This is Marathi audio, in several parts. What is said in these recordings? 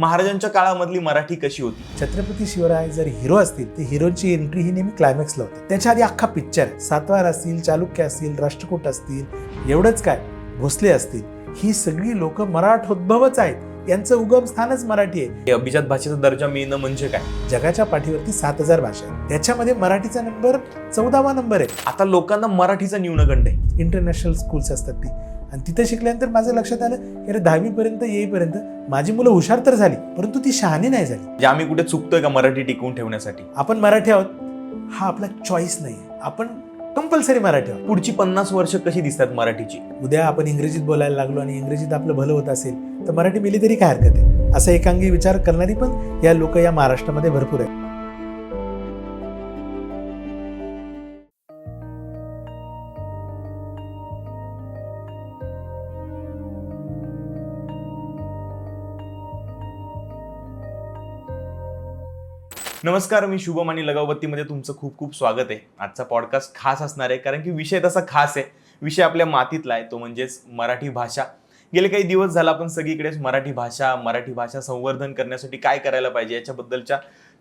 महाराजांच्या काळामधली मराठी कशी होती? छत्रपती शिवराय जर हिरो असतील तर हिरोची एंट्री ही नेहमी क्लायमॅक्सला होते. त्याच्या आधी अख्खा पिक्चर सातवार असतील, चालुक्य असतील, राष्ट्रकूट असतील, एवढंच काय भोसले असतील, ही सगळी लोक मराठोद्भवच आहेत. यांचं उगम स्थानच मराठी आहे. हे अभिजात भाषेचा दर्जा मिळणं म्हणजे काय? जगाच्या पाठीवरती 7,000 भाषा आहेत, त्याच्यामध्ये मराठीचा नंबर 14वा नंबर आहे. आता लोकांना मराठीचा न्यूनगंड आहे. इंटरनॅशनल स्कूल्स असतात ती, आणि तिथे शिकल्यानंतर माझं लक्षात आलं की अरे 10वी पर्यंत येईपर्यंत माझी मुलं हुशार तर झाली, परंतु ती शहाणी नाही झाली. म्हणजे आम्ही कुठे चुकतोय का मराठी टिकवून ठेवण्यासाठी? आपण मराठी आहोत हा आपला चॉईस नाही, आपण कंपल्सरी मराठी आहोत. पुढची 50 वर्ष कशी दिसतात मराठीची? उद्या आपण इंग्रजीत बोलायला लागलो आणि इंग्रजीत आपलं भलं होत असेल तर मराठी मिली तरी काय हरकत आहे, असा एकांगी विचार करणारी पण या लोक या महाराष्ट्रामध्ये भरपूर आहेत. नमस्कार, मी शुभम आणि लगावबत्तीमध्ये तुमचं खूप खूप स्वागत आहे. आजचा पॉडकास्ट खास असणार आहे कारण की विषय तसा खास आहे. विषय आपल्या मातीतला आहे, तो म्हणजेच मराठी भाषा. गेले काही दिवस झाला आपण सगळीकडेच मराठी भाषा संवर्धन करण्यासाठी काय करायला पाहिजे याच्याबद्दलच्या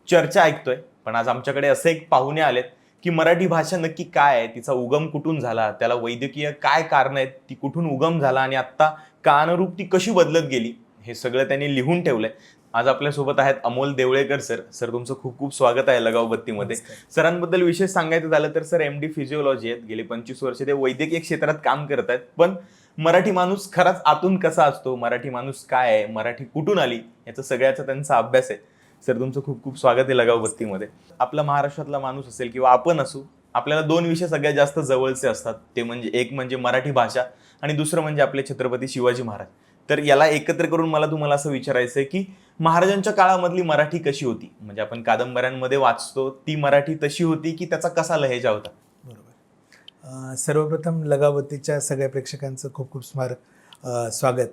चर्चा ऐकतोय. पण आज आमच्याकडे असे एक पाहुणे आलेत की मराठी भाषा नक्की काय आहे, तिचा उगम कुठून झाला, त्याला वैद्यकीय काय कारण आहेत, ती कुठून उगम झाला आणि आत्ता काळानुरूप ती कशी बदलत गेली, हे सगळं त्यांनी लिहून ठेवलंय. आज आपल्यासोबत आहेत अमोल देवळेकर सर. सर, तुमचं खूप खूप स्वागत आहे लगावबत्तीमध्ये. सरांबद्दल विशेष सांगायचं झालं तर सर MD फिजिओलॉजी आहेत. गेली 25 वर्ष ते वैद्यकीय क्षेत्रात काम करत आहेत. पण मराठी माणूस खराच आतून कसा असतो, मराठी माणूस काय आहे, मराठी कुठून आली, याचा सगळ्याचा त्यांचा अभ्यास आहे. सर, तुमचं खूप खूप स्वागत आहे लगावबत्तीमध्ये. आपला महाराष्ट्रातला माणूस असेल किंवा आपण असू, आपल्याला 2 विषय सगळ्यात जास्त जवळचे असतात. ते म्हणजे एक म्हणजे मराठी भाषा आणि दुसरं म्हणजे आपले छत्रपती शिवाजी महाराज. तर याला एकत्र करून मला तुम्हाला असं विचारायचं आहे की महाराजांच्या काळामधली मराठी कशी होती? म्हणजे आपण कादंबऱ्यांमध्ये वाचतो ती मराठी तशी होती की त्याचा कसा लहेजा होता? बरोबर. सर्वप्रथम लगावबत्तीच्या सगळ्या प्रेक्षकांचं खूप खूप स्वागत.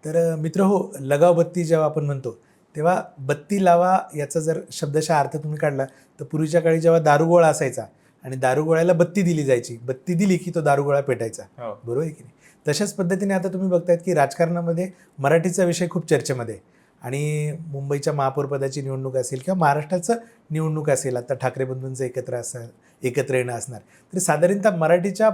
तर मित्र हो, लगावबत्ती जेव्हा आपण म्हणतो तेव्हा बत्ती लावा याचा जर शब्दशः अर्थ तुम्ही काढला तर पूर्वीच्या काळी जेव्हा दारुगोळा असायचा आणि दारुगोळ्याला बत्ती दिली जायची, बत्ती दिली की तो दारुगोळा पेटायचा. बरोबर आहे की नाही? तशाच पद्धतीने आता तुम्ही बघतायत की राजकारणामध्ये मराठीचा विषय खूप चर्चेमध्ये आहे. आणि मुंबईच्या महापौरपदाची निवडणूक असेल किंवा महाराष्ट्राचं निवडणूक असेल, आता ठाकरे बंधूंचं एकत्र येणं असणार, तर साधारणतः मराठीच्या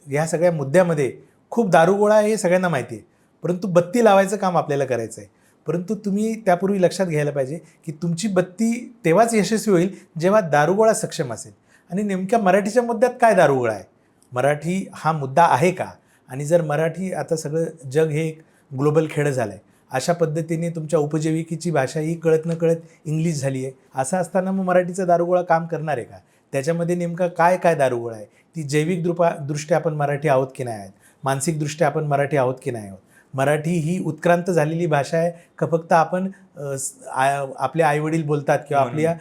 ह्या सगळ्या मुद्द्यामध्ये खूप दारुगोळा हे सगळ्यांना माहिती आहे, परंतु बत्ती लावायचं काम आपल्याला करायचं आहे. परंतु तुम्ही त्यापूर्वी लक्षात घ्यायला पाहिजे की तुमची बत्ती तेव्हाच यशस्वी होईल जेव्हा दारुगोळा सक्षम असेल. आणि नेमक्या मराठीच्या मुद्द्यात काय दारुगोळा आहे, मराठी हा मुद्दा आहे का? आणि जर मराठी, आता सगळं जग हे एक ग्लोबल खेळ झालं आहे, अशा पद्धतीने तुमच्या उपजीविकेची भाषा ही कळत न कळत इंग्लिश झाली आहे. असं असताना मग मराठीचा दारुगोळा काम करणार आहे का? त्याच्यामध्ये नेमका काय काय दारुगोळा आहे? ती जैविक दृष्ट्या आपण मराठी आहोत की नाही आहोत, मानसिकदृष्ट्या आपण मराठी आहोत की नाही आहोत? मराठी ही उत्क्रांत झालेली भाषा आहे का फक्त आपण आपले आईवडील बोलतात किंवा आपल्या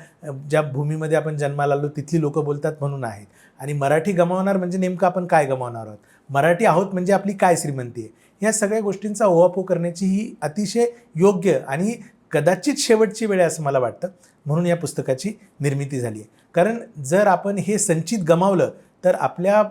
ज्या भूमीमध्ये आपण जन्माला आलो तिथली लोक बोलतात म्हणून आहेत? आणि मराठी गमावणार म्हणजे नेमकं आपण काय गमावणार आहोत? मराठी आहोत म्हणजे आपली काय श्रीमंती आहे? ह्या सगळ्या गोष्टींचा ओवापोह करण्याची ही अतिशय योग्य आणि कदाचित शेवटची वेळ आहे असं मला वाटतं. म्हणून या पुस्तकाची निर्मिती झाली आहे. कारण जर आपण हे संचित गमावलं तर आपल्या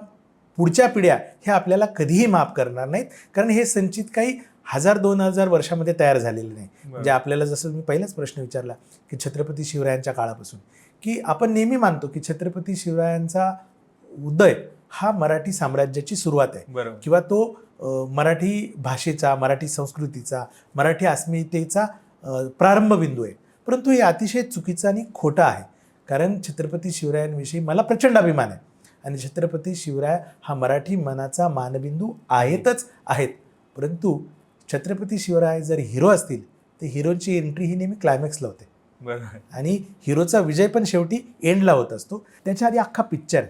पुढच्या पिढ्या ह्या आपल्याला कधीही माफ करणार नाहीत. कारण हे संचित काही 1000-2000 वर्षामध्ये तयार झालेलं नाही. म्हणजे आपल्याला जसं मी पहिलाच प्रश्न विचारला की छत्रपती शिवरायांच्या काळापासून, की आपण नेहमी मानतो की छत्रपती शिवरायांचा उदय हा मराठी साम्राज्याची सुरुवात आहे किंवा तो मराठी भाषेचा, मराठी संस्कृतीचा, मराठी अस्मितेचा प्रारंभबिंदू आहे. परंतु हे अतिशय चुकीचं आणि खोटं आहे. कारण छत्रपती शिवरायांविषयी मला प्रचंड अभिमान आहे आणि छत्रपती शिवराय हा मराठी मनाचा मानबिंदू आहेतच आहेत. परंतु छत्रपती शिवराय जर हिरो असतील तर हिरोची एंट्री ही नेहमी क्लायमॅक्सला होते आणि हिरोचा विजय पण शेवटी एंडला होत असतो. त्याच्या आधी अख्खा पिक्चर.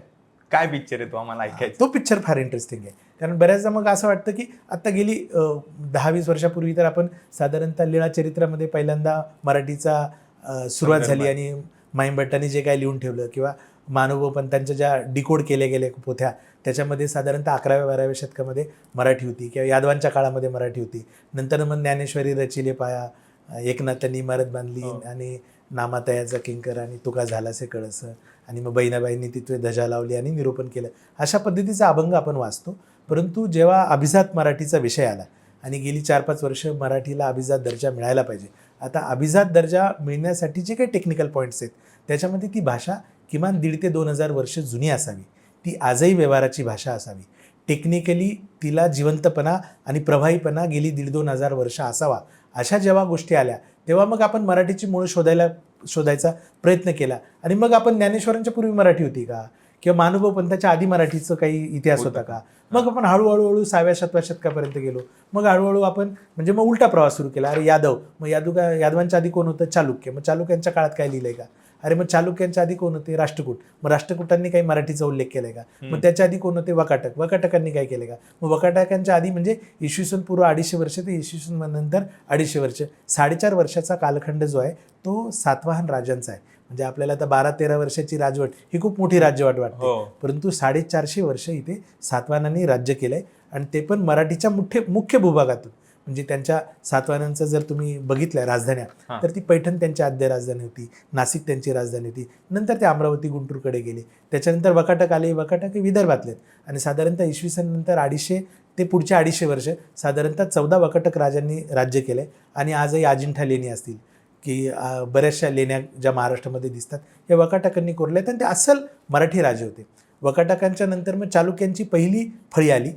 काय पिक्चर आहे तो, आम्हाला ऐकायचं? तो पिक्चर फार इंटरेस्टिंग आहे. कारण बऱ्याचदा मग असं वाटतं की आत्ता गेली 10-20 वर्षापूर्वी तर आपण साधारणतः लीळाचरित्रामध्ये पहिल्यांदा मराठीचा सुरुवात झाली आणि माईंभट्टांनी जे काय लिहून ठेवलं किंवा मानवपंतांच्या ज्या डिकोड केल्या गेल्या पोथ्या, त्याच्यामध्ये साधारणतः 11व्या-12व्या शतकामध्ये मराठी होती किंवा यादवांच्या काळामध्ये मराठी होती. नंतर मग ज्ञानेश्वरी रचिले पाया, एकनाथांनी इमारत बांधली आणि नामातयाचा किंकर आणि तुका झालासे कळस, आणि मग बहिणाबाईंनी तिथे ध्वजा लावली आणि निरूपण केलं. अशा पद्धतीचा अभंग आपण वाचतो. परंतु जेव्हा अभिजात मराठीचा विषय आला आणि गेली 4-5 वर्ष मराठीला अभिजात दर्जा मिळायला पाहिजे आता अभिजात दर्जा मिळण्यासाठी जे काही टेक्निकल पॉईंट्स आहेत त्याच्यामध्ये ती भाषा किमान 1,500 ते 2,000 वर्ष जुनी असावी, ती आजही व्यवहाराची भाषा असावी, टेक्निकली तिला जिवंतपणा आणि प्रभावीपणा गेली 1,500-2,000 वर्ष असावा. अशा जेव्हा गोष्टी आल्या तेव्हा मग आपण मराठीची मूळ शोधायचा प्रयत्न केला. आणि मग आपण ज्ञानेश्वरांच्या पूर्वी मराठी होती का, किंवा महानुभव पंथाच्या आधी मराठीचं काही इतिहास होता का. मग आपण हळूहळू 6व्या-7व्या शतकापर्यंत गेलो. मग हळूहळू आपण म्हणजे मग उलटा प्रवास सुरू केला. अरे यादव, मग यादवांच्या आधी कोण होतं, चालुक्य. मग चालुक्यांच्या काळात काय लिहिलंय का. अरे मग चालुक्यांच्या आधी कोण होते, राष्ट्रकूट. मग राष्ट्रकूटांनी काही मराठीचा उल्लेख केलाय का. मग त्याच्या आधी कोण होते, वकाटकांनी काय केलं का. मग वकाटकांच्या आधी म्हणजे इसवी सन पूर्व 250 वर्ष ते इसवी सन नंतर 250 वर्ष, 4.5 वर्षाचा कालखंड जो आहे तो सातवाहन राजांचा आहे. म्हणजे आपल्याला आता 12-13 वर्षाची राजवट ही खूप मोठी राजवट वाटते, परंतु 450 वर्ष इथे सातवाहनांनी राज्य केलंय. आणि ते पण मराठीच्या मुख्य भूभागातून. म्हणजे त्यांच्या सातवाहनांचं जर तुम्ही बघितलं राजधान्या, तर ती पैठण त्यांची आद्य राजधानी होती, नाशिक त्यांची राजधानी होती. नंतर ते अमरावती गुंटूरकडे गेले. त्याच्यानंतर वकाटक आले. वकाटक हे विदर्भातले आणि साधारणतः इसवी सन नंतर 250 ते पुढचे 250 वर्ष साधारणतः 14 वकाटक राजांनी राज्य केलंय. आणि आजही अजिंठा लेणी असतील की बऱ्याचशा लेण्या ज्या महाराष्ट्रामध्ये दिसतात हे वकाटकांनी कोरल्या आहेत. आणि ते अस्सल मराठी राजे होते. वकाटकांच्या नंतर मग चालुक्यांची पहिली फळी आली,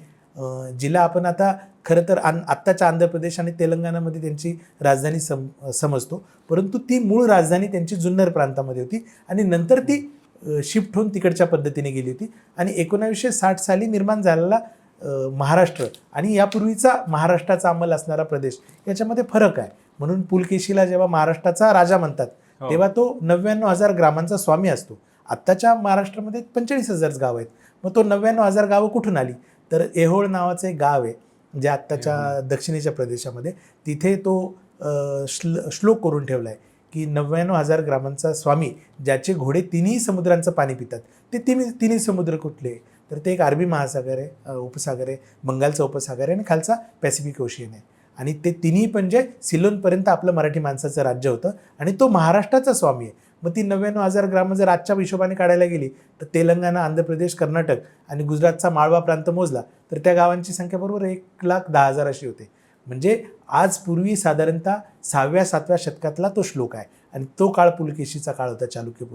जिला आपण आता खरं तर आत्ताच्या आंध्र प्रदेश आणि तेलंगणामध्ये त्यांची राजधानी समजतो, परंतु ती मूळ राजधानी त्यांची जुन्नर प्रांतामध्ये होती. आणि नंतर ती शिफ्ट होऊन तिकडच्या पद्धतीने गेली होती. आणि 1960 साली निर्माण झालेला महाराष्ट्र आणि यापूर्वीचा महाराष्ट्राचा अंमल असणारा प्रदेश याच्यामध्ये फरक आहे. म्हणून पुलकेशीला जेव्हा महाराष्ट्राचा राजा म्हणतात तेव्हा तो 99,000 ग्रामांचा स्वामी असतो. आत्ताच्या महाराष्ट्रामध्ये 45,000 गाव आहेत. मग तो 99,000 गावं कुठून आली, तर एहोळ नावाचं एक गाव आहे जे आत्ताच्या दक्षिणेच्या प्रदेशामध्ये. तिथे तो श्लोक करून ठेवला आहे की 99,000 ग्रामांचा स्वामी ज्याचे घोडे तिन्ही समुद्रांचं पाणी पितात. ते तिन्ही समुद्र कुठले, तर ते एक अरबी महासागर आहे, उपसागर आहे, बंगालचा उपसागर आहे आणि खालचा पॅसिफिक ओशियन आहे. आणि ते तिन्ही म्हणजे सिलोनपर्यंत आपलं मराठी माणसाचं राज्य होतं आणि तो महाराष्ट्राचा स्वामी आहे. मग ती 99,000 ग्रामं जर आजच्या हिशोबाने काढायला गेली तर तेलंगणा, आंध्र प्रदेश, कर्नाटक आणि गुजरातचा माळवा प्रांत मोजला तर त्या गावांची संख्या बरोबर 1,10,000 अशी होते. म्हणजे आज पूर्वी साधारणतः 6व्या-7व्या शतकातला तो श्लोक आहे. आणि तो काळ पुलकेशीचा काळ होता, चालुक्य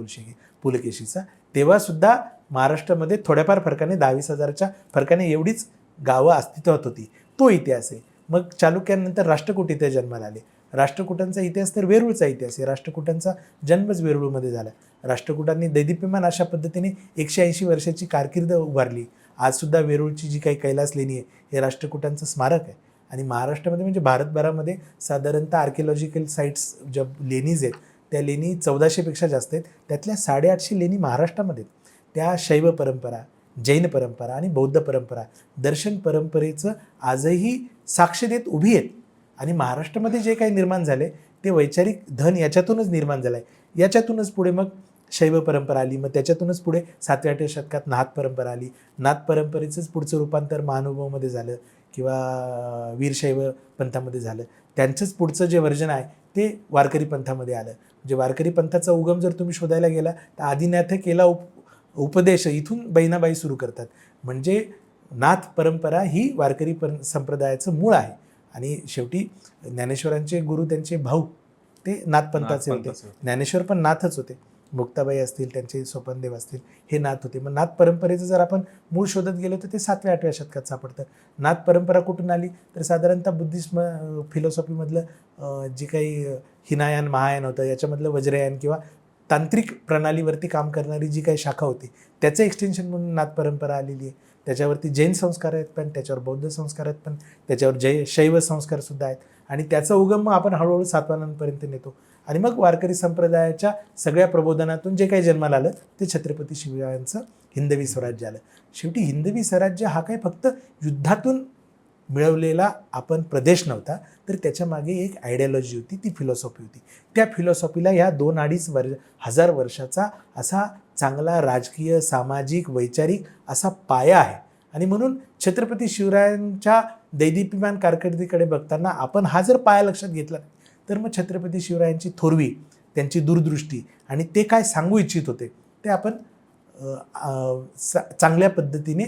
पुलकेशीचा. तेव्हासुद्धा महाराष्ट्रामध्ये थोड्याफार फरकाने 10,000-20,000च्या फरकाने एवढीच गावं अस्तित्वात होती. तो इतिहास आहे. मग चालुक्यांनंतर राष्ट्रकूट इथे जन्माला आले. राष्ट्रकूटांचा इतिहास तर वेरूळचा इतिहास आहे. राष्ट्रकूटांचा जन्मच वेरूळमध्ये झाला. राष्ट्रकूटांनी दैदिप्यमान अशा पद्धतीने 180 वर्षाची कारकीर्द उभारली. आजसुद्धा वेरूळची जी काही कैलास लेणी आहे हे राष्ट्रकूटांचं स्मारक आहे. आणि महाराष्ट्रामध्ये म्हणजे भारतभरामध्ये साधारणतः आर्किओलॉजिकल साईट्स ज्या लेणीज आहेत त्या लेणी 1400पेक्षा जास्त आहेत. त्यातल्या 850 लेणी महाराष्ट्रामध्ये आहेत. त्या शैव परंपरा, जैन परंपरा आणि बौद्ध परंपरा, दर्शन परंपरेचं आजही साक्ष देत उभी आहेत. आणि महाराष्ट्रामध्ये जे काही निर्माण झाले ते वैचारिक धन याच्यातूनच निर्माण झालं आहे. याच्यातूनच पुढे मग शैव परंपरा आली. मग त्याच्यातूनच पुढे 7व्या-8व्या शतकात नाथ परंपरा आली. नाथ परंपरेचंच पुढचं रूपांतर महानुभवमध्ये झालं किंवा वीरशैव पंथामध्ये झालं. त्यांचंच पुढचं जे व्हर्जन आहे ते वारकरी पंथामध्ये आलं. म्हणजे वारकरी पंथाचा उगम जर तुम्ही शोधायला गेला तर आदिनाथ केला उपदेश इथून बहिणाबाई सुरू करतात. म्हणजे नाथ परंपरा ही वारकरी संप्रदायाचं मूळ आहे. आणि शेवटी ज्ञानेश्वरांचे गुरु त्यांचे भाऊ ते नाथपंथाचे होते. ज्ञानेश्वर पण नाथच होते. मुक्ताबाई असतील, त्यांचे सोपानदेव असतील, हे नाथ होते. मग नाथ परंपरेचं जर आपण मूळ शोधत गेलो तर ते 7व्या-8व्या शतकात सापडतं. नाथ परंपरा कुठून आली तर साधारणतः बुद्धिस्ट फिलॉसॉफीमधलं जे काही हिनायान महायान होतं याच्यामधलं वज्रयान किंवा तांत्रिक प्रणालीवरती काम करणारी जी काही शाखा होती त्याचं एक्सटेन्शन म्हणून नाथ परंपरा आलेली आहे. त्याच्यावरती जैन संस्कार आहेत पण त्याच्यावर बौद्ध संस्कार आहेत पण त्याच्यावर शैव संस्कारसुद्धा आहेत. आणि त्याचा उगम मग आपण हळूहळू सातवाहनांपर्यंत नेतो. आणि मग वारकरी संप्रदायाच्या सगळ्या प्रबोधनातून जे काही जन्माला आलं ते छत्रपती शिवरायांचं हिंदवी स्वराज्य आलं. शेवटी हिंदवी स्वराज्य हा काही फक्त युद्धातून मिळवलेला आपण प्रदेश नव्हता, तर त्याच्यामागे एक आयडियॉलॉजी होती, ती फिलॉसॉफी होती. त्या फिलॉसॉफीला या 2-2.5 वर्षाचा असा चांगला राजकीय, सामाजिक, वैचारिक असा पाया आहे. आणि म्हणून छत्रपती शिवरायांच्या दैदिप्यमान कारकिर्दीकडे बघताना आपण हा जर पाया लक्षात घेतला तर मग छत्रपती शिवरायांची थोरवी, त्यांची दूरदृष्टी आणि ते काय सांगू इच्छित होते ते आपण चांगल्या पद्धतीने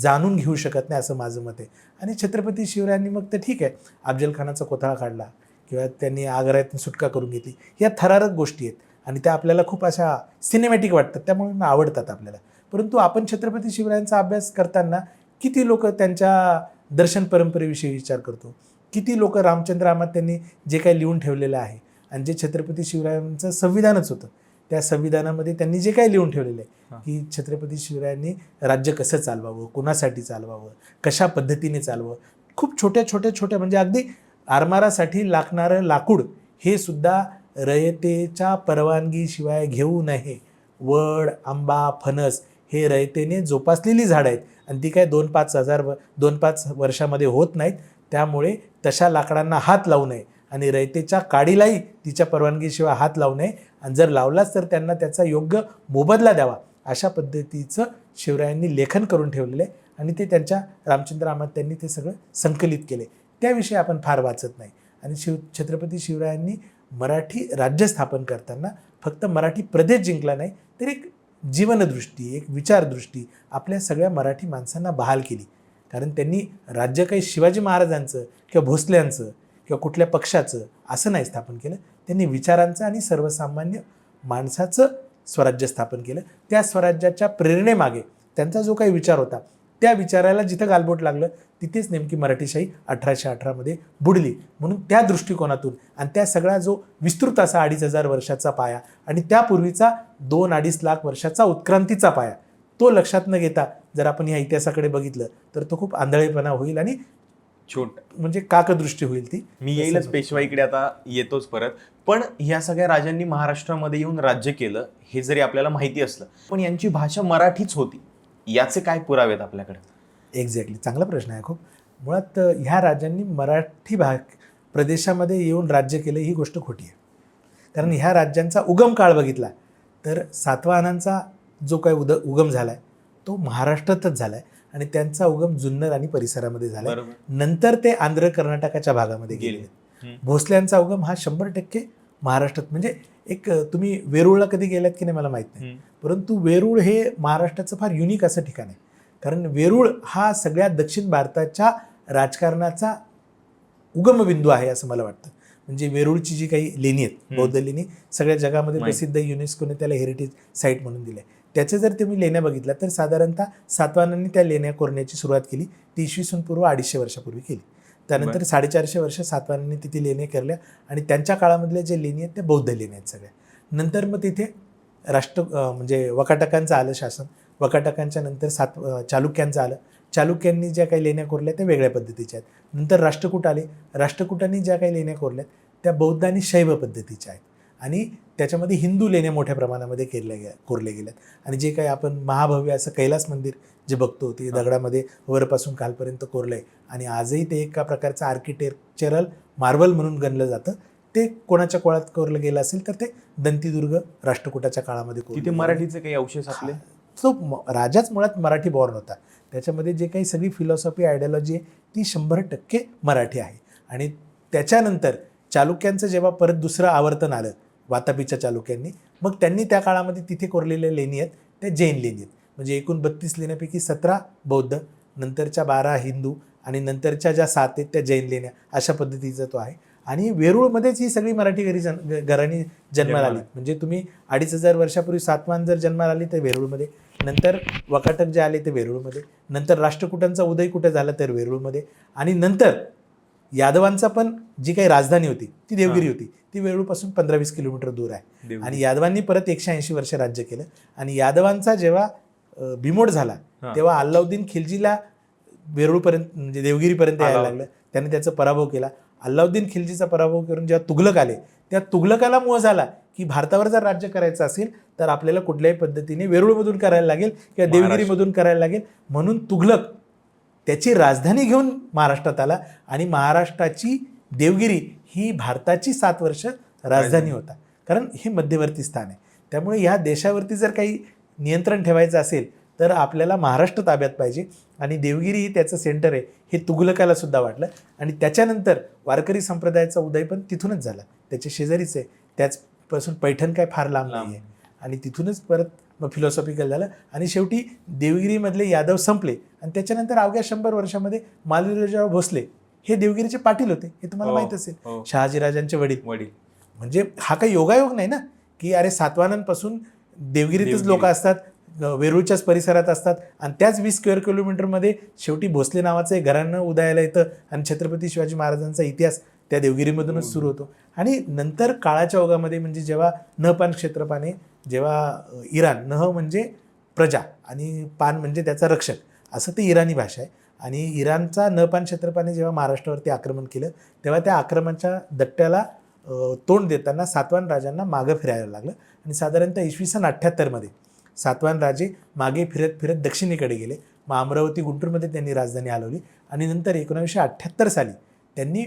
जाणून घेऊ शकत नाही असं माझं मत आहे. आणि छत्रपती शिवरायांनी मग तर ठीक आहे अफजल खानाचा कोथळा काढला किंवा त्यांनी आग्र्यातून सुटका करून घेतली, या थरारक गोष्टी आहेत आणि त्या आपल्याला खूप अशा सिनेमॅटिक वाटतात, त्यामुळे आवडतात आपल्याला. परंतु आपण छत्रपती शिवरायांचा अभ्यास करताना किती लोक त्यांच्या दर्शन परंपरेविषयी विचार करतो, किती लोक रामचंद्र अमात्यांनी जे काही लिहून ठेवलेलं आहे आणि जे छत्रपती शिवरायांचं संविधानच होतं, त्या संविधानामध्ये त्यांनी जे काही लिहून ठेवलेलं आहे की छत्रपती शिवरायांनी राज्य कसं चालवावं, कोणासाठी चालवावं, कशा पद्धतीने चालवावं, खूप छोट्या म्हणजे अगदी आरमारासाठी लागणारं लाकूड हे सुद्धा रयतेच्या परवानगीशिवाय घेऊ नये. वड, आंबा, फणस हे रयतेने जोपासलेली झाडं आहेत आणि ती काय 2-5 वर्षामध्ये होत नाहीत. त्यामुळे तशा लाकडांना हात लावू नये आणि रयतेच्या काडीलाही तिच्या परवानगीशिवाय हात लावू नये आणि जर लावलाच तर त्यांना त्याचा योग्य मोबदला द्यावा. अशा पद्धतीचं शिवरायांनी लेखन करून ठेवलेलं आहे आणि ते त्यांच्या रामचंद्र अमात्यांनी ते सगळं संकलित केले. त्याविषयी आपण फार वाचत नाही. आणि छत्रपती शिवरायांनी मराठी राज्य स्थापन करताना फक्त मराठी प्रदेश जिंकला नाही, तर एक जीवनदृष्टी, एक विचारदृष्टी आपल्या सगळ्या मराठी माणसांना बहाल केली. कारण त्यांनी राज्य काही शिवाजी महाराजांचं किंवा भोसल्यांचं किंवा कुठल्या पक्षाचं असं नाही स्थापन केलं. त्यांनी विचारांचं आणि सर्वसामान्य माणसाचं स्वराज्य स्थापन केलं. त्या स्वराज्याच्या प्रेरणेमागे त्यांचा जो काही विचार होता, त्या विचाराला जिथं गालबोट लागलं तिथेच नेमकी मराठीशाही 1818 बुडली. म्हणून त्या दृष्टिकोनातून आणि त्या सगळा जो विस्तृत असा 2500 वर्षाचा पाया आणि त्यापूर्वीचा 2-2.5 लाख वर्षाचा उत्क्रांतीचा पाया, तो लक्षात न घेता जर आपण या इतिहासाकडे बघितलं तर तो खूप आंधळेपणा होईल आणि म्हणजे काकदृष्टी होईल ती. मी येईलच पेशवाईकडे, आता येतोच परत. पण ह्या सगळ्या राजांनी महाराष्ट्रामध्ये येऊन राज्य केलं हे जरी आपल्याला माहिती असलं, पण यांची भाषा मराठीच होती, याचे काय पुरावे आहेत आपल्याकडे? एक्झॅक्टली, चांगला प्रश्न आहे खूप. मुळात ह्या राजांनी मराठी प्रदेशामध्ये येऊन राज्य केलं ही गोष्ट खोटी आहे. कारण ह्या राज्यांचा उगम काळ बघितला तर सातवाहनांचा जो काही उगम झाला आहे तो महाराष्ट्रातच झाला आहे आणि त्यांचा उगम जुन्नर आणि परिसरामध्ये झाला आहे. नंतर ते आंध्र कर्नाटकाच्या भागामध्ये गेले. भोसल्यांचा उगम हा 100% महाराष्ट्रात, म्हणजे एक तुम्ही वेरूळला कधी गेलात की नाही मला माहीत नाही, परंतु वेरूळ हे महाराष्ट्राचं फार युनिक असं ठिकाण आहे. कारण वेरूळ हा सगळ्या दक्षिण भारताच्या राजकारणाचा उगमबिंदू आहे असं मला वाटतं. म्हणजे वेरूळची जी काही लेणी आहेत, बौद्ध लेणी, सगळ्या जगामध्ये प्रसिद्ध, युनेस्कोने त्याला हेरिटेज साईट म्हणून दिलं आहे. त्याचे जर तुम्ही लेण्या बघितल्या तर साधारणतः सातवाहनांनी त्या लेण्या कोरण्याची सुरुवात केली ती इसवी पूर्व 250 वर्षापूर्वी केली. त्यानंतर 450 वर्ष सातवाहनांनी तिथे लेण्या केल्या आणि त्यांच्या काळामधल्या जे लेणी आहेत त्या बौद्ध लेण्या आहेत सगळ्या. नंतर मग तिथे म्हणजे वकाटकांचं आलं शासन. वकाटकांच्या नंतर चालुक्यांचं आलं. चालुक्यांनी ज्या काही लेण्या कोरल्या त्या वेगळ्या पद्धतीच्या आहेत. नंतर राष्ट्रकूट आले. राष्ट्रकूटांनी ज्या काही लेण्या कोरल्या त्या बौद्ध आणि शैव पद्धतीच्या आहेत आणि त्याच्यामध्ये हिंदू लेण्या मोठ्या प्रमाणामध्ये कोरल्या गेल्यात. आणि जे काही आपण महाभव्य असं कैलास मंदिर जे बघतो ते दगडामध्ये वरपासून खालपर्यंत कोरलं आहे आणि आजही ते एका प्रकारचं आर्किटेक्चरल मार्बल म्हणून गणलं जातं. ते कोणाच्या कोळात कोरलं गेलं असेल तर ते दंतीदुर्ग राष्ट्रकूटाच्या काळामध्ये तिथे मराठीचे काही अवशेष आपले. तो राजाच मुळात मराठी बॉर्न होता. त्याच्यामध्ये जे काही सगळी फिलॉसॉफी, आयडियॉलॉजी आहे ती 100% मराठी आहे. आणि त्याच्यानंतर चालुक्यांचं जेव्हा परत दुसरं आवर्तन आलं वातापीच्या चालुक्यांनी, मग त्यांनी त्या काळामध्ये तिथे कोरलेल्या लेणी आहेत त्या जैन लेणी आहेत. म्हणजे एकूण 32 लेण्यापैकी 17 बौद्ध, नंतरच्या 12 हिंदू आणि नंतरच्या ज्या 7 आहेत त्या जैन लेण्या, अशा पद्धतीचा तो आहे. आणि वेरूळमध्येच ही सगळी मराठी घराणी जन्माला आली. म्हणजे तुम्ही 2500 वर्षापूर्वी सातवाहन जर जन्माला आली तर वेरूळमध्ये, नंतर वकाटक जे आले ते वेरूळमध्ये, नंतर राष्ट्रकूटांचा उदय कुठे झाला तर वेरूळमध्ये, आणि नंतर यादवांचा पण जी काही राजधानी होती ती देवगिरी होती, ती वेरूळपासून 15-20 किलोमीटर दूर आहे. आणि यादवांनी परत 180 वर्ष राज्य केलं. आणि यादवांचा जेव्हा बिमोड झाला तेव्हा अल्लाउद्दीन खिलजीला वेरूळपर्यंत म्हणजे देवगिरीपर्यंत यायला लागलं. त्याने त्याचा पराभव केला. अल्लाउद्दीन खिलजीचा पराभव करून जेव्हा तुघलक आले त्या तुघलकाला मोह झाला की भारतावर जर राज्य करायचं असेल तर आपल्याला कुठल्याही पद्धतीने वेरूळमधून करायला लागेल किंवा देवगिरीमधून करायला लागेल. म्हणून तुघलक त्याची राजधानी घेऊन महाराष्ट्रात आला आणि महाराष्ट्राची देवगिरी ही भारताची 7 वर्ष राजधानी होता. कारण हे मध्यवर्ती स्थान आहे. त्यामुळे ह्या देशावरती जर काही नियंत्रण ठेवायचं असेल तर आपल्याला महाराष्ट्र ताब्यात पाहिजे. आणि देवगिरी ही त्याचं सेंटर आहे हे तुघलकाला सुद्धा वाटलं. आणि त्याच्यानंतर वारकरी संप्रदायाचा उदय पण तिथूनच झाला, त्याच्या शेजारीच आहे. त्याचपासून पैठण काय फार लांब नाही आहे. आणि तिथूनच परत मग फिलॉसॉफिकल झालं आणि शेवटी देवगिरीमधले यादव संपले. आणि त्याच्यानंतर अवघ्या 100 वर्षामध्ये मालवीराव भोसले हे देवगिरीचे पाटील होते, हे तुम्हाला माहित असेल. हो. शहाजीराजांचे वडील. वडील. म्हणजे हा काही योगायोग नाही ना की अरे सातवाहनांपासून देवगिरीतच लोक असतात, वेरूळच्याच परिसरात असतात आणि त्याच 20 स्क्वेअर किलोमीटरमध्ये शेवटी भोसले नावाचं एक घराणं उदयाला येतं आणि छत्रपती शिवाजी महाराजांचा इतिहास त्या देवगिरीमधूनच सुरू होतो. आणि नंतर काळाच्या ओघामध्ये म्हणजे जेव्हा नहपान क्षेत्रपाने, जेव्हा इराण, नह म्हणजे प्रजा आणि पान म्हणजे त्याचा रक्षक, असं ते इराणी भाषा आहे. आणि इराणचा नहपान क्षेत्रपाने जेव्हा महाराष्ट्रावरती आक्रमण केलं तेव्हा त्या आक्रमणाच्या दट्ट्याला तोंड देताना सातवाहन राजांना मागं फिरायला लागलं आणि साधारणतः इसवी सन 78 सातवाहन राजे मागे फिरत फिरत दक्षिणेकडे गेले. मग अमरावती, गुंटूरमध्ये त्यांनी राजधानी हलवली आणि नंतर 1978 साली त्यांनी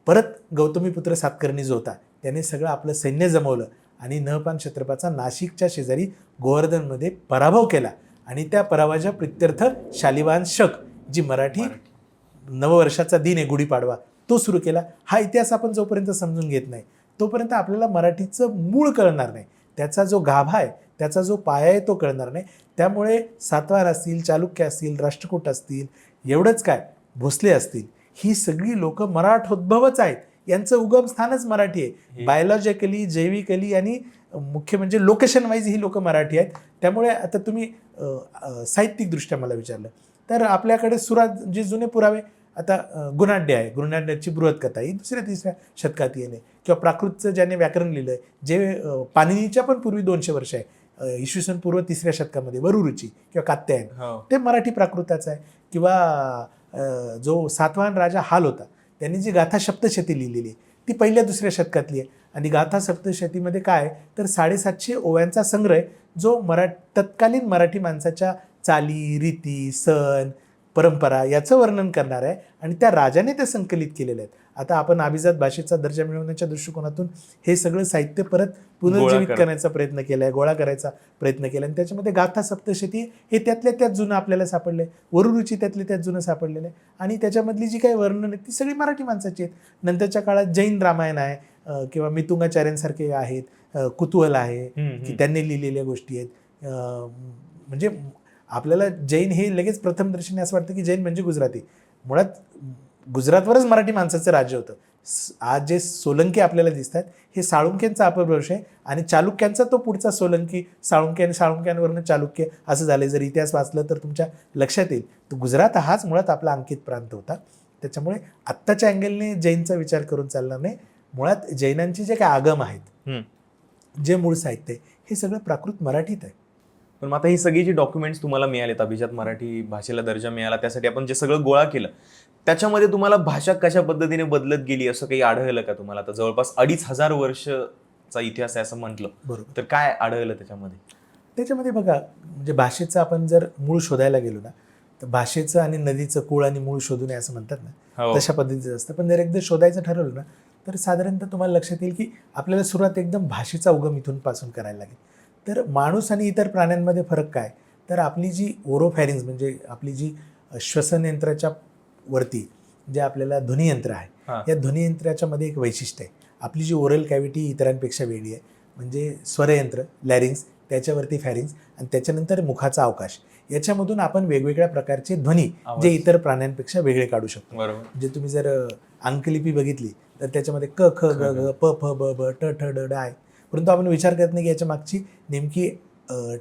परत गौतमीपुत्र सातकर्णी जो होता त्याने सगळं आपलं सैन्य जमवलं आणि नहपान क्षेत्रपाचा नाशिकच्या शेजारी गोवर्धनमध्ये पराभव केला आणि त्या पराभवाच्या प्रित्यर्थ शालिवाहन शक, जी मराठी नववर्षाचा दिन आहे गुढीपाडवा, तो सुरू केला. हा इतिहास आपण जोपर्यंत समजून घेत नाही तोपर्यंत आपल्याला मराठीचं मूळ कळणार नाही, त्याचा जो गाभा आहे, त्याचा जो पाया आहे तो कळणार नाही. त्यामुळे सातवाहन असतील, चालुक्य असतील, राष्ट्रकूट असतील, एवढंच काय भोसले असतील, ही सगळी लोक मराठोद्भवच आहेत. यांचं उगमस्थानच मराठी आहे. बायोलॉजिकली, जैविकली आणि मुख्य म्हणजे लोकेशन वाईज ही लोक मराठी आहेत. त्यामुळे आता तुम्ही साहित्यिकदृष्ट्या मला विचारलं तर आपल्याकडे जे जुने पुरावे, आता गुणाढ्य आहे, गुणाढ्याची बृहत्कथा ही 2ऱ्या-3ऱ्या शतकात येणे, किंवा प्राकृतचं ज्याने व्याकरण लिहिलं आहे, जे पाणिनीच्या पण पूर्वी 200 वर्ष आहे, इसवी सन पूर्व 3ऱ्या शतकामध्ये वरुरुची किंवा कात्यायन, ते मराठी प्राकृताचं आहे. किंवा जो सातवाहन राजा हाल होता त्यांनी जी गाथा सप्तशती लिहिलेली आहे ती 1ल्या-2ऱ्या शतकातली आहे. आणि गाथा सप्तशतीमध्ये काय तर 750 ओव्यांचा संग्रह आहे, जो तत्कालीन मराठी माणसाच्या चाली, रीती, सण, परंपरा याचं वर्णन करणार आहे आणि त्या राजाने ते संकलित केलेले आहेत. आता आपण अभिजात भाषेचा दर्जा मिळवण्याच्या दृष्टिकोनातून हे सगळं साहित्य परत पुनर्जीवित करण्याचा प्रयत्न केला आहे, गोळा करायचा प्रयत्न केला आणि त्याच्यामध्ये गाथा सप्तशती हे त्यातल्या त्यात जुनं आपल्याला सापडलं आहे, वरुरुची त्यातल्या त्यात जुनं सापडलेलं आहे आणि त्याच्यामधली जी काही वर्णन आहे ती सगळी मराठी माणसाची आहेत. नंतरच्या काळात जैन रामायण आहे किंवा मितुंगाचार्यांसारखे आहेत, कुतूहल आहे की त्यांनी लिहिलेल्या गोष्टी आहेत. म्हणजे आपल्याला जैन हे लगेच प्रथमदर्शनी असं वाटतं की जैन म्हणजे गुजराती. मुळात गुजरातवरच मराठी माणसाचं राज्य होतं. आज जे सोलंकी आपल्याला दिसतात हे साळुंक्यांचा अपभ्रंश आहे आणि चालुक्यांचा तो पुढचा सोलंकी, साळुंक्यांवरनं चालुक्य असं झालं. जर इतिहास वाचलं तर तुमच्या लक्षात येईल. तर गुजरात हाच मुळात आपला अंकित प्रांत होता. त्याच्यामुळे आत्ताच्या अँगलने जैनचा विचार करून चालणार नाही. मुळात जैनांचे जे काही आगम आहेत, जे मूळ साहित्य आहे, हे सगळं प्राकृत मराठीत आहे. पण मग आता ही सगळी जी डॉक्युमेंट्स तुम्हाला मिळालेत, अभिजात मराठी भाषेला दर्जा मिळाला, त्यासाठी आपण जे सगळं गोळा केलं, त्याच्यामध्ये तुम्हाला भाषा कशा पद्धतीने बदलत गेली असं काही आढळलं का तुम्हाला? आता जवळपास 2500 वर्षचा इतिहास आहे असं म्हटलं, बरोबर. तर काय आढळलं त्याच्यामध्ये बघा, म्हणजे भाषेचं आपण जर मूळ शोधायला गेलो ना तर भाषेचं आणि नदीचं कुळ आणि मूळ शोधू नये असं म्हणतात ना, तशा पद्धतीचं असतं. पण जर एकदा शोधायचं ठरवलं ना तर साधारणतः तुम्हाला लक्षात येईल की आपल्याला सुरुवात एकदम भाषेचा उगम इथून पासून करायला लागेल. तर माणूस आणि इतर प्राण्यांमध्ये फरक काय तर आपली जी ओरोफॅरिंग्स म्हणजे आपली जी श्वसन यंत्राच्या वरती जे आपल्याला ध्वनियंत्र आहे, या ध्वनियंत्राच्या मध्ये एक वैशिष्ट्य आहे. आपली जी ओरल कॅव्हिटी इतरांपेक्षा वेगळी आहे. म्हणजे स्वरयंत्र लॅरिंग्स, त्याच्यावरती फॅरिंग्स आणि त्याच्यानंतर मुखाचा अवकाश, याच्यामधून आपण वेगवेगळ्या प्रकारचे ध्वनी जे इतर प्राण्यांपेक्षा वेगळे काढू शकतो. म्हणजे तुम्ही जर अंकलिपी बघितली तर त्याच्यामध्ये क ख ग घ प फ ब भ ट ठ ड ड आहे. परंतु आपण विचार करत नाही की याच्या मागची नेमकी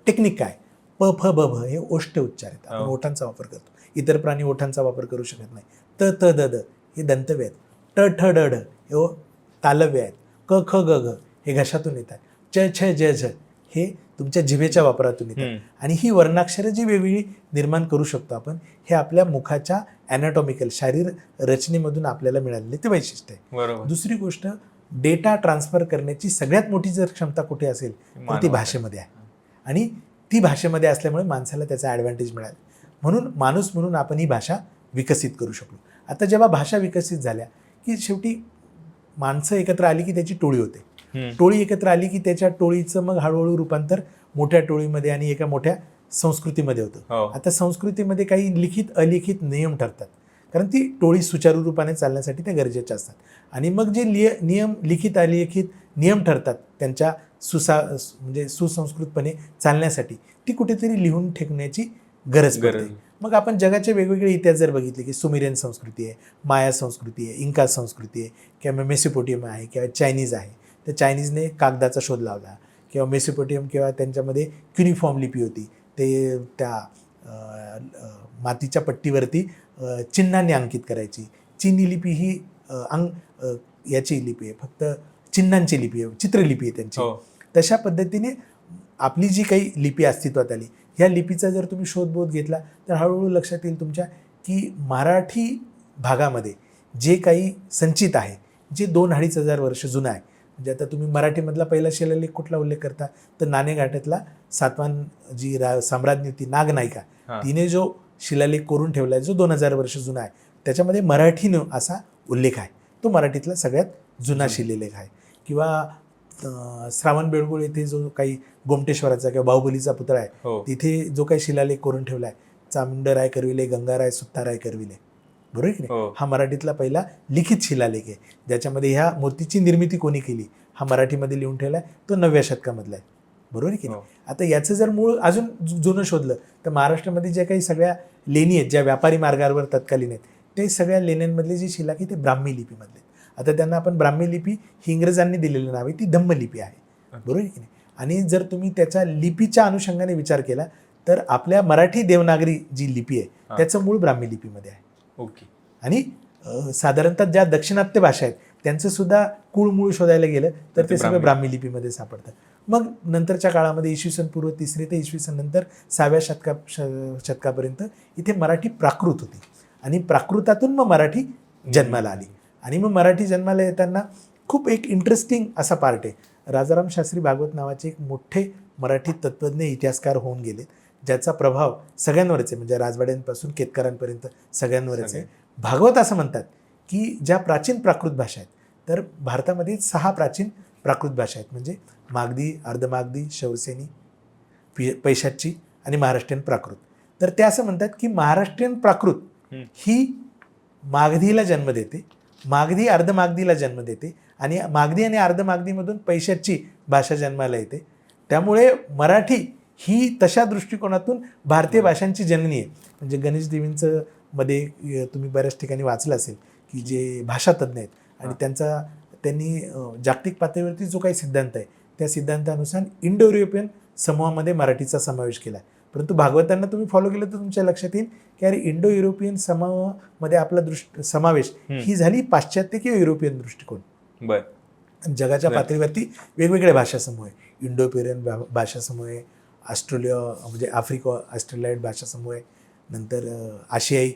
टेक्निक काय. प फ ब भ हे ओष्ठ उच्चार आहेत, आपण ओठांचा वापर करतो. इतर प्राणी ओठांचा वापर करू शकत नाही. त त द द हे दंतव्य आहेत. ट ठ ड ढ हे तालव्य आहेत. क ख ग घ हे घशातून येतात. च छ ज झ हे तुमच्या जिभेच्या वापरातून येतात. आणि ही वर्णाक्षरं जी वेगवेगळी निर्माण करू शकतो आपण, हे आपल्या मुखाच्या ॲनाटॉमिकल शारीर रचनेमधून आपल्याला मिळालेले ते वैशिष्ट्य आहे. दुसरी गोष्ट, डेटा ट्रान्सफर करण्याची सगळ्यात मोठी जर क्षमता कुठे असेल तर ती भाषेमध्ये आहे. आणि ती भाषेमध्ये असल्यामुळे माणसाला त्याचा ॲडव्हान्टेज मिळाला. म्हणून माणूस म्हणून आपण ही भाषा विकसित करू शकलो. आता जेव्हा भाषा विकसित झाल्या की शेवटी माणसं एकत्र आली की त्याची टोळी होते. टोळी एकत्र आली की त्याच्या टोळीचं मग हळूहळू रूपांतर मोठ्या टोळीमध्ये आणि एका मोठ्या संस्कृतीमध्ये होतं. आता संस्कृतीमध्ये काही लिखित अलिखित नियम ठरतात, कारण ती टोळी सुचारू रूपाने चालण्यासाठी त्या गरजेच्या असतात. आणि मग जे नियम लिखित अलिखित नियम ठरतात त्यांच्या म्हणजे सुसंस्कृतपणे चालण्यासाठी, ती कुठेतरी लिहून ठेवण्याची गरज पडते. मग आपण जगाचे वेगवेगळे इतिहास जर बघितले की सुमेरियन संस्कृती आहे, माया संस्कृती आहे, इंका संस्कृती आहे, किंवा मेसोपोटेमियम आहे, किंवा चायनीज आहे. तर चायनीजने कागदाचा शोध लावला, किंवा मेसोपोटेमियम किंवा त्यांच्यामध्ये क्युनिफॉर्म लिपी होती. ते त्या मातीच्या पट्टीवरती चिन्हांनी अंकित करायची. चीनी लिपी ही याची लिपी आहे, फक्त चिन्हांची लिपी आहे, चित्रलिपी आहे त्यांची. तशा पद्धतीने आपली जी काही लिपी अस्तित्वात आली, ह्या लिपीचा जर तुम्ही शोधबोध घेतला तर हळूहळू लक्षात येईल तुमच्या की मराठी भागामध्ये जे काही संचित आहे, जे 2-2,500 वर्ष जुनं आहे. म्हणजे आता तुम्ही मराठीमधला पहिला शिलालेख कुठला उल्लेख करता तर नाणेघाटातला सातवाहन जी साम्राज्ञी होती नागनायिका, तिने जो शिलालेख कोरून ठेवला आहे, जो 2000 वर्ष जुना आहे, त्याच्यामध्ये मराठीनं असा उल्लेख आहे. तो मराठीतला सगळ्यात जुना शिलालेख आहे. किंवा श्रावणबेळगोळ येथे जो काही गोमटेश्वराचा किंवा बाहुबलीचा पुतळा आहे, तिथे जो काही शिलालेख करून ठेवला आहे, चामुंडराय करविले, गंगाराय सुत्ताराय करविले, बरोबर की नाही, हा मराठीतला पहिला लिखित शिलालेख आहे. ज्याच्यामध्ये ह्या मूर्तीची निर्मिती कोणी केली हा मराठीमध्ये लिहून ठेवला आहे, तो 9व्या शतकामधला आहे, बरोबर की नाही. आता याचं जर मूळ अजून जुनं शोधलं तर महाराष्ट्रामध्ये ज्या काही सगळ्या लेणी आहेत, ज्या व्यापारी मार्गावर तत्कालीन आहेत, ते सगळ्या लेण्यांमधले जे शिलाक आहे ते ब्राह्मी लिपीमधले. आता त्यांना आपण ब्राह्मी लिपी ही इंग्रजांनी दिलेलं नाव आहे, ती धम्मलिपी आहे, बरोबर की नाही. आणि जर तुम्ही त्याच्या लिपीच्या अनुषंगाने विचार केला तर आपल्या मराठी देवनागरी जी लिपी आहे त्याचं मूळ ब्राह्मी लिपीमध्ये आहे. ओके. आणि साधारणतः ज्या दाक्षिणात्य भाषा आहेत त्यांचं सुद्धा कुळ मूळ शोधायला गेलं तर ते सगळं ब्राह्मी लिपीमध्ये सापडतं. मग नंतरच्या काळामध्ये इसवी पूर्व 3रे ते इसवी सन नंतर 6व्या शतकापर्यंत इथे मराठी प्राकृत होती, आणि प्राकृतातून मग मराठी जन्माला आली. आणि मग मराठी जन्माला येताना खूप एक इंटरेस्टिंग असा पार्ट आहे. राजाराम शास्त्री भागवत नावाचे एक मोठे मराठी तत्त्वज्ञ इतिहासकार होऊन गेले, ज्याचा प्रभाव सगळ्यांवरच आहे, म्हणजे राजवाड्यांपासून केतकरांपर्यंत सगळ्यांवरच आहे. भागवत असं म्हणतात की ज्या प्राचीन प्राकृत भाषा आहेत, तर भारतामध्ये 6 प्राचीन प्राकृत भाषा आहेत, म्हणजे मागधी, अर्धमागधी, शौरसेनी, पैशाची आणि महाराष्ट्रीयन प्राकृत. तर ते असं म्हणतात की महाराष्ट्रीयन प्राकृत ही मागधीला जन्म देते, मागधी अर्धमागधीला जन्म देते, आणि मागधी आणि अर्धमागधीमधून पैशाची भाषा जन्माला येते. त्यामुळे मराठी ही तशा दृष्टिकोनातून भारतीय भाषांची जननी आहे. म्हणजे गणेश देवींचं मध्ये तुम्ही बऱ्याच ठिकाणी वाचलं असेल की जे भाषातज्ञ आहेत आणि त्यांनी जागतिक पातळीवरती जो काही सिद्धांत आहे त्या सिद्धांतानुसार इंडो युरोपियन समूहामध्ये मराठीचा समावेश केला. परंतु भागवतांना तुम्ही फॉलो केलं तर तुमच्या लक्षात येईल की अरे इंडो युरोपियन समूहामध्ये आपला समावेश ही झाली पाश्चात्य किंवा युरोपियन दृष्टिकोन. जगाच्या पातळीवरती वेगवेगळे भाषा समूह आहे. इंडो युरोपियन भाषा समूह आहे, म्हणजे ऑस्ट्रेलियाईड भाषा समूह आहे, नंतर आशियाई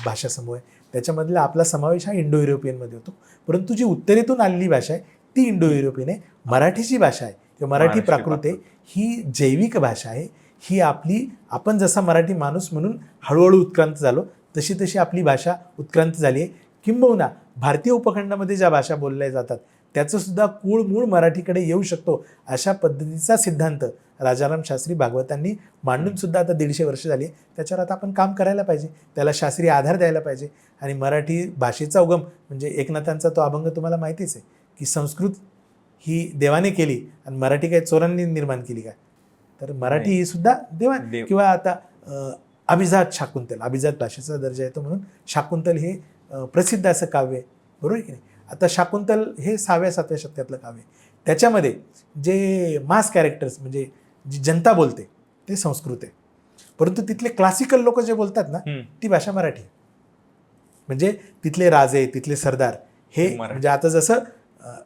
भाषा समूह आहे. त्याच्यामधला आपला समावेश हा इंडो युरोपियनमध्ये होतो. परंतु जी उत्तरेतून आलेली भाषा आहे ती इंडो युरोपियन आहे. मराठीची भाषा आहे किंवा मराठी प्राकृत आहे ही जैविक भाषा आहे. ही आपण जसा मराठी माणूस म्हणून हळूहळू उत्क्रांत झालो तशी तशी आपली भाषा उत्क्रांत झाली आहे. किंबहुना भारतीय उपखंडामध्ये ज्या भाषा बोलल्या जातात त्याचं सुद्धा मूळ मराठीकडे येऊ शकतो अशा पद्धतीचा सिद्धांत राजाराम शास्त्री भागवतांनी मांडून सुद्धा आता 150 वर्ष झाली. त्याच्यावर आता आपण काम करायला पाहिजे, त्याला शास्त्रीय आधार द्यायला पाहिजे. आणि मराठी भाषेचा उगम म्हणजे एकनाथांचा तो अभंग तुम्हाला माहितीच आहे की संस्कृत ही देवाने केली आणि मराठी काय चोरांनी निर्माण केली काय, तर मराठी ही सुद्धा देवाने. किंवा आता अभिजात शाकुंतल, अभिजात भाषेचा दर्जा येतो म्हणून शाकुंतल हे प्रसिद्ध असं काव्य आहे, बरोबर की नाही. आता शाकुंतल हे 6व्या-7व्या शतकातलं काव्य आहे. त्याच्यामध्ये जे मास कॅरेक्टर्स म्हणजे जी जनता बोलते ते संस्कृत आहे, परंतु तिथले क्लासिकल लोक जे बोलतात ना ती भाषा मराठी आहे. म्हणजे तिथले राजे, तिथले सरदार हे म्हणजे आता जसं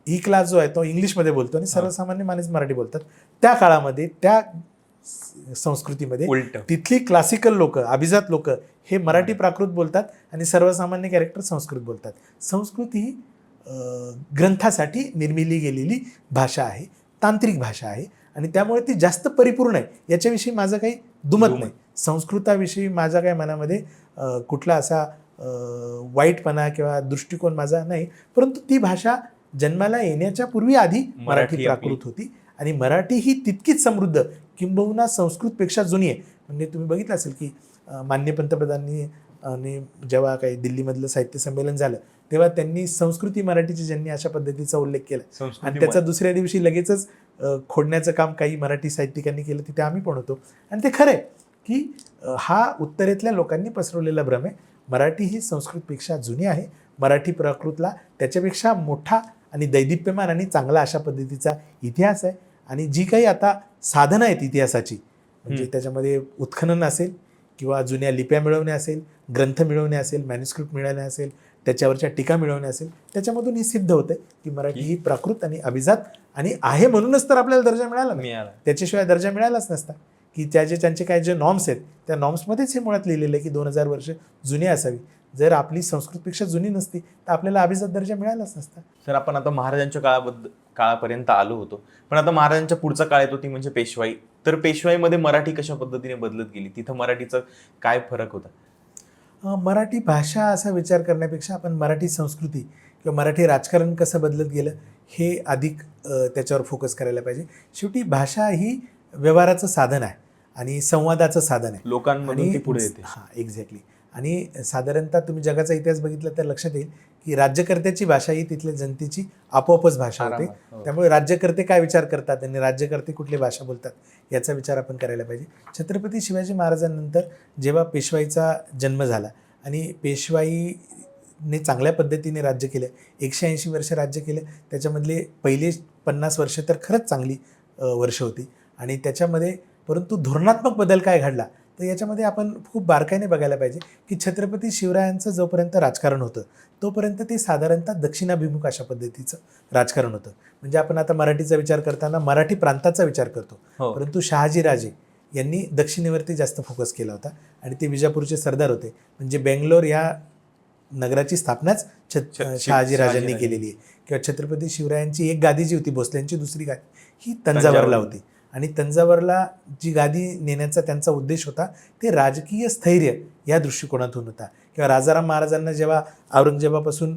ई क्लास जो आहे तो इंग्लिशमध्ये बोलतो आणि सर्वसामान्य माणूस मराठी बोलतात. त्या काळामध्ये त्या संस्कृतीमध्ये तिथली क्लासिकल लोक, अभिजात लोक हे मराठी प्राकृत बोलतात आणि सर्वसामान्य कॅरेक्टर संस्कृत बोलतात. संस्कृत ही ग्रंथासाठी निर्मिली गेलेली भाषा आहे, तांत्रिक भाषा आहे आणि त्यामुळे ती जास्त परिपूर्ण आहे. याच्याविषयी माझं काही दुमत नाही. संस्कृताविषयी माझ्या काही मनामध्ये कुठला असा वाईटपणा किंवा दृष्टिकोन माझा नाही. परंतु ती भाषा जन्माला येण्याच्या पूर्वी आधी मराठी प्राकृत होती आणि मराठी ही तितकीच समृद्ध किंबहुना संस्कृतपेक्षा जुनी आहे. म्हणजे तुम्ही बघितलं असेल की माननीय पंतप्रधानांनी आणि जेव्हा काही दिल्लीमधलं साहित्य संमेलन झालं तेव्हा त्यांनी संस्कृती मराठीची ज्यांनी अशा पद्धतीचा उल्लेख केला आणि त्याचा दुसऱ्या दिवशी लगेचच खोडण्याचं काम काही मराठी साहित्यिकांनी केलं, तिथे आम्ही पण होतो. आणि ते खरं आहे की हा उत्तरेतल्या लोकांनी पसरवलेला भ्रम आहे. मराठी ही संस्कृतपेक्षा जुनी आहे. मराठी प्राकृतला त्याच्यापेक्षा मोठा आणि दैदिप्यमान आणि चांगला अशा पद्धतीचा इतिहास आहे. आणि जी काही आता साधनं आहेत इतिहासाची, म्हणजे त्याच्यामध्ये उत्खनन असेल किंवा जुन्या लिप्या मिळवणे असेल, ग्रंथ मिळवणे असेल, मॅन्युस्क्रिप्ट मिळवणे असेल, त्याच्यावरच्या टीका मिळवणे असेल, त्याच्यामधून हे सिद्ध होतं की मराठी ही प्राकृत आणि अभिजात आणि आहे, म्हणूनच तर आपल्याला दर्जा मिळाला नाही. त्याच्याशिवाय दर्जा मिळालाच नसता. की त्यांचे काय जे नॉर्म्स आहेत त्या नॉर्म्समध्येच हे मुळात लिहिलेलं आहे की 2000 वर्ष जुनी असावी. जर आपली संस्कृतपेक्षा जुनी नसती तर आपल्याला अभिजात दर्जा मिळालाच नसता. सर, आपण आता महाराजांच्या काळापर्यंत आलो होतो, पण आता महाराजांच्या पुढचा काळ येतो ती म्हणजे पेशवाई. तर पेशवाईमध्ये मराठी कशा पद्धतीने बदलत गेली, तिथं मराठीचं काय फरक होता? मराठी भाषा असा विचार करण्यापेक्षा आपण मराठी संस्कृती किंवा मराठी राजकारण कसं बदलत गेलं हे अधिक त्याच्यावर फोकस करायला पाहिजे. शेवटी भाषा ही व्यवहाराचं साधन आहे आणि संवादाचं साधन आहे. लोकांमधून ती पुढे येते. हां, एक्झॅक्टली. आणि साधारणतः तुम्ही जगाचा इतिहास बघितला तर लक्षात येईल की राज्यकर्त्याची भाषा ही तिथल्या जनतेची आपोआपच भाषा होते. त्यामुळे राज्यकर्ते काय विचार करतात आणि राज्यकर्ते कुठली भाषा बोलतात याचा विचार आपण करायला पाहिजे. छत्रपती शिवाजी महाराजांनंतर जेव्हा पेशवाईचा जन्म झाला आणि पेशवाईने चांगल्या पद्धतीने राज्य केलं, 180 वर्ष राज्य केलं, त्याच्यामधले पहिले 50 वर्ष तर खरंच चांगली वर्ष होती. आणि त्याच्यामध्ये परंतु धोरणात्मक बदल काय घडला तर याच्यामध्ये आपण खूप बारकाईने बघायला पाहिजे की छत्रपती शिवरायांचं जोपर्यंत राजकारण होतं तोपर्यंत ते साधारणतः दक्षिणाभिमुख अशा पद्धतीचं राजकारण होतं. म्हणजे आपण आता मराठीचा विचार करताना मराठी प्रांताचा विचार करतो, परंतु शहाजीराजे यांनी दक्षिणेवरती जास्त फोकस केला होता आणि ते विजापूरचे सरदार होते. म्हणजे बेंगलोर या नगराची स्थापनाच शहाजीराजांनी केलेली आहे. किंवा छत्रपती शिवरायांची एक गादी जी होती भोसल्यांची, दुसरी गादी ही तंजावरला होती. आणि तंजावरला जी गादी नेण्याचा त्यांचा उद्देश होता ते राजकीय स्थैर्य या दृष्टिकोनातून होता. किंवा राजाराम महाराजांना जेव्हा औरंगजेबापासून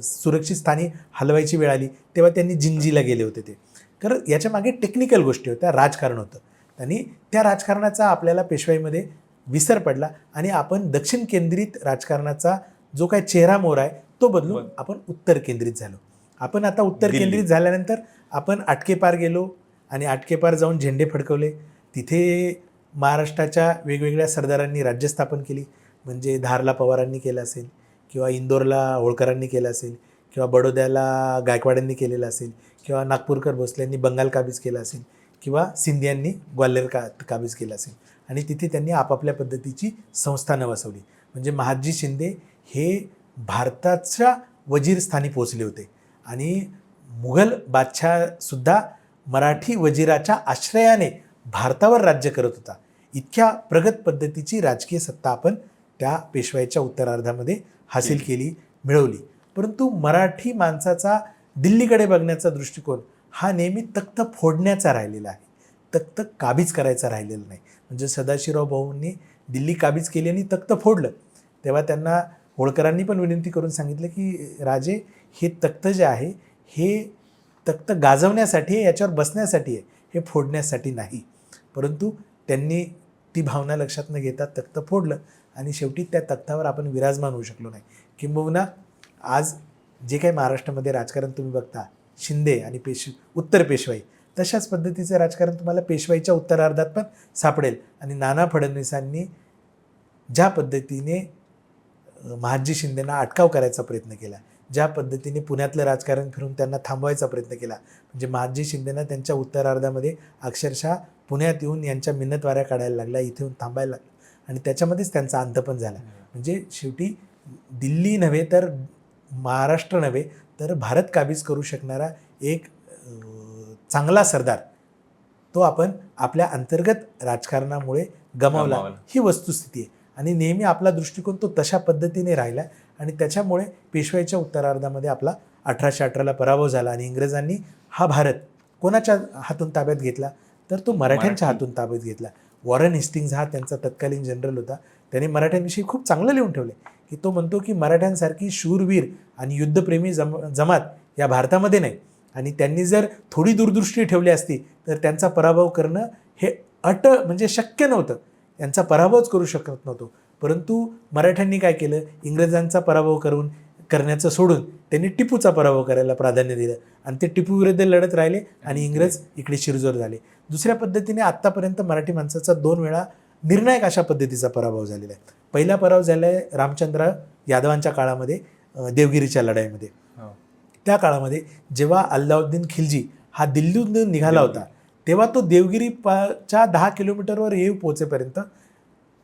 सुरक्षित स्थानी हलवायची वेळ आली तेव्हा त्यांनी जिंजीला गेले होते ते. तर याच्या मागे टेक्निकल गोष्टी होत्या, राजकारण होतं. आणि त्या राजकारणाचा आपल्याला पेशवाईमध्ये विसर पडला आणि आपण दक्षिण केंद्रित राजकारणाचा जो काही चेहरा मोहरा आहे तो बदलून आपण उत्तर केंद्रित झालो. आपण आता उत्तर केंद्रित झाल्यानंतर आपण आटकेपार गेलो आणि आटकेपार जाऊन झेंडे फडकवले. तिथे महाराष्ट्राच्या वेगवेगळ्या सरदारांनी राज्य स्थापन केली. म्हणजे धारला पवारांनी केलं असेल किंवा इंदोरला होळकरांनी केलं असेल किंवा बडोद्याला गायकवाडांनी केलेलं असेल किंवा नागपूरकर भोसल्यांनी बंगाल काबीज केलं असेल किंवा सिंधियांनी ग्वाल्हेर काबीज केलं असेल. आणि तिथे त्यांनी आपापल्या पद्धतीची संस्थानं बसवली. म्हणजे महादजी शिंदे हे भारताच्या वजीरस्थानी पोचले होते आणि मुघल बादशाहसुद्धा मराठी वजीराच्या आश्रयाने भारतावर राज्य करत होता. इतक्या प्रगत पद्धतीची राजकीय सत्ता आपण त्या पेशवाईच्या उत्तरार्धामध्ये हासिल केली, मिळवली. परंतु मराठी माणसाचा दिल्लीकडे बघण्याचा दृष्टिकोन हा नेहमी तख्त फोडण्याचा राहिलेला आहे, तख्त काबीज करायचा राहिलेला नाही. म्हणजे सदाशिवराव भाऊंनी दिल्ली काबीज केली आणि तख्त फोडलं. तेव्हा त्यांना होळकरांनी पण विनंती करून सांगितलं की राजे, हे तख्त जे आहे हे तख्त गाजवण्यासाठी आहे, याच्यावर बसण्यासाठी आहे, हे फोडण्यासाठी नाही. परंतु त्यांनी ती भावना लक्षात न घेता तख्त फोडलं आणि शेवटी त्या तख्तावर आपण विराजमान होऊ शकलो नाही. किंबहुना आज जे काही महाराष्ट्रामध्ये राजकारण तुम्ही बघता, शिंदे आणि उत्तर पेशवाई, तशाच पद्धतीचं राजकारण तुम्हाला पेशवाईच्या उत्तरार्धात पण सापडेल. आणि नाना फडणवीसांनी ज्या पद्धतीने महादजी शिंदेंना अटकाव करायचा प्रयत्न केला, ज्या पद्धतीने पुण्यातलं राजकारण फिरून त्यांना थांबवायचा प्रयत्न केला, म्हणजे महादजी शिंदेंना त्यांच्या उत्तरार्धामध्ये अक्षरशः पुण्यात येऊन यांच्या मिन्नतवाऱ्या काढायला लागल्या, इथे येऊन थांबायला लागलं आणि त्याच्यामध्येच त्यांचा अंत पण झाला. म्हणजे शेवटी दिल्ली नव्हे तर महाराष्ट्र नव्हे तर भारत काबीज करू शकणारा एक चांगला सरदार तो आपण आपल्या अंतर्गत राजकारणामुळे गमावला, ही वस्तुस्थिती आहे. आणि नेहमी आपला दृष्टिकोन तो तशा पद्धतीने राहिला आणि त्याच्यामुळे पेशवाईच्या उत्तरार्धामध्ये आपला 1818ला पराभव झाला आणि इंग्रजांनी हा भारत कोणाच्या हातून ताब्यात घेतला तर तो मराठ्यांच्या हातून ताब्यात घेतला. वॉरेन हेस्टिंग्ज हा त्यांचा तत्कालीन जनरल होता. त्याने मराठ्यांविषयी खूप चांगलं लिहून ठेवले की तो म्हणतो की मराठ्यांसारखी शूरवीर आणि युद्धप्रेमी जमात या भारतामध्ये नाही आणि त्यांनी जर थोडी दूरदृष्टी ठेवली असती तर त्यांचा पराभव करणं हे म्हणजे शक्य नव्हतं, यांचा पराभवच करू शकत नव्हतो. परंतु मराठ्यांनी काय केलं, इंग्रजांचा पराभव करण्याचं सोडून त्यांनी टिपूचा पराभव करायला प्राधान्य दिलं आणि ते टिपू विरुद्ध लढत राहिले आणि इंग्रज इकडे शिरजोर झाले. दुसऱ्या पद्धतीने आत्तापर्यंत मराठी माणसाचा 2 वेळा निर्णायक अशा पद्धतीचा पराभव झालेला आहे. पहिला पराभव झाला आहे रामचंद्र यादवांच्या काळामध्ये देवगिरीच्या लढाईमध्ये. त्या काळामध्ये जेव्हा अल्लाउद्दीन खिलजी हा दिल्लीहून निघाला होता तेव्हा तो देवगिरीच्या 10 किलोमीटरवर येऊ पोहोचेपर्यंत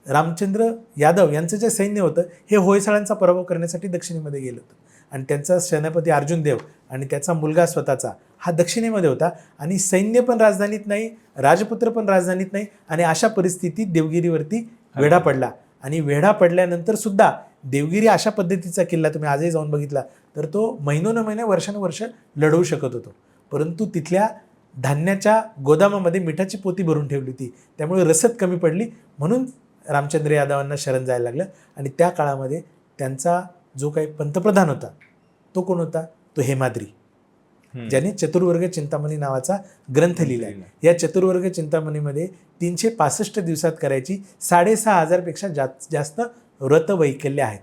रामचंद्र यादव यांचं जे सैन्य होतं हे होयसाळांचा पराभव करण्यासाठी दक्षिणेमध्ये गेलं होतं आणि त्यांचा सेनापती अर्जुन देव आणि त्याचा मुलगा स्वतःचा हा दक्षिणेमध्ये होता आणि सैन्य पण राजधानीत नाही, राजपुत्र पण राजधानीत नाही आणि अशा परिस्थितीत देवगिरीवरती वेढा पडला. आणि वेढा पडल्यानंतर सुद्धा देवगिरी अशा पद्धतीचा किल्ला तुम्ही आजही जाऊन बघितला तर तो महिनोन वर्षानुवर्ष लढवू शकत होतो. परंतु तिथल्या धान्याच्या गोदामामध्ये मिठाची पोती भरून ठेवली होती, त्यामुळे रसद कमी पडली, म्हणून रामचंद्र यादवांना शरण जायला लागलं. आणि त्या काळामध्ये त्यांचा जो काही पंतप्रधान होता तो कोण होता? तो हेमाद्री, ज्याने चतुर्वर्ग चिंतामणी नावाचा ग्रंथ लिहिला आहे. या चतुर्वर्ग चिंतामणीमध्ये 365 दिवसात करायची 6,500 पेक्षा जास्त व्रत वैकल्य आहेत.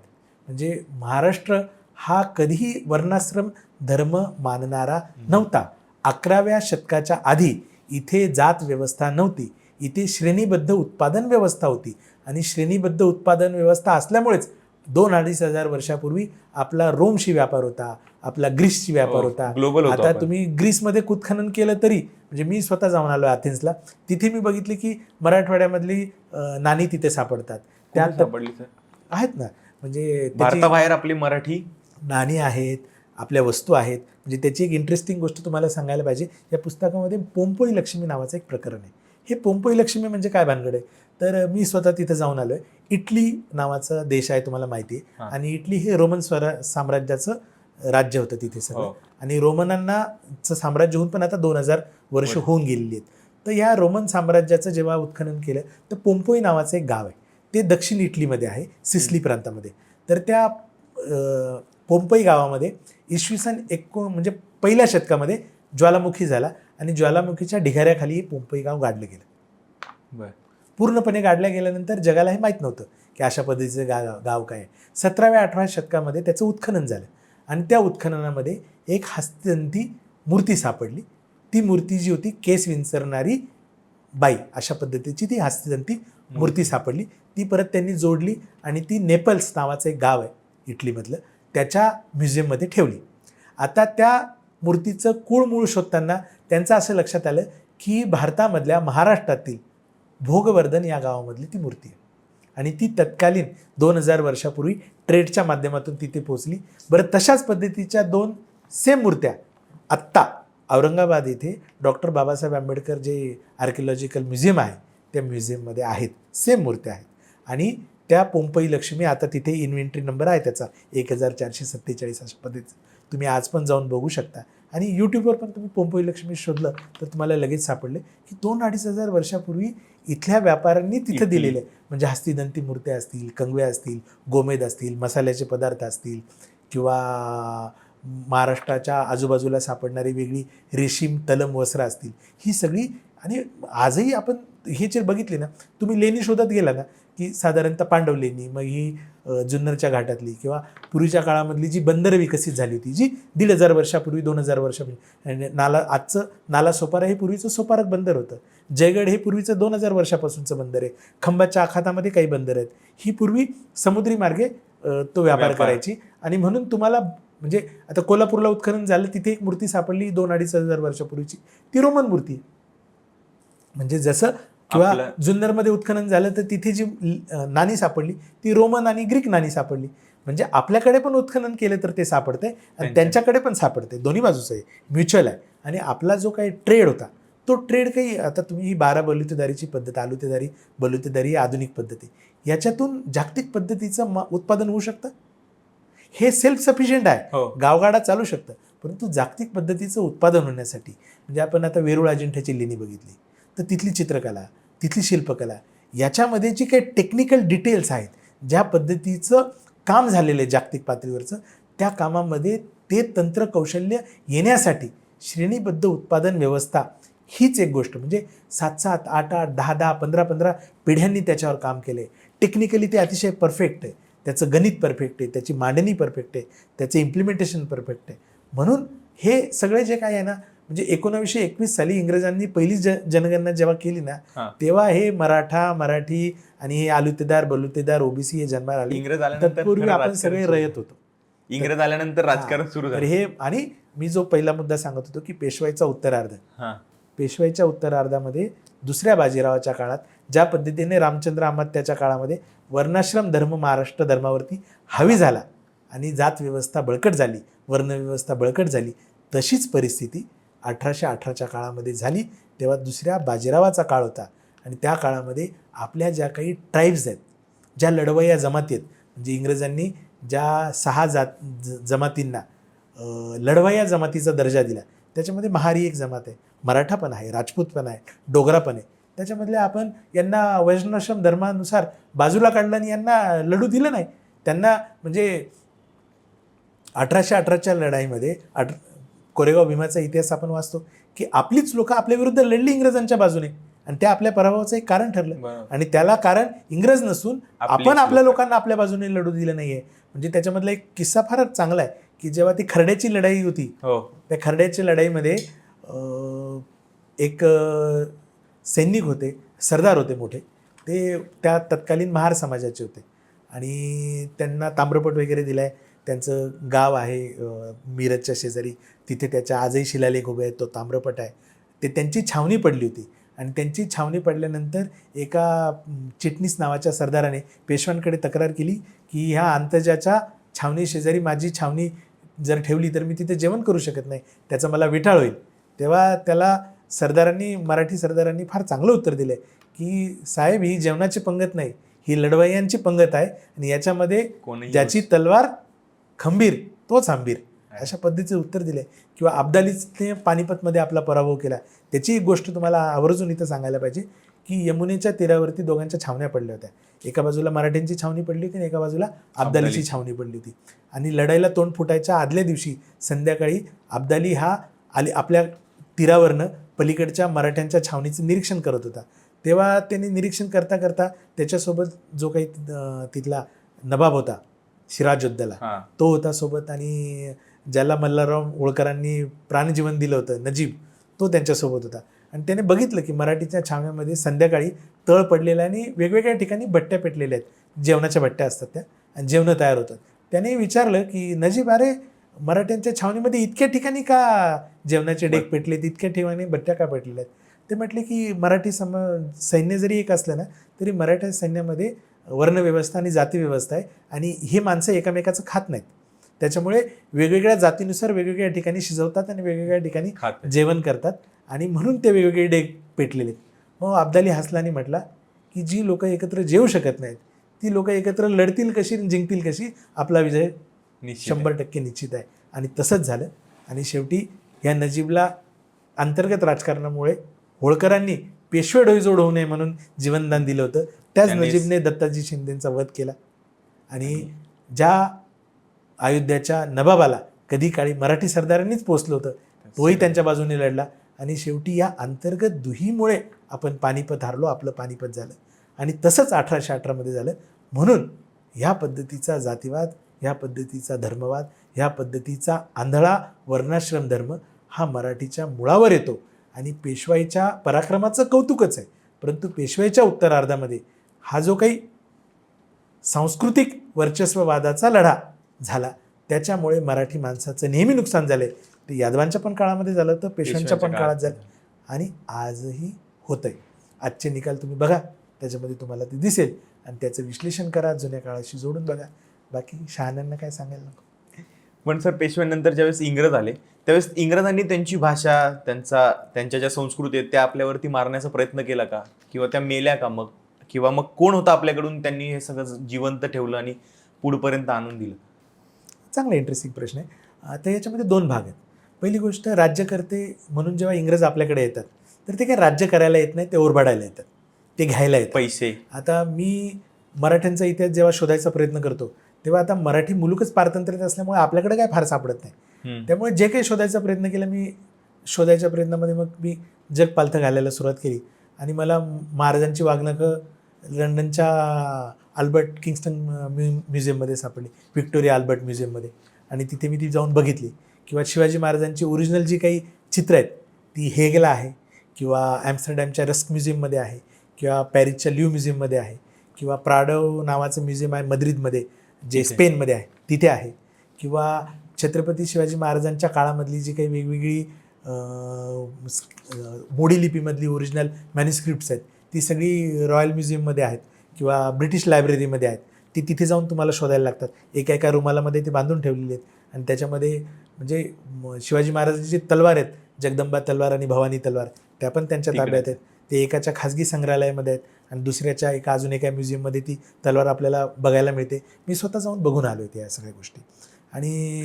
म्हणजे महाराष्ट्र हा कधीही वर्णाश्रम धर्म मानणारा नव्हता. 11व्या शतकाच्या आधी इथे जात व्यवस्था नव्हती, इथे श्रेणीबद्ध उत्पादन व्यवस्था होती आणि श्रेणीबद्ध उत्पादन व्यवस्था असल्यामुळेच 2-2.5 हजार वर्षापूर्वी आपला रोमशी व्यापार होता, आपला ग्रीसशी व्यापार होता. ग्लोबल होता. आता तुम्ही ग्रीसमध्ये कुतखनन केलं तरी, म्हणजे मी स्वतः जाऊन आलो अथेन्सला, तिथे मी बघितले की मराठवाड्यामधली नाणी तिथे सापडतात. त्यात आहेत ना, म्हणजे भारताबाहेर आपली मराठी नाणी आहेत, आपल्या वस्तू आहेत. म्हणजे त्याची एक इंटरेस्टिंग गोष्ट तुम्हाला सांगायला पाहिजे. या पुस्तकामध्ये पोंपोई लक्ष्मी नावाचं एक प्रकरण आहे. हे पोंपोई लक्ष्मी म्हणजे काय भानगड आहे? तर मी स्वतः तिथं जाऊन आलो आहे. इटली नावाचा देश आहे, तुम्हाला माहिती आहे. आणि इटली हे रोमन साम्राज्याचं राज्य होतं तिथे सगळं. आणि रोमनांनाचं साम्राज्य होऊन पण आता 2000 वर्ष होऊन गेलेली आहेत. तर या रोमन साम्राज्याचं जेव्हा उत्खनन केलं तर पोंपोई नावाचं एक गाव आहे, ते दक्षिण इटलीमध्ये आहे, सिसिली प्रांतामध्ये. तर त्या पोंपोई गावामध्ये इसवी सन म्हणजे पहिल्या शतकामध्ये ज्वालामुखी झाला आणि ज्वालामुखीच्या ढिगाऱ्याखाली हे पोंपोई गाव गाडलं गेलं. पूर्णपणे गाडल्या गेल्यानंतर जगाला हे माहीत नव्हतं की अशा पद्धतीचं गाव काय आहे. 17व्या-18व्या शतकामध्ये त्याचं उत्खनन झालं आणि त्या उत्खननामध्ये एक हस्तिदंती मूर्ती सापडली. ती मूर्ती जी होती केस विंचरणारी बाई अशा पद्धतीची ती हस्तिदंती मूर्ती सापडली. ती परत त्यांनी जोडली आणि ती नेपल्स नावाचं एक गाव आहे इटलीमधलं, त्याच्या म्युझियममध्ये ठेवली. आता त्या मूर्तीचं मूळ शोधताना त्यांचं असं लक्षात आलं की भारतामधल्या महाराष्ट्रातील भोगवर्धन या गावामधली ती मूर्ती आहे आणि ती तत्कालीन 2000 वर्षापूर्वी ट्रेडच्या माध्यमातून तिथे पोहोचली. बरं, तशाच पद्धतीच्या 2 सेम मूर्त्या आत्ता औरंगाबाद इथे डॉक्टर बाबासाहेब आंबेडकर जे आर्किओलॉजिकल म्युझियम आहे त्या म्युझियममध्ये आहेत. सेम मूर्त्या आहेत आणि त्या पोंपोई लक्ष्मी आता तिथे इन्व्हेंटरी नंबर आहे त्याचा 1447 अशा पद्धतीचं तुम्ही आज पण जाऊन बघू शकता. आणि यूट्यूबवर पण तुम्ही पोंपोई लक्ष्मी शोधलं तर तुम्हाला लगेच सापडले की 2-2.5 हजार वर्षापूर्वी इथल्या व्यापाऱ्यांनी तिथं दिलेले, म्हणजे हस्तिदंती मूर्त्या असतील, कंगव्या असतील, गोमेद असतील, मसाल्याचे पदार्थ असतील किंवा महाराष्ट्राच्या आजूबाजूला सापडणारी वेगळी रेशीम तलम वस्त्र असतील, ही सगळी. आणि आजही आपण हे जे बघितले ना, तुम्ही लेणी शोधत गेला ना की साधारणतः पांडव लेणी, मग ही जुन्नरच्या घाटातली किंवा पूर्वीच्या काळामधली जी बंदरं विकसित झाली होती जी 1500 वर्षापूर्वी 2000 वर्षापूर्वी, आजचं नाला सोपारा हे पूर्वीचं सोपारक बंदर होतं. जयगड हे पूर्वीचं 2000 वर्षापासूनचं बंदर आहे. खंबाच्या आखातामध्ये काही बंदर आहेत, ही पूर्वी समुद्री मार्गे तो व्यापार करायची. आणि म्हणून तुम्हाला म्हणजे आता कोल्हापूरला उत्खनन झालं, तिथे एक मूर्ती सापडली 2-2.5 हजार वर्षापूर्वीची, ती रोमन मूर्ती आहे. म्हणजे जसं किंवा जुन्नरमध्ये उत्खनन झालं तर तिथे जी नाणी सापडली ती रोमन आणि ग्रीक नाणी सापडली. म्हणजे आपल्याकडे पण उत्खनन केलं तर ते सापडते आणि त्यांच्याकडे पण सापडते, दोन्ही बाजूचं आहे, म्युच्युअल आहे. आणि आपला जो काही ट्रेड होता तो ट्रेड काही, आता तुम्ही ही 12 बलुतेदारीची पद्धत, आलुतेदारी बलुतेदारी ही आधुनिक पद्धत आहे, याच्यातून जागतिक पद्धतीचं उत्पादन होऊ शकतं. हे सेल्फ सफिशियंट आहे, गावगाडा चालू शकतं. परंतु जागतिक पद्धतीचं उत्पादन होण्यासाठी, म्हणजे आपण आता वेरूळ अजिंठ्याची लेणी बघितली तर तिथली चित्रकला, तिथली शिल्पकला, याच्यामध्ये जी काही टेक्निकल डिटेल्स आहेत, ज्या पद्धतीचं काम झालेलं आहे जागतिक पातळीवरचं, त्या कामामध्ये ते तंत्र कौशल्य येण्यासाठी श्रेणीबद्ध उत्पादन व्यवस्था हीच एक गोष्ट. म्हणजे 7-7, 8-8, 10-10, 15-15 पिढ्यांनी त्याच्यावर काम केलं आहे. टेक्निकली ते अतिशय परफेक्ट आहे, त्याचं गणित परफेक्ट आहे, त्याची मांडणी परफेक्ट आहे, त्याचं इम्प्लिमेंटेशन परफेक्ट आहे. म्हणून हे सगळे जे काय आहे ना, म्हणजे 1921 साली इंग्रजांनी पहिली जनगणना जेव्हा केली ना, हा. तेव्हा हे मराठा, मराठी आणि हे आलुतेदार, बलुतेदार, ओबीसी हे जन्माला आले. इंग्रज आल्यानंतर तत्पूर्वी खरं आपण राजकारण सगळे सुरू रयत होतो. इंग्रज आल्यानंतर राजकारण सुरू तर झालं. हे, आणि मी जो पहिला मुद्दा सांगत होतो की पेशवाईचा उत्तरार्ध, हा. पेशवाईच्या उत्तरार्धामध्ये दुसऱ्या बाजीरावाच्या काळात ज्या पद्धतीने रामचंद्र अमात्याच्या काळामध्ये वर्णाश्रम धर्म महाराष्ट्र धर्मावरती हावी झाला आणि जात व्यवस्था बळकट झाली, वर्णव्यवस्था बळकट झाली, तशीच परिस्थिती 1818च्या काळामध्ये झाली. तेव्हा दुसऱ्या बाजीरावाचा काळ होता आणि त्या काळामध्ये आपल्या ज्या काही ट्राईब्स आहेत, ज्या लढवय्या जमाती आहेत, म्हणजे इंग्रजांनी ज्या 6 जमातींना लढवय्या जमातीचा दर्जा दिला, त्याच्यामध्ये महारी एक जमात आहे, मराठा पण आहे, राजपूत पण आहे, डोगरा पण आहे. त्याच्यामधले आपण यांना वर्णाश्रम धर्मानुसार बाजूला काढलं आणि यांना लढू दिलं नाही. त्यांना म्हणजे 1818च्या लढाईमध्ये कोरेगाव भीमाचा इतिहास आपण वाचतो की आपलीच लोक आपल्या विरुद्ध लढली इंग्रजांच्या बाजूने आणि ते आपल्या पराभवाचं एक कारण ठरलं. बरोबर. आणि त्याला कारण इंग्रज नसून आपलीच आपण आपल्या लोकं. लोकांना आपल्या बाजूने लढू दिलं नाहीये. म्हणजे त्याच्यामधला एक किस्सा फारच चांगला आहे की जेव्हा ती खर्ड्याची लढाई होती, हो. त्या खर्ड्याच्या लढाईमध्ये एक सैनिक होते, सरदार होते मोठे, ते त्या तत्कालीन महार समाजाचे होते आणि त्यांना ताम्रपट वगैरे दिलाय. त्यांचं गाव आहे मिरजच्या शेजारी, तिथे त्याच्या आजही शिलालेख उभे आहेत, तो ताम्रपट आहे. ते त्यांची छावणी पडली होती आणि त्यांची छावणी पडल्यानंतर एका चिटणीस नावाच्या सरदाराने पेशव्यांकडे तक्रार केली की ह्या अंतजाच्या छावणी शेजारी माझी छावणी जर ठेवली तर मी तिथे जेवण करू शकत नाही, त्याचा मला विटाळ होईल. तेव्हा त्याला मराठी सरदारांनी फार चांगलं उत्तर दिलं की साहेब, ही जेवणाची पंगत नाही, ही लढवय्यांची पंगत आहे आणि याच्यामध्ये ज्याची तलवार खंबीर तोच आंबीर, अशा पद्धतीचं उत्तर दिले. किंवा अब्दालीने पानिपतमध्ये आपला पराभव केला, त्याची एक गोष्ट तुम्हाला आवर्जून इथं सांगायला पाहिजे की यमुनेच्या तीरावरती दोघांच्या छावण्या पडल्या होत्या. एका बाजूला मराठ्यांची छावणी पडली होती आणि एका बाजूला अब्दालीची छावणी पडली होती. आणि लढाईला तोंड फुटायच्या आदल्या दिवशी संध्याकाळी अब्दाली हा आपल्या तीरावरनं पलीकडच्या मराठ्यांच्या छावणीचं निरीक्षण करत होता. तेव्हा त्यांनी निरीक्षण करता करता त्याच्यासोबत जो काही तिथला नवाब होता सिराजुद्दौला, तो होता सोबत, आणि ज्याला मल्हारराव होळकरांनी प्राणजीवन दिलं होतं नजीब, तो त्यांच्यासोबत होता. आणि त्याने बघितलं की मराठीच्या छावण्यामध्ये संध्याकाळी तळ पडलेला आणि वेगवेगळ्या ठिकाणी भट्ट्या पेटलेल्या आहेत, जेवणाच्या भट्ट्या असतात त्या, आणि जेवणं तयार होतात. त्याने विचारलं की नजीब, अरे मराठ्यांच्या छावणीमध्ये इतक्या ठिकाणी का जेवणाचे डेक पेटलेत, इतक्या ठिकाणी भट्ट्या का पेटलेल्या आहेत? ते म्हटले की मराठी सैन्य जरी एक असलं ना तरी मराठा सैन्यामध्ये वर्णव्यवस्था आणि जातीव्यवस्था आहे आणि हे माणसं एकमेकाचं खात नाहीत. त्याच्यामुळे वेगवेगळ्या जातीनुसार वेगवेगळ्या ठिकाणी शिजवतात आणि वेगवेगळ्या ठिकाणी जेवण करतात आणि म्हणून ते वेगवेगळे डेग पेटलेले. मग अब्दाली हसला आणि म्हटला की जी लोक एकत्र जेवू शकत नाहीत ती लोक एकत्र लढतील कशी, जिंकतील कशी, आपला विजय 100% निश्चित आहे. आणि तसंच झालं. आणि शेवटी या नजीबला अंतर्गत राजकारणामुळे होळकरांनी पेशवे डोईजोड होऊ नये म्हणून जीवनदान दिलं होतं. त्याच नजीबने दत्ताजी शिंदेंचा वध केला आणि ज्या अयोध्याच्या नवाबाला कधी काळी मराठी सरदारांनीच पोचलं होतं, तोही त्यांच्या बाजूने लढला. आणि शेवटी या अंतर्गत दुहीमुळे आपण पानिपत हारलो, आपलं पानिपत झालं. आणि तसंच 1818मध्ये झालं. म्हणून ह्या पद्धतीचा जातीवाद, ह्या पद्धतीचा धर्मवाद, ह्या पद्धतीचा आंधळा वर्णाश्रम धर्म हा मराठीच्या मुळावर येतो. आणि पेशवाईच्या पराक्रमाचं कौतुकच आहे, परंतु पेशवाईच्या उत्तरार्धामध्ये हा जो काही सांस्कृतिक वर्चस्ववादाचा लढा झाला त्याच्यामुळे मराठी माणसाचं नेहमी नुकसान झालं. ते यादवांच्या पण काळामध्ये झालं होतं, पेशव्यांच्या पण काळात झालं आणि आजही होत आहे. आजचे निकाल तुम्ही बघा, त्याच्यामध्ये तुम्हाला ते दिसेल आणि त्याचं विश्लेषण करा, जुन्या काळाशी जोडून बघा. बाकी शहाण्यांना काय सांगायला नको. पण सर, पेशव्यांनंतर ज्यावेळेस इंग्रज आले त्यावेळेस इंग्रजांनी त्यांची भाषा, त्यांच्या ज्या संस्कृती आहेत त्या आपल्यावरती मारण्याचा प्रयत्न केला का, किंवा त्या मेल्या का मग, किंवा मग कोण होतं आपल्याकडून त्यांनी हे सगळं जिवंत ठेवलं आणि पुढपर्यंत आणून दिलं? चांगला इंटरेस्टिंग प्रश्न आहे. तर याच्यामध्ये 2 भाग आहेत. पहिली गोष्ट, राज्यकर्ते म्हणून जेव्हा इंग्रज आपल्याकडे येतात तर ते काही राज्य करायला येत नाही, ते ओरबाडायला येतात, ते घ्यायला येतात पैसे. आता मी मराठ्यांचा इतिहास जेव्हा शोधायचा प्रयत्न करतो तेव्हा आता मराठी मुलूकच पारतंत्र्यात असल्यामुळे आपल्याकडे काय फार सापडत नाही. त्यामुळे जे काही शोधायचा प्रयत्न केला, मी शोधायच्या प्रयत्नामध्ये मग मी जग पालथं घालायला सुरुवात केली आणि मला महाराजांची वागणकं लंडनच्या अल्बर्ट किंगस्टन म्युझियममध्ये सापडली, व्हिक्टोरिया अल्बर्ट म्युझियममध्ये. आणि तिथे मी ती जाऊन बघितली. किंवा शिवाजी महाराजांची ओरिजिनल जी काही चित्र आहेत ती हेगला आहे किंवा ॲम्स्टरडॅमच्या रस्क म्युझियममध्ये आहे किंवा पॅरिसच्या ल्यू म्युझियममध्ये आहे किंवा प्राडो नावाचं म्युझियम आहे मद्रिदमध्ये जे तिथे. स्पेनमध्ये आहे तिथे आहे किंवा छत्रपती शिवाजी महाराजांच्या काळामधली जी काही वेगवेगळी मोडी लिपीमधली ओरिजिनल मॅन्युस्क्रिप्ट्स आहेत ती सगळी रॉयल म्युझियममध्ये आहेत किंवा ब्रिटिश लायब्ररीमध्ये आहेत. ती तिथे जाऊन तुम्हाला शोधायला लागतात. एका रुमालामध्ये ते बांधून ठेवलेले आहेत आणि त्याच्यामध्ये म्हणजे शिवाजी महाराजांची जी तलवार आहेत, जगदंबा तलवार आणि भवानी तलवार, त्या पण त्यांच्या तिकडे ताब्यात आहेत. ते एकाच्या खाजगी संग्रहालयामध्ये आहेत आणि दुसऱ्याच्या अजून एका म्युझियममध्ये ती तलवार आपल्याला बघायला मिळते. मी स्वतः जाऊन बघून आलो होते या सगळ्या गोष्टी. आणि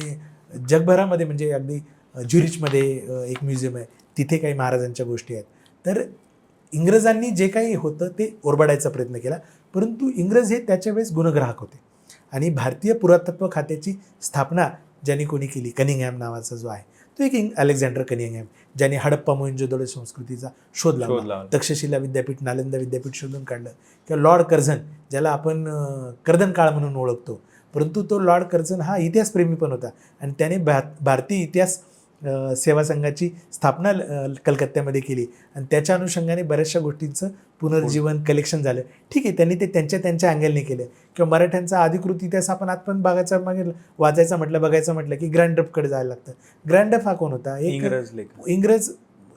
जगभरामध्ये म्हणजे अगदी ज्युरिचमध्ये एक म्युझियम आहे, तिथे काही महाराजांच्या गोष्टी आहेत. तर इंग्रजांनी जे काही होतं ते ओरबाडायचा प्रयत्न केला, परंतु इंग्रज हे त्याच्या वेळेस गुणग्राहक होते आणि भारतीय पुरातत्व खात्याची स्थापना ज्यांनी कोणी केली, कनिंगहॅम नावाचा जो आहे तो एक अलेक्झांडर कनिंगहॅम, ज्यांनी हडप्पा मोहेंजोदडो संस्कृतीचा शोध लावला, तक्षशिला विद्यापीठ, नालंदा विद्यापीठ शोधून काढलं, किंवा लॉर्ड कर्झन ज्याला आपण कर्दन काळ म्हणून ओळखतो, परंतु तो लॉर्ड कर्झन हा इतिहासप्रेमी पण होता आणि त्याने भारतीय इतिहास सेवा संघाची स्थापना कलकत्त्यामध्ये केली आणि त्याच्या अनुषंगाने बऱ्याचशा गोष्टींचं पुनर्जीवन कलेक्शन झालं. ठीक आहे, त्यांनी ते त्यांच्या अँगलने केलं. किंवा मराठ्यांचा अधिकृत इतिहास आपण आजपण बघायचा वाचायचा म्हटलं, बघायचं म्हटलं की ग्रँड डफकडे जायला लागतं. ग्रँड डफ हा कोण होता? एक इंग्रज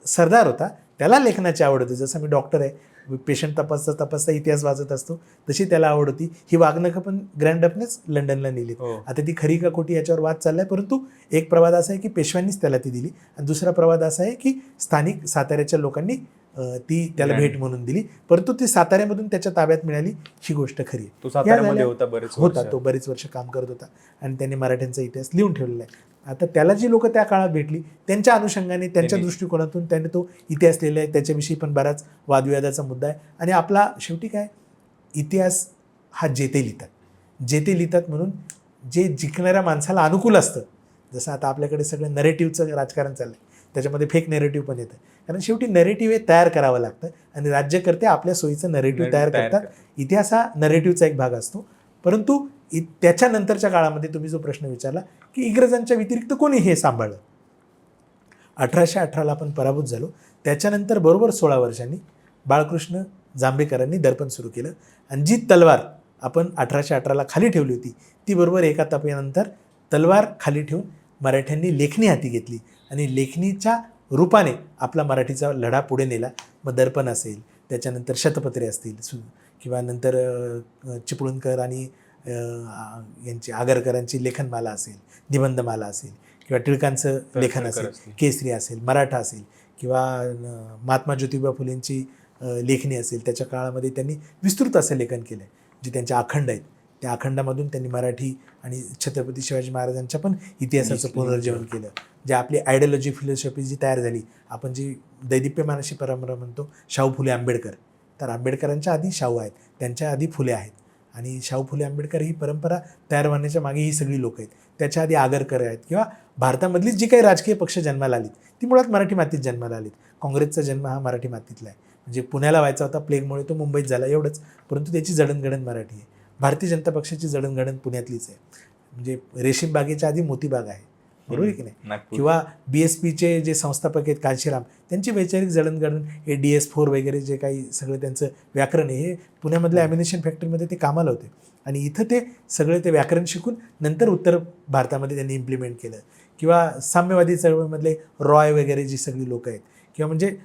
सरदार होता. त्याला लेखनाची आवड होती. जसं मी डॉक्टर आहे, पेशंट तपासता इतिहास वाचत असतो, तशी त्याला आवड होती. ही वागणकं पण ग्रँड डफनेच लंडनला नेली. आता ती खरी का खोटी याच्यावर वाद चाललाय, परंतु एक प्रवाद असा आहे की पेशव्यांनीच त्याला ती दिली आणि दुसरा प्रवाद असा आहे की स्थानिक साताऱ्याच्या लोकांनी ती त्याला भेट म्हणून दिली, परंतु ती साताऱ्यामधून त्याच्या ताब्यात मिळाली, ही गोष्ट खरी आहे. तो बरेच वर्ष काम करत होता आणि त्याने मराठ्यांचा इतिहास लिहून ठेवलेला आहे. आता त्याला जी लोक त्या काळात भेटली त्यांच्या अनुषंगाने, त्यांच्या दृष्टिकोनातून त्याने तो इतिहास लिहिला आहे. त्याच्याविषयी पण बराच वादविवादाचा मुद्दा आहे. आणि आपला शेवटी काय, इतिहास हा जेते लिहितात म्हणून जे जिंकणाऱ्या माणसाला अनुकूल असतं. जसं आता आपल्याकडे सगळं नरेटिव्हचं राजकारण चाललं आहे, त्याच्यामध्ये फेक नरेटिव्ह पण येतं. कारण शेवटी नरेटिव्ह हे तयार करावं लागतं आणि राज्यकर्ते आपल्या सोयीचं नरेटिव्ह तयार करतात. इतिहास हा नरेटिव्हचा एक भाग असतो. परंतु त्याच्यानंतरच्या काळामध्ये तुम्ही जो प्रश्न विचारला की इंग्रजांच्या व्यतिरिक्त कोणी हे सांभाळलं, 1818ला आपण पराभूत झालो. त्याच्यानंतर बरोबर 16 वर्षांनी बाळकृष्ण जांभेकरांनी दर्पण सुरू केलं आणि जी तलवार आपण 1818ला खाली ठेवली होती, ती बरोबर एका टप्प्यानंतर तलवार खाली ठेवून मराठ्यांनी लेखणी हाती घेतली आणि लेखणीच्या रूपाने आपला मराठीचा लढा पुढे नेला. मग दर्पण असेल, त्याच्यानंतर शतपत्रे असतील किंवा नंतर चिपळूणकर आणि यांची आगरकरांची लेखनमाला असेल, निबंधमाला असेल किंवा टिळकांचं लेखन असेल, केसरी असेल, मराठा असेल किंवा महात्मा ज्योतिबा फुलेंची लेखणी असेल, त्याच्या काळामध्ये त्यांनी विस्तृत असं लेखन केलं आहे. जे त्यांचे अखंड आहेत, त्या अखंडामधून त्यांनी मराठी आणि छत्रपती शिवाजी महाराजांच्या पण इतिहासाचं पुनर्जीवन केलं. जे आपली आयडियोलॉजी, फिलॉसॉफी जी तयार झाली, आपण जी दैदिप्यमानाची परंपरा म्हणतो, शाहू फुले आंबेडकर, तर आंबेडकरांच्या आधी शाहू आहेत, त्यांच्या आधी फुले आहेत आणि शाहू फुले आंबेडकर ही परंपरा तयार होण्याच्या मागे ही सगळी लोक आहेत. त्याच्या आधी आगरकर आहेत किंवा भारतामधलीच जी काही राजकीय पक्ष जन्माला आलीत ती मुळात मराठी मातीत जन्माला आलीत. काँग्रेसचा जन्म हा मराठी मातीतला आहे. म्हणजे पुण्याला व्हायचा होता, प्लेगमुळे तो मुंबईत झाला एवढंच, परंतु त्याची जडणघडण मराठी आहे. भारतीय जनता पक्षाची जडणघडण पुण्यातलीच आहे. म्हणजे रेशीम बागेच्या आधी मोतीबाग आहे, बरोबर आहे की नाही? किंवा BSPचे जे संस्थापक आहेत कांशीराम, त्यांची वैचारिक जडणघडण हे DS4 वगैरे जे काही सगळं त्यांचं व्याकरण आहे, हे पुण्यामधल्या ॲम्युनिशन फॅक्टरीमध्ये ते कामाला होते आणि इथं ते सगळे ते व्याकरण शिकून नंतर उत्तर भारतामध्ये त्यांनी इम्प्लिमेंट केलं. किंवा साम्यवादी चळवळीमधले रॉय वगैरे जी सगळी लोक आहेत किंवा म्हणजे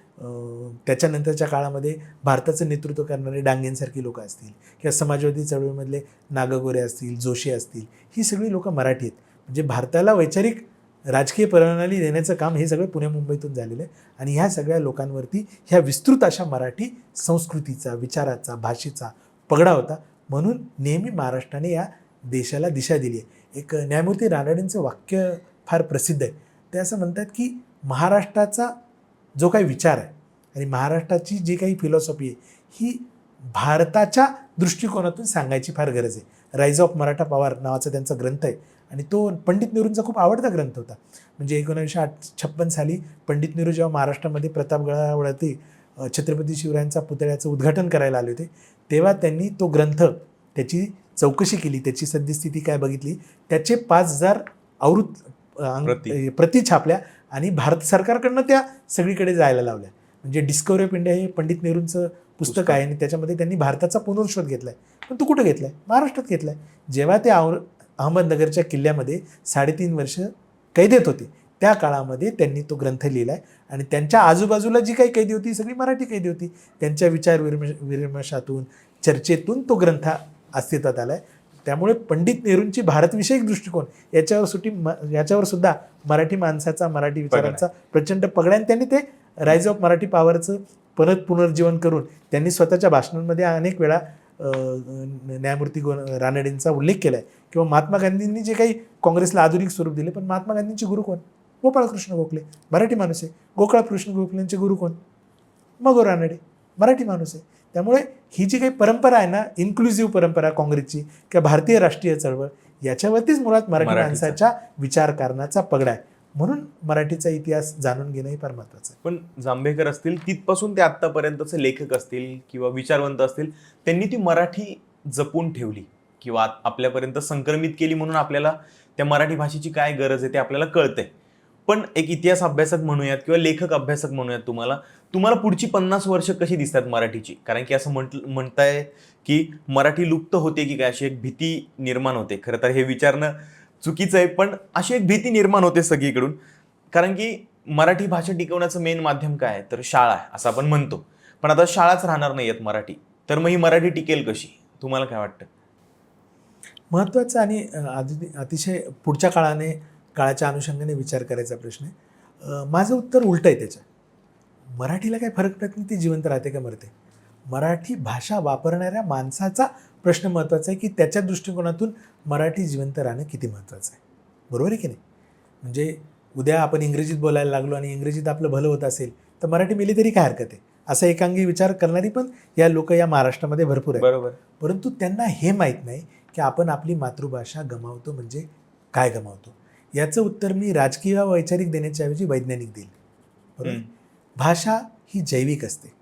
त्याच्यानंतरच्या काळामध्ये भारताचं नेतृत्व करणारे डांगेंसारखी लोकं असतील किंवा समाजवादी चळवळीमधले नागगोरे असतील, जोशी असतील, ही सगळी लोकं मराठी आहेत. म्हणजे भारताला वैचारिक राजकीय प्रणाली देण्याचं काम हे सगळं पुणे मुंबईतून झालेलं आहे आणि ह्या सगळ्या लोकांवरती ह्या विस्तृत अशा मराठी संस्कृतीचा, विचाराचा, भाषेचा पगडा होता. म्हणून नेहमी महाराष्ट्राने या देशाला दिशा दिली आहे. एक न्यायमूर्ती रानडेंचं वाक्य फार प्रसिद्ध आहे. ते असं म्हणतात की महाराष्ट्राचा जो काही विचार आहे आणि महाराष्ट्राची जी काही फिलॉसॉफी आहे ही भारताच्या दृष्टिकोनातून सांगायची फार गरज आहे. राईज ऑफ मराठा पॉवर नावाचा त्यांचा ग्रंथ आहे आणि तो पंडित नेहरूंचा खूप आवडता ग्रंथ होता. म्हणजे 1956 साली पंडित नेहरू जेव्हा महाराष्ट्रामध्ये प्रतापगडावरती छत्रपती शिवरायांचा पुतळ्याचं उद्घाटन करायला आले होते, तेव्हा त्यांनी तो ग्रंथ, त्याची चौकशी केली, त्याची सद्यस्थिती काय बघितली, त्याचे 5000 आवृत्त प्रती छापल्या आणि भारत सरकारकडनं त्या सगळीकडे जायला लावल्या. म्हणजे डिस्कवरी ऑफ इंडिया हे पंडित नेहरूंचं पुस्तक आहे आणि त्याच्यामध्ये त्यांनी भारताचा पुनर्शोध घेतला आहे. पण तो कुठं घेतला आहे? महाराष्ट्रात घेतला आहे. जेव्हा ते अहमदनगरच्या किल्ल्यामध्ये 3.5 वर्ष कैदेत होते त्या काळामध्ये त्यांनी तो ग्रंथ लिहिला आहे आणि त्यांच्या आजूबाजूला जी काही कैदी होती सगळी मराठी कैदी होती. त्यांच्या विचार विमर्शातून चर्चेतून तो ग्रंथ अस्तित्वात आला आहे. त्यामुळे पंडित नेहरूंची भारतविषयक दृष्टिकोन याच्यावर सुद्धा मराठी माणसाचा, मराठी विचारांचा प्रचंड पगडा. आणि त्यांनी ते राईज ऑफ मराठी पॉवरचं परत पुनर्जीवन करून त्यांनी स्वतःच्या भाषणांमध्ये अनेक वेळा न्यायमूर्ती रानडेंचा उल्लेख केला आहे. किंवा महात्मा गांधींनी जे काही काँग्रेसला आधुनिक स्वरूप दिले, पण महात्मा गांधींचे गुरु कोण? गोपाळकृष्ण गोखले, मराठी माणूस आहे. गोपाळकृष्ण गोखलेंचे गुरु कोण? मगो रानडे, मराठी माणूस आहे. त्यामुळे ही जी काही परंपरा आहे ना, इन्क्लुझिव्ह परंपरा काँग्रेसची किंवा भारतीय राष्ट्रीय चळवळ, याच्यावरतीच मुळात मराठी माणसाच्या विचारकारणाचा पगडा आहे. म्हणून मराठीचा इतिहास जाणून घेणं हे फार महत्त्वाचं आहे. पण जांभेकर असतील तिथपासून ते आत्तापर्यंतचे लेखक असतील किंवा विचारवंत असतील, त्यांनी ती मराठी जपून ठेवली किंवा आपल्यापर्यंत संक्रमित केली, म्हणून आपल्याला त्या मराठी भाषेची काय गरज आहे ते आपल्याला कळतंय. पण एक इतिहास अभ्यासक म्हणूयात किंवा लेखक अभ्यासक म्हणूयात, तुम्हाला पुढची 50 वर्ष कशी दिसतात मराठीची? कारण की असं म्हणताय की मराठी लुप्त होते की काय, अशी एक भीती निर्माण होते. खरं तर हे विचारणं चुकीचं आहे, पण अशी एक भीती निर्माण होते सगळीकडून. कारण की मराठी भाषा टिकवण्याचं मेन माध्यम काय आहे, तर शाळा आहे असं आपण म्हणतो. पण आता शाळाच राहणार नाही आहेत मराठी, तर मग ही मराठी टिकेल कशी? तुम्हाला काय वाटतं? महत्त्वाचा आणि अतिशय पुढच्या काळाच्या अनुषंगाने विचार करायचा प्रश्न आहे. माझं उत्तर उलटं आहे त्याच्या. मराठीला काय फरक पडत नाही, ती जिवंत राहते का मरते? मराठी भाषा वापरणाऱ्या माणसाचा प्रश्न महत्त्वाचा आहे की त्याच्या दृष्टिकोनातून मराठी जिवंत राहणं किती महत्त्वाचं आहे. बरोबर आहे की नाही? म्हणजे उद्या आपण इंग्रजीत बोलायला लागलो आणि इंग्रजीत आपलं भलं होत असेल तर मराठी मिली तरी काय हरकत आहे, असा एकांगी विचार करणारी पण या महाराष्ट्रामध्ये भरपूर आहे. बरोबर. परंतु त्यांना हे माहीत नाही की आपण आपली मातृभाषा गमावतो म्हणजे काय गमावतो. याचं उत्तर मी राजकीय व वैचारिक देण्याच्या ऐवजी वैज्ञानिक देईल. बरोबर. भाषा ही जैविक असते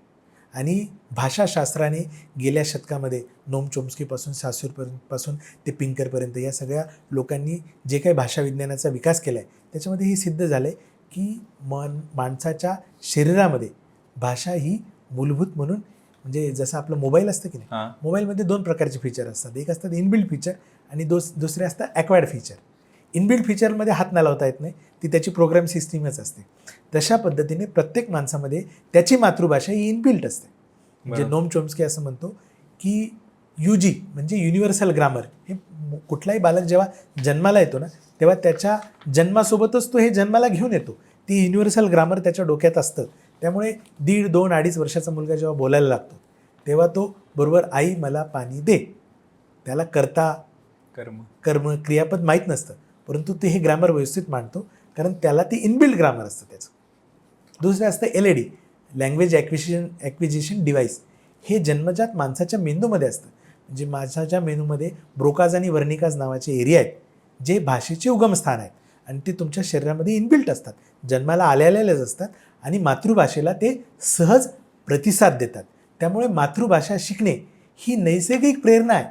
आणि भाषाशास्त्राने गेल्या शतकामध्ये नोम चॉम्स्कीपासून सासूरपासून ते पिंकरपर्यंत या सगळ्या लोकांनी जे काही भाषा विज्ञानाचा विकास केला आहे त्याच्यामध्ये हे सिद्ध झालं आहे की माणसाच्या शरीरामध्ये भाषा ही मूलभूत म्हणून, म्हणजे जसं आपलं मोबाईल असतं की नाही, मोबाईलमध्ये 2 प्रकारचे फीचर असतात. एक असतात इनबिल्ट फीचर आणि दुसरे असतात ॲक्वायर्ड फीचर. इनबिल्ट फीचरमध्ये हात न लावता येत नाही, ती त्याची प्रोग्राम सिस्टीमच असते. तशा पद्धतीने प्रत्येक माणसामध्ये त्याची मातृभाषा ही इनबिल्ट असते. म्हणजे नोम चॉम्स्की असं म्हणतो की UG म्हणजे युनिव्हर्सल ग्रामर. हे कुठलाही बालक जेव्हा जन्माला येतो ना, तेव्हा त्याच्या जन्मासोबतच तो हे जन्माला घेऊन येतो. ती युनिव्हर्सल ग्रामर त्याच्या डोक्यात असतं. त्यामुळे 1.5, 2, 2.5 वर्षाचा मुलगा जेव्हा बोलायला लागतो तेव्हा तो बरोबर आई मला पाणी दे, त्याला कर्ता कर्म क्रियापद माहीत नसतं, परंतु ते हे ग्रामर व्यवस्थित मांडतो कारण त्याला ती इनबिल्ट ग्रामर असतं त्याचं. दुसरं असतं LED लँग्वेज ॲक्विजिशन डिव्हाइस. हे जन्मजात माणसाच्या मेंदूमध्ये असतं. म्हणजे माणसाच्या मेंदूमध्ये ब्रोकाज आणि वर्निकाज नावाचे एरिया आहेत जे भाषेचे उगमस्थान आहेत आणि ते तुमच्या शरीरामध्ये इनबिल्ट असतात, जन्माला आलेलेच असतात आणि मातृभाषेला ते सहज प्रतिसाद देतात. त्यामुळे मातृभाषा शिकणे ही नैसर्गिक प्रेरणा आहे,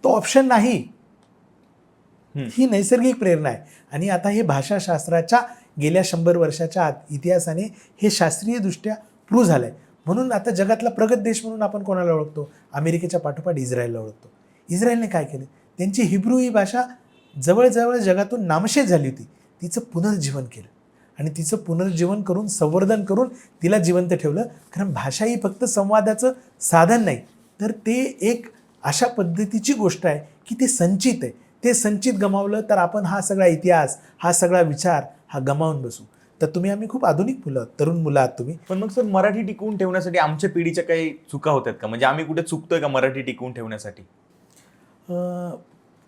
तो ऑप्शन नाही. ही नैसर्गिक प्रेरणा आहे. आणि आता हे भाषाशास्त्राच्या गेल्या 100 वर्षाच्या इतिहासाने हे शास्त्रीयदृष्ट्या प्रूव्ह झालं आहे. म्हणून आता जगातला प्रगत देश म्हणून आपण कोणाला ओळखतो? अमेरिकेच्या पाठोपाठ इस्रायलला ओळखतो. इस्रायलने काय केलं? त्यांची हिब्रू ही भाषा जवळजवळ जगातून नामशेष झाली होती, तिचं पुनर्जीवन केलं आणि तिचं पुनर्जीवन करून संवर्धन करून तिला जिवंत ठेवलं. कारण भाषा ही फक्त संवादाचं साधन नाही, तर ते एक अशा पद्धतीची गोष्ट आहे की ते संचित आहे. ते संचित गमावलं तर आपण हा सगळा इतिहास, हा सगळा विचार हा गमावून बसू. तर आम्ही खूप आधुनिक तरुण मुलं आहात तुम्ही. पण मग सर, मराठी टिकवून ठेवण्यासाठी आमच्या पिढीच्या काही चुका होतात का? म्हणजे आम्ही कुठे चुकतोय का मराठी टिकवून ठेवण्यासाठी?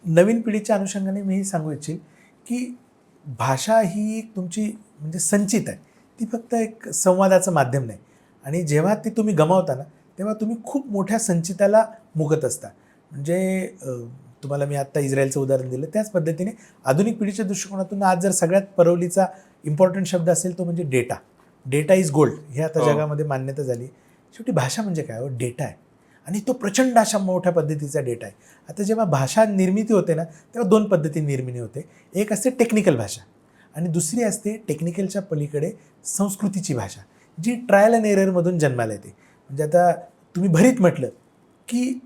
नवीन पिढीच्या अनुषंगाने मी सांगू इच्छिन की भाषा ही एक तुमची म्हणजे संचित आहे, ती फक्त एक संवादाचं माध्यम नाही. आणि जेव्हा ती तुम्ही गमावता ना, तेव्हा तुम्ही खूप मोठ्या संचिताला मुकत असता. म्हणजे तुम्हाला मी आत्ता इस्रायलचं उदाहरण दिलं, त्याच पद्धतीने आधुनिक पिढीच्या दृष्टिकोनातून आज जर सगळ्यात परवलीचा इम्पॉर्टंट शब्द असेल तो म्हणजे डेटा. डेटा इज गोल्ड, हे आता जगामध्ये मान्यता झाली. शेवटी भाषा म्हणजे काय हो? डेटा आहे आणि तो प्रचंड अशा मोठ्या पद्धतीचा डेटा आहे. आता जेव्हा भाषा निर्मिती होते ना, तेव्हा 2 पद्धतीने निर्मिती होते. एक असते टेक्निकल भाषा आणि दुसरी असते टेक्निकलच्या पलीकडे संस्कृतीची भाषा, जी ट्रायल अँड एररमधून जन्माला येते. म्हणजे आता तुम्ही भरीत म्हटलं की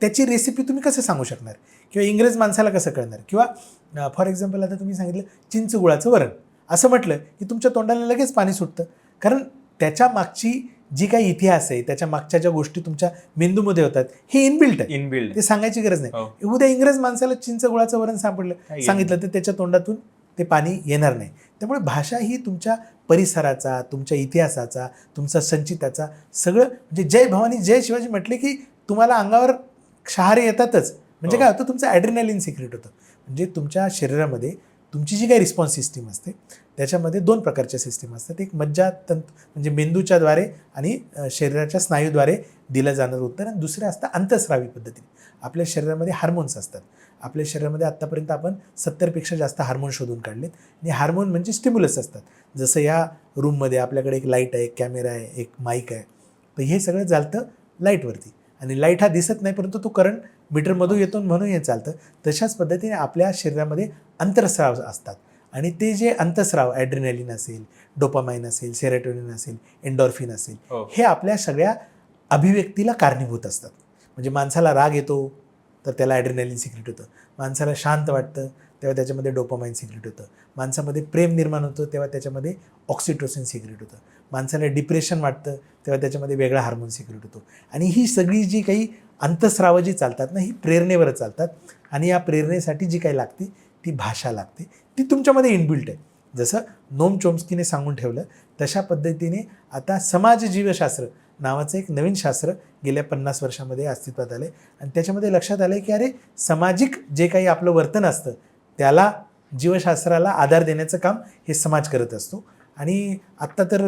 त्याची रेसिपी तुम्ही कसं सांगू शकणार, किंवा इंग्रज माणसाला कसं कळणार, किंवा फॉर एक्झाम्पल आता तुम्ही सांगितलं चिंच गुळाचं वरण असं म्हटलं की तुमच्या तोंडाला लगेच पाणी सुटतं, कारण त्याच्या मागची जी काही इतिहास आहे, त्याच्या मागच्या ज्या गोष्टी तुमच्या मेंदूमध्ये होतात हे इनबिल्ट आहे, इनबिल्ड. ते सांगायची गरज नाही. हो. उद्या इंग्रज माणसाला चिंच गुळाचं वरण काही सांगितलं तर त्याच्या तोंडातून ते पाणी येणार नाही. त्यामुळे भाषा ही तुमच्या परिसराचा, तुमच्या इतिहासाचा, तुमचा संचिताचा सगळं, म्हणजे जय भवानी जय शिवाजी म्हटले की तुम्हाला अंगावर शहारे येतातच. म्हणजे हो. काय होतं, तुमचं ॲड्रिनॅलिन सिक्रेट होतं. म्हणजे तुमच्या शरीरामध्ये तुमची जी काही रिस्पॉन्स सिस्टीम असते त्याच्यामध्ये 2 प्रकारच्या सिस्टीम असतात. एक मज्जातंतू म्हणजे मेंदूच्या द्वारे आणि शरीराच्या स्नायूद्वारे दिलं जाणारं उत्तर, आणि दुसरं असतं अंतःस्रावी पद्धतीने. आपल्या शरीरामध्ये हार्मोन्स असतात. आपल्या शरीरामध्ये आत्तापर्यंत आपण 70पेक्षा जास्त हार्मोन शोधून काढलेत, आणि हार्मोन म्हणजे स्टिम्युलस असतात. जसं या रूममध्ये आपल्याकडे एक लाईट आहे, एक कॅमेरा आहे, एक माईक आहे, तर हे सगळं चालतं लाईटवरती, आणि लाईट हा दिसत नाही परंतु तो करंट मीटरमधून येतो म्हणून हे चालतं. तशाच पद्धतीने आपल्या शरीरामध्ये अंतर्स्राव असतात, आणि ते जे अंतस्राव ॲड्रिनॅलिन असेल, डोपामाइन असेल, सेरोटोनिन असेल, एंडॉर्फिन असेल, हो. हे आपल्या सगळ्या अभिव्यक्तीला कारणीभूत असतात. म्हणजे माणसाला राग येतो तर त्याला ॲड्रिनॅलिन सिक्रेट होतं, माणसाला शांत वाटतं तेव्हा त्याच्यामध्ये डोपामाइन सिक्रेट होतं, माणसामध्ये प्रेम निर्माण होतं तेव्हा त्याच्यामध्ये ऑक्सिटोसिन सिक्रेट होतं, माणसाला डिप्रेशन वाटतं तेव्हा त्याच्यामध्ये वेगळा हार्मोन सिक्रेट होतो. आणि ही सगळी जी काही अंतस्राव जी चालतात ना, ही प्रेरणेवर चालतात, आणि या प्रेरणेसाठी जी काही लागते ती भाषा लागते, ती तुमच्यामध्ये इनबिल्ट आहे. जसं नोम चॉम्स्कीने सांगून ठेवलं तशा पद्धतीने आता समाज जीवशास्त्र नावाचं एक नवीन शास्त्र गेल्या 50 वर्षामध्ये अस्तित्वात आलं, आणि त्याच्यामध्ये लक्षात आलं की अरे, सामाजिक जे काही आपलं वर्तन असतं त्याला, जीवशास्त्राला आधार देण्याचं काम हे समाज करत असतो. आणि आत्ता तर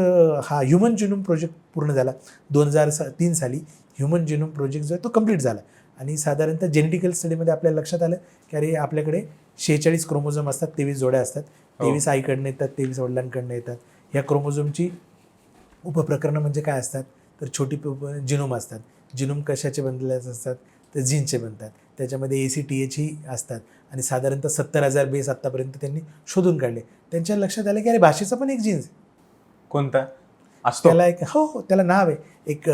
हा ह्युमन जिनोम प्रोजेक्ट पूर्ण झाला. 2003 साली ह्युमन जिनोम प्रोजेक्ट जो आहे तो कंप्लीट झाला, आणि साधारणतः जेनेटिकल स्टडीमध्ये आपल्याला लक्षात आलं की अरे, आपल्याकडे 46 क्रोमोझोम असतात, 23 जोड्या असतात. 23 आईकडनं येतात, 23 वडिलांकडनं येतात. ह्या क्रोमोझोमची उपप्रकरणं म्हणजे काय असतात, तर छोटी जिनोम असतात. जिनोम कशाचे बनलेले असतात, तर जीनचे बनतात. त्याच्यामध्ये ACTH ही असतात, आणि साधारणतः 70,000 बेस आत्तापर्यंत त्यांनी शोधून काढले. त्यांच्या लक्षात आलं की अरे, भाषेचा पण एक जीन्स, कोणता असतो त्याला एक त्याला नाव आहे, एक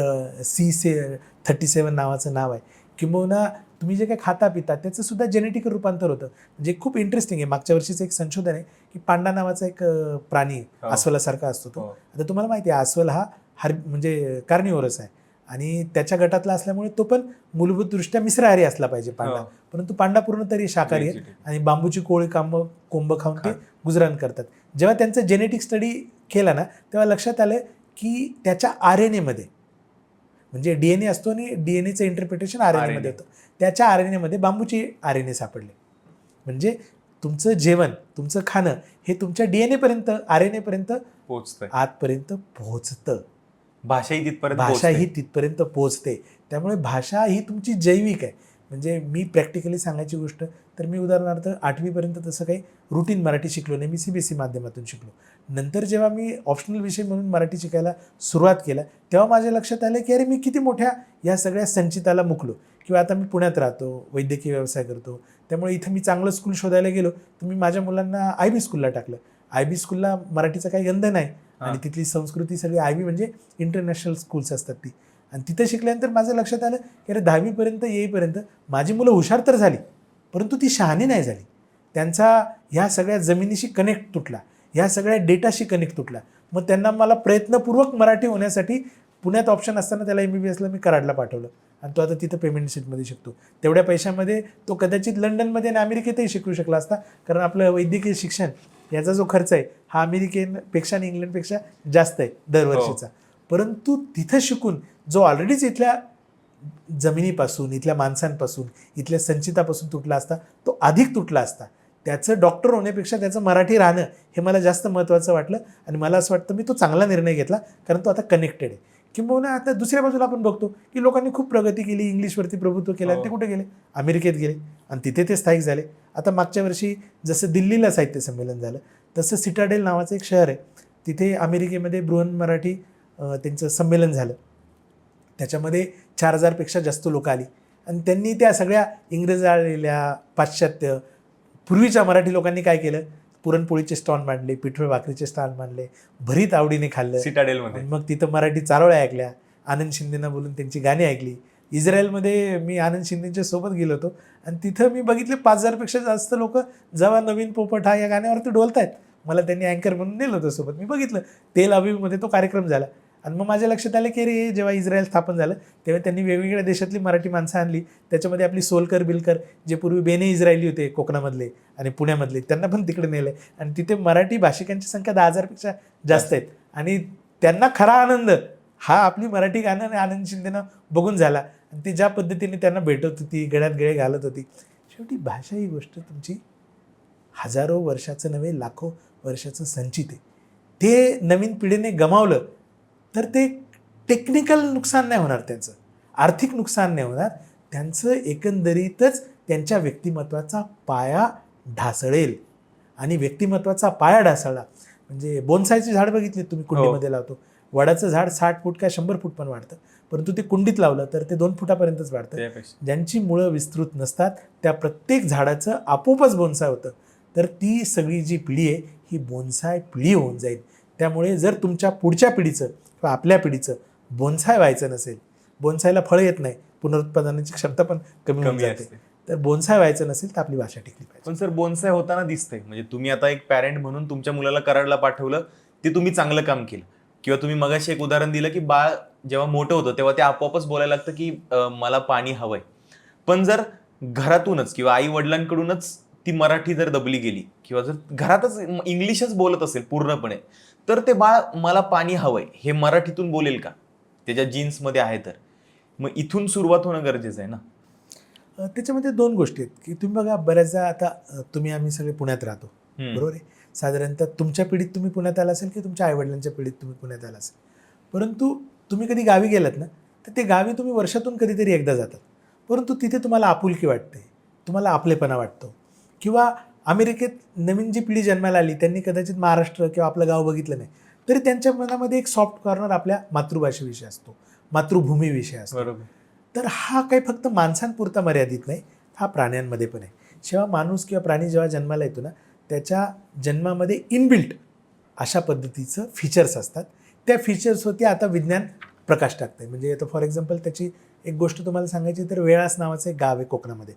C37 नावाचं नाव आहे. किंबहुना तुम्ही जे काही खाता पिता त्याचं सुद्धा जेनेटिक रूपांतर होतं. म्हणजे खूप इंटरेस्टिंग आहे. मागच्या वर्षीचं एक संशोधन आहे की पांडा नावाचा एक प्राणी आहे, अस्वलासारखा असतो तो. आता तुम्हाला माहिती आहे अस्वल हा म्हणजे कार्निवोरस आहे, आणि त्याच्या गटातला असल्यामुळे तो पण मूलभूतदृष्ट्या मिश्राहारी असला पाहिजे पांडा, परंतु पांडा पूर्ण तरी शाकाहारी आहे, आणि बांबूची कोळी कोंब खाऊन ते गुजराण करतात. जेव्हा त्यांचं जेनेटिक स्टडी केला ना, तेव्हा लक्षात आलं की त्याच्या RNAमध्ये, म्हणजे DNA असतो आणि DNAचं इंटरप्रिटेशन RNAमध्ये होतं, त्याच्या RNAमध्ये बांबूची RNA सापडले. म्हणजे तुमचं जेवण, तुमचं खाणं हे तुमच्या DNA पर्यंत, RNA पर्यंत पोहोचतंय, आतपर्यंत पोहोचतं. भाषाही तिथपर्यंत पोहोचते. त्यामुळे भाषा ही तुमची जैविक आहे. म्हणजे मी प्रॅक्टिकली सांगायची गोष्ट तर मी उदाहरणार्थ 8वीपर्यंत तसं काही रुटीन मराठी शिकलो नाही, मी CBSE माध्यमातून शिकलो. नंतर जेव्हा मी ऑप्शनल विषय म्हणून मराठी शिकायला सुरुवात केलं तेव्हा माझ्या लक्षात आलं की अरे, मी किती मोठ्या या सगळ्या संचिताला मुकलो. किंवा आता मी पुण्यात राहतो, वैद्यकीय व्यवसाय करतो, त्यामुळे इथं मी चांगलं स्कूल शोधायला गेलो तर मी माझ्या मुलांना IB स्कूलला टाकलं. IB स्कूलला मराठीचा काही गंध नाही, आणि तिथली संस्कृती सगळी IB म्हणजे इंटरनॅशनल स्कूल्स असतात ती, आणि तिथं शिकल्यानंतर माझं लक्षात आलं की अरे, 10वीपर्यंत येईपर्यंत माझी मुलं हुशार तर झाली परंतु ती शहाणी नाही झाली. त्यांचा ह्या सगळ्या जमिनीशी कनेक्ट तुटला, ह्या सगळ्या डेटाशी कनेक्ट तुटला. मग त्यांना मला प्रयत्नपूर्वक मराठी होण्यासाठी पुण्यात ऑप्शन असताना त्याला MBBSला मी कराडला पाठवलं, आणि तो आता तिथं पेमेंट सीटमध्ये शिकतो. तेवढ्या पैशामध्ये तो कदाचित लंडनमध्ये आणि अमेरिकेतही शिकू शकला असता, कारण आपलं वैद्यकीय शिक्षण याचा जो खर्च आहे हा अमेरिकेपेक्षा आणि इंग्लंडपेक्षा जास्त आहे दरवर्षीचा. परंतु तिथं शिकून जो ऑलरेडीच इथल्या जमिनीपासून, इथल्या माणसांपासून, इथल्या संचितापासून तुटला असता, तो अधिक तुटला असता. त्याचं डॉक्टर होण्यापेक्षा त्याचं मराठी राहणं हे मला जास्त महत्त्वाचं वाटलं, आणि मला असं वाटतं मी तो चांगला निर्णय घेतला, कारण तो आता कनेक्टेड आहे. किंबहुना आता दुसऱ्या बाजूला आपण बघतो की लोकांनी खूप प्रगती केली, इंग्लिशवरती प्रभुत्व केलं, आणि ते कुठे गेले, अमेरिकेत गेले, आणि तिथे ते स्थायिक झाले. आता मागच्या वर्षी जसं दिल्लीला साहित्य संमेलन झालं तसं सिटाडेल नावाचं एक शहर आहे, तिथे अमेरिकेमध्ये बृहन मराठी त्यांचं संमेलन झालं. त्याच्यामध्ये 4000पेक्षा जास्त लोक आली, आणि त्यांनी त्या सगळ्या इंग्रज आलेल्या पाश्चात्य पूर्वीच्या मराठी लोकांनी काय केलं, पुरणपोळीचे स्टॉल मांडले, पिठळ भाकरीचे स्टॉल मांडले, भरीत आवडीने खाल्लं. सिटाडेलमध्ये. आणि मग तिथं मराठी चारोळ्या ऐकल्या, आनंद शिंदेना बोलून त्यांची गाणी ऐकली. इस्रायलमध्ये मी आनंद शिंदेच्या सोबत गेलो होतो आणि तिथं मी बघितले 5,000पेक्षा जास्त लोक जेव्हा नवीन पोपट हा या गाण्यावरती डोलतायत. मला त्यांनी अँकर म्हणून नेलं होतं सोबत. मी बघितलं तेल अवीवमध्ये तो कार्यक्रम झाला आणि मग माझ्या लक्षात आलं की अरे जेव्हा इस्रायल स्थापन झालं तेव्हा त्यांनी वेगवेगळ्या देशातली मराठी माणसं आणली. त्याच्यामध्ये आपली सोलकर बिलकर जे पूर्वी बेने इस्रायली होते कोकणामधले आणि पुण्यामधले, त्यांना पण तिकडे नेलं आणि तिथे मराठी भाषिकांची संख्या 10,000पेक्षा जास्त आहेत. आणि त्यांना खरा आनंद हा आपली मराठी गाणं आणि आनंद शिंदेनं बघून झाला. आणि ती ज्या पद्धतीने त्यांना भेटत होती, गळ्यात गळे घालत होती. शेवटी भाषा ही गोष्ट तुमची हजारो वर्षाचं नव्हे लाखो वर्षाचं संचित आहे. ते नवीन पिढीने गमावलं तर ते टेक्निकल नुकसान नाही होणार, त्यांचं आर्थिक नुकसान नाही होणार, त्यांचं एकंदरीतच त्यांच्या व्यक्तिमत्वाचा पाया ढासळेल. आणि व्यक्तिमत्वाचा पाया ढासळला म्हणजे बोनसायची झाड बघितली तुम्ही, कुंडीमध्ये लावतो. वडाचं झाड 60 फूट काय 100 फूट पण वाढतं, परंतु ते कुंडीत लावलं तर ते 2 फुटापर्यंतच वाढतं. ज्यांची मुळं विस्तृत नसतात त्या प्रत्येक झाडाचं आपोआपच बोनसाय होतं. तर ती सगळी जी पिढी आहे ही बोनसाय पिढी होऊन जाईल. त्यामुळे जर तुमच्या पुढच्या पिढीचं किंवा आपल्या पिढीचं बोनसाय व्हायचं नसेल, बोनसायला फळं येत नाही, पुनरुत्पादनाची क्षमता पण कमी होऊन जाते, तर बोनसाय व्हायचं नसेल तर आपली भाषा टिकली पाहिजे. पण सर बोनसाय होताना दिसतंय, म्हणजे तुम्ही आता एक पॅरेंट म्हणून तुमच्या मुलाला कराडला पाठवलं, ते तुम्ही चांगलं काम केलं. किंवा तुम्ही मगाशी एक उदाहरण दिलं की बाळ जेव्हा मोठं होतं तेव्हा ते आपोआपच बोलायला लागतं की मला पाणी हवंय. पण जर घरातूनच किंवा आई वडिलांकडूनच ती मराठी जर दबली गेली किंवा जर घरातच इंग्लिशच बोलत असेल पूर्णपणे, तर ते बाळ मला पाणी हवंय हे मराठीतून बोलेल का? त्याच्या जीन्समध्ये आहे तर मग इथून सुरुवात होणं गरजेचं आहे ना. त्याच्यामध्ये 2 गोष्टी आहेत की तुम्ही बघा, बऱ्याचदा आता तुम्ही आम्ही सगळे पुण्यात राहतो, बरोबर आहे. साधारणतः तुमच्या पिढीत तुम्ही पुण्यात आला असेल की तुमच्या आईवडिलांच्या पिढीत तुम्ही पुण्यात आला असेल. परंतु तुम्ही कधी गावी गेलात ना, तर ते गावी तुम्ही वर्षातून कधीतरी एकदा जातात, परंतु तिथे तुम्हाला आपुलकी वाटते, तुम्हाला आपलेपणा वाटतो. किंवा अमेरिकेत नवीन जी पिढी जन्माला आली त्यांनी कदाचित महाराष्ट्र किंवा आपलं गाव बघितलं नाही, तरी त्यांच्या मनामध्ये एक सॉफ्ट कॉर्नर आपल्या मातृभाषेविषयी असतो, मातृभूमीविषयी असतो. बरोबर. तर हा काही फक्त माणसांपुरता मर्यादित नाही, हा प्राण्यांमध्ये पण आहे. जेव्हा माणूस किंवा प्राणी जेव्हा जन्माला येतो ना, त्याच्या जन्मामध्ये इनबिल्ट अशा पद्धतीचं फीचर्स असतात. त्या फीचर्सवरती आता विज्ञान प्रकाश टाकतंय. म्हणजे आता फॉर एक्झाम्पल त्याची एक गोष्ट तुम्हाला सांगायची तर वेळास नावाचं एक गाव आहे कोकणामध्ये.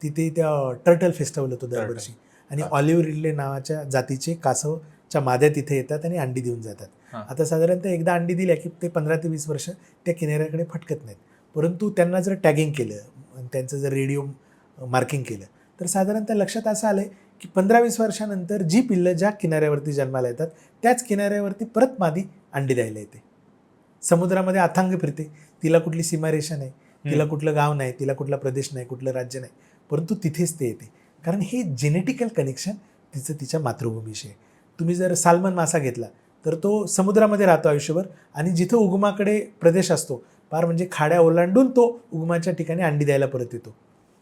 तिथे त्या टर्टल फेस्टिवल होतो दरवर्षी आणि ऑलिव्ह रिडले नावाच्या जातीचे कासवच्या माद्या तिथे येतात आणि अंडी देऊन जातात. आता साधारणतः एकदा अंडी दिल्या की ते 15 ते 20 वर्ष त्या किनाऱ्याकडे फटकत नाहीत. परंतु त्यांना जर टॅगिंग केलं, त्यांचं जर रेडिओ मार्किंग केलं, तर साधारणतः लक्षात असं आलं की 15-20 वर्षानंतर जी पिल्लं ज्या किनाऱ्यावरती जन्माला येतात त्याच किनाऱ्यावरती परत मादी अंडी द्यायला येते. समुद्रामध्ये अथांग फिरते, तिला कुठली सीमारेषा नाही, तिला कुठलं गाव नाही, तिला कुठला प्रदेश नाही, कुठलं राज्य नाही, परंतु तिथेच ते येते. कारण हे जेनेटिकल कनेक्शन तिचं तिच्या मातृभूमीशी आहे. तुम्ही जर साल्मन मासा घेतला तर तो समुद्रामध्ये राहतो आयुष्यभर आणि जिथं उगमाकडे प्रदेश असतो फार म्हणजे खाड्या ओलांडून तो उगमाच्या ठिकाणी अंडी द्यायला परत येतो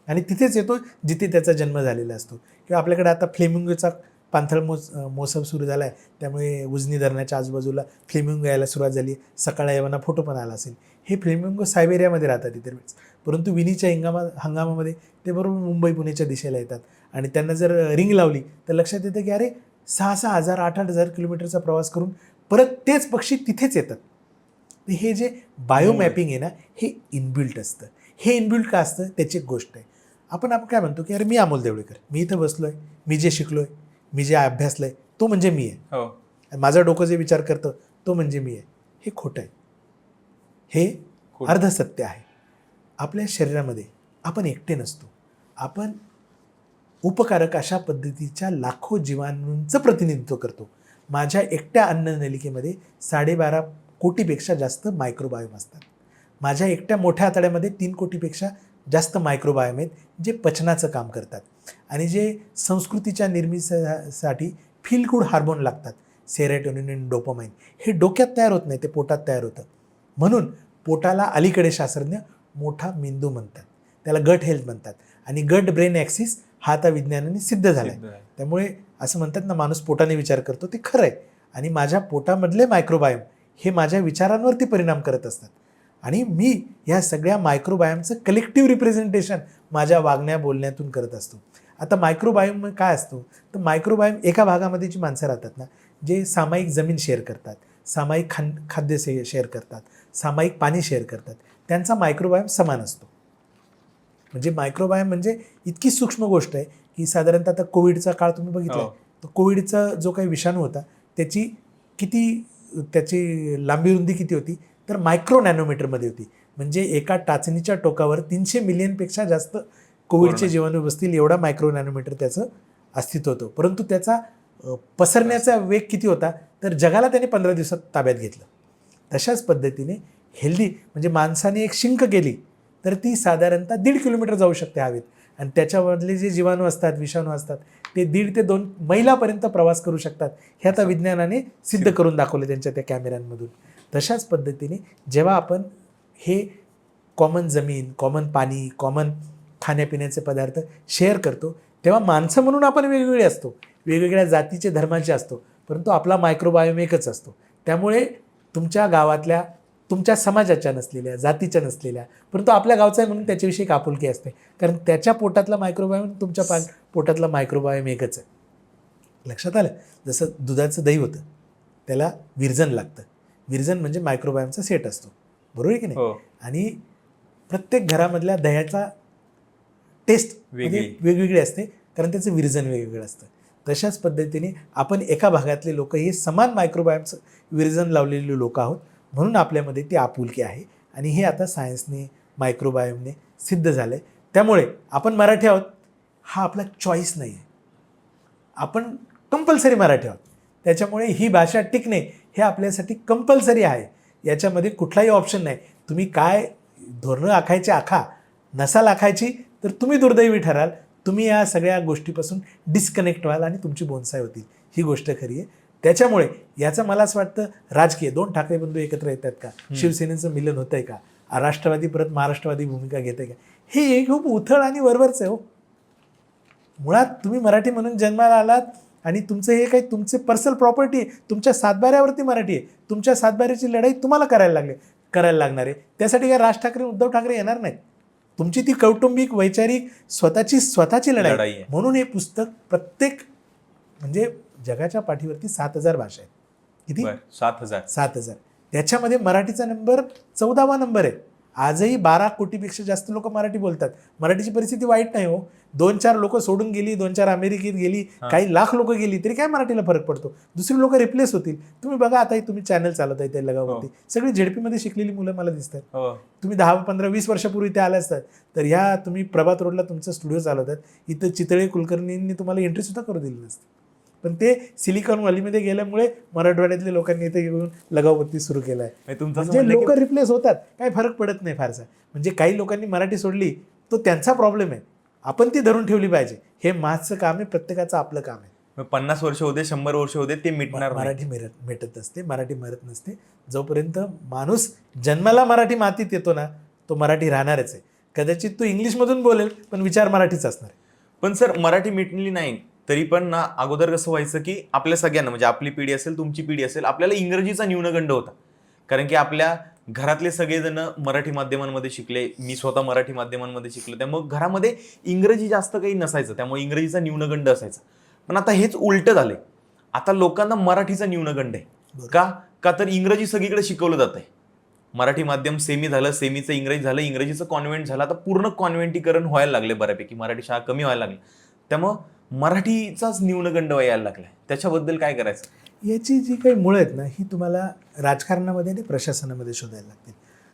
आणि तिथेच येतो जिथे त्याचा जन्म झालेला असतो. किंवा आपल्याकडे आता फ्लेमिंगोचा पाणथळ मोसम सुरू झाला आहे, त्यामुळे उजनी धरणाच्या आजूबाजूला फ्लेमिंगो यायला सुरुवात झाली. सकाळी येवाना फोटो पण आला असेल. हे फ्लेमिंगो सायबेरियामध्ये राहतात इतर वेळेस, परंतु विणीच्या हंगामामध्ये ते बरोबर मुंबई पुण्याच्या दिशेला येतात आणि त्यांना जर रिंग लावली तर लक्षात येतं की अरे 6,000, 8,000 किलोमीटरचा प्रवास करून परत तेच पक्षी तिथेच येतात. हे जे बायोमॅपिंग आहे ना, हे इनबिल्ट असतं. हे इनबिल्ट का असतं त्याची एक गोष्ट आहे. आपण काय म्हणतो की अरे मी अमोल देवळेकर, मी इथं बसलोय, मी जे शिकलोय, मी जे अभ्यासलंय तो म्हणजे मी आहे, माझं डोकं जे विचार करतं तो म्हणजे मी आहे. हे खोटं आहे, हे अर्धसत्य आहे. आपल्या शरीरामध्ये आपण एकटे नसतो, आपण उपकारक अशा पद्धतीच्या लाखो जीवाणूंचं प्रतिनिधित्व करतो. माझ्या एकट्या अन्ननलिकेमध्ये 12.5 कोटीपेक्षा जास्त मायक्रोबायोम असतात. माझ्या एकट्या मोठ्या आतड्यामध्ये 3 कोटीपेक्षा जास्त मायक्रोबायोम आहेत जे पचनाचं काम करतात आणि जे संस्कृतीच्या निर्मितीसाठी फील गुड हार्मोन लागतात, सेरोटोनिन आणि डोपामाइन, हे डोक्यात तयार होत नाही, ते पोटात तयार होतं. म्हणून पोटाला अलीकडे शास्त्रज्ञ मोठा मेंदू म्हणतात, त्याला गट हेल्थ म्हणतात आणि गट ब्रेन ॲक्सिस हा आता विज्ञानाने सिद्ध झाला आहे. त्यामुळे असं म्हणतात ना, माणूस पोटाने विचार करतो, ते खरं आहे. आणि माझ्या पोटामधले मायक्रोबायोम हे माझ्या विचारांवरती परिणाम करत असतात आणि मी ह्या सगळ्या मायक्रोबायोमचं कलेक्टिव्ह रिप्रेझेंटेशन माझ्या वागण्या बोलण्यातून करत असतो. आता मायक्रोबायोम काय असतो, तर मायक्रोबायोम एका भागामध्ये जी माणसं राहतात ना, जे सामायिक जमीन शेअर करतात, सामायिक खाद्य शेअर करतात, सामायिक पाणी शेअर करतात, त्यांचा मायक्रोबायोम समान असतो. म्हणजे मायक्रोबायोम म्हणजे इतकी सूक्ष्म गोष्ट आहे की साधारणतः आता कोविडचा काळ तुम्ही बघितला, हो. तर कोविडचा जो काही विषाणू होता त्याची लांबी रुंदी किती होती, तर मायक्रो नॅनोमीटरमध्ये होती. म्हणजे एका टाचणीच्या टोकावर 300 मिलियनपेक्षा जास्त कोविडचे पूर्ण. जीवाणू बसतील एवढा मायक्रो नॅनोमीटर त्याचं अस्तित्व होतं. परंतु त्याचा पसरण्याचा वेग किती होता, तर जगाला त्याने 15 दिवसात ताब्यात घेतलं. तशाच पद्धतीने हेल्दी म्हणजे माणसाने एक शिंक केली तर ती साधारणतः 1.5 किलोमीटर जाऊ शकते हवेत, आणि त्याच्यामधले जे जीवाणू असतात, विषाणू असतात, ते 1.5 ते 2 मैलापर्यंत प्रवास करू शकतात. हे आता विज्ञानाने सिद्ध करून दाखवले त्यांच्या त्या कॅमेऱ्यांमधून. तशाच पद्धतीने जेव्हा आपण हे कॉमन जमीन, कॉमन पाणी, कॉमन खाण्यापिण्याचे पदार्थ शेअर करतो, तेव्हा माणसं म्हणून आपण वेगवेगळे असतो, वेगवेगळ्या जातीचे, धर्माचे असतो, परंतु आपला मायक्रोबायोम एकच असतो. त्यामुळे तुमच्या गावातल्या, तुमच्या समाजाच्या नसलेल्या, जातीच्या नसलेल्या, परंतु आपल्या गावचा आहे म्हणून त्याच्याविषयी एक आपुलकी असते, कारण त्याच्या पोटातला मायक्रोबायोम तुमच्या पोटातला मायक्रोबायोम एकच आहे. लक्षात आलं? जसं दुधाचं दही होतं, त्याला विरजन लागतं. विरजन म्हणजे मायक्रोबायोमचा सेट असतो, बरोबर आहे की नाही? हो. आणि प्रत्येक घरामधल्या दह्याचा टेस्ट वेगवेगळी असते, कारण त्याचं विरजन वेगवेगळं असतं. तशाच पद्धतीने आपण एका भागातले लोक हे समान मायक्रोबायोमचं विरजन लावलेले लोक आहोत, म्हणून आपल्यामध्ये ती आपुलकी आहे. आणि हे आता सायन्सने, मायक्रोबायोमने सिद्ध झालं आहे. त्यामुळे आपण मराठी आहोत हा आपला चॉईस नाही आहे, आपण कंपल्सरी मराठी आहोत. त्याच्यामुळे ही भाषा टिकणे हे आपल्यासाठी कंपल्सरी आहे, याच्यामध्ये कुठलाही ऑप्शन नाही. तुम्ही काय धोरणं आखायची आखा, नसाल आखायची तर तुम्ही दुर्दैवी ठराल, तुम्ही या सगळ्या गोष्टीपासून डिस्कनेक्ट व्हाल आणि तुमची बोनसाय होतील. ही गोष्ट खरी आहे. त्याच्यामुळे याचं मला असं वाटतं, राजकीय 2 ठाकरे बंधू एकत्र येतात का, शिवसेनेचं मिलन होतंय का, राष्ट्रवादी परत महाराष्ट्रवादी भूमिका घेते का, हे खूप उथळ आणि वरवरचं आहे हो. मुळात तुम्ही मराठी म्हणून जन्माला आलात आणि तुमचं हे काही तुमचे पर्सनल प्रॉपर्टी आहे, तुमच्या सातबाऱ्यावरती मराठी आहे, तुमच्या सातबाऱ्याची लढाई तुम्हाला करायला लागणार आहे. त्यासाठी काय राज ठाकरे, उद्धव ठाकरे येणार नाहीत. तुमची ती कौटुंबिक, वैचारिक स्वतःची लढाई आहे. म्हणून हे पुस्तक प्रत्येक म्हणजे जगाच्या पाठीवरती 7,000 भाषा आहेत. किती? 7,000. त्याच्यामध्ये मराठीचा नंबर 14वा नंबर आहे. आजही 12 कोटीपेक्षा जास्त लोक मराठी बोलतात. मराठीची परिस्थिती वाईट नाही हो. 2-4 लोक सोडून गेली, 2-4 अमेरिकेत गेली, काही लाख लोक गेली तरी काय मराठीला फरक पडतो, दुसरी लोक रिप्लेस होतील. तुम्ही बघा, आता तुम्ही चॅनल चालवताय त्या लगावरती, सगळी झेडपीमध्ये शिकलेली मुलं मला दिसतात. तुम्ही 10, 15, 20 वर्षापूर्वी ते आले असतात तर ह्या तुम्ही प्रभात रोडला तुमचा स्टुडिओ चालवतात, इथं चितळे कुलकर्णींनी तुम्हाला एंट्री सुद्धा करू दिली नसते. पण ते सिलिकॉन व्हॅलीमध्ये गेल्यामुळे मराठवाड्यातल्या लोकांनी इथे येऊन लगावबत्ती सुरू केला आहे. म्हणजे लोक रिप्लेस होतात, काही फरक पडत नाही फारसा. म्हणजे काही लोकांनी मराठी सोडली तो त्यांचा प्रॉब्लेम आहे, आपण ती धरून ठेवली पाहिजे. हे माझं काम आहे, प्रत्येकाचं आपलं काम आहे. 50 वर्ष होते, 100 वर्ष होते, ते मिटणार. मराठी मिटत नसते, मराठी मरत नसते. जोपर्यंत माणूस जन्माला मराठी मातीत येतो ना, तो मराठी राहणारच आहे. कदाचित तो इंग्लिशमधून बोलेल पण विचार मराठीच असणार आहे. पण सर, मराठी मिटलेली नाही तरी पण ना, अगोदर कसं व्हायचं की आपल्या सगळ्यांना, म्हणजे आपली पिढी असेल, तुमची पिढी असेल, आपल्याला इंग्रजीचा न्यूनगंड होता. कारण की आपल्या घरातले सगळेजण मराठी माध्यमांमध्ये शिकले, मी स्वतः मराठी माध्यमांमध्ये शिकलो, त्यामुळे घरामध्ये इंग्रजी जास्त काही नसायचं, त्यामुळे इंग्रजीचा न्यूनगंड असायचा. पण आता हेच उलट झालंय, आता लोकांना मराठीचा न्यूनगंड आहे. का तर इंग्रजी सगळीकडे शिकवलं जात आहे. मराठी माध्यम सेमी झालं, सेमीचं इंग्रजी झालं, इंग्रजीचं कॉन्व्हेंट झालं, आता पूर्ण कॉन्व्हेंटीकरण व्हायला लागले बऱ्यापैकी, मराठी शाळा कमी व्हायला लागली. त्यामुळं मराठीचाच न्यूनगंड यायला लागलाय. त्याच्याबद्दल काय करायचं? याची जी काही मुळं आहेत ना, ही तुम्हाला राजकारणामध्ये आणि प्रशासनामध्ये शोधायला लागतील.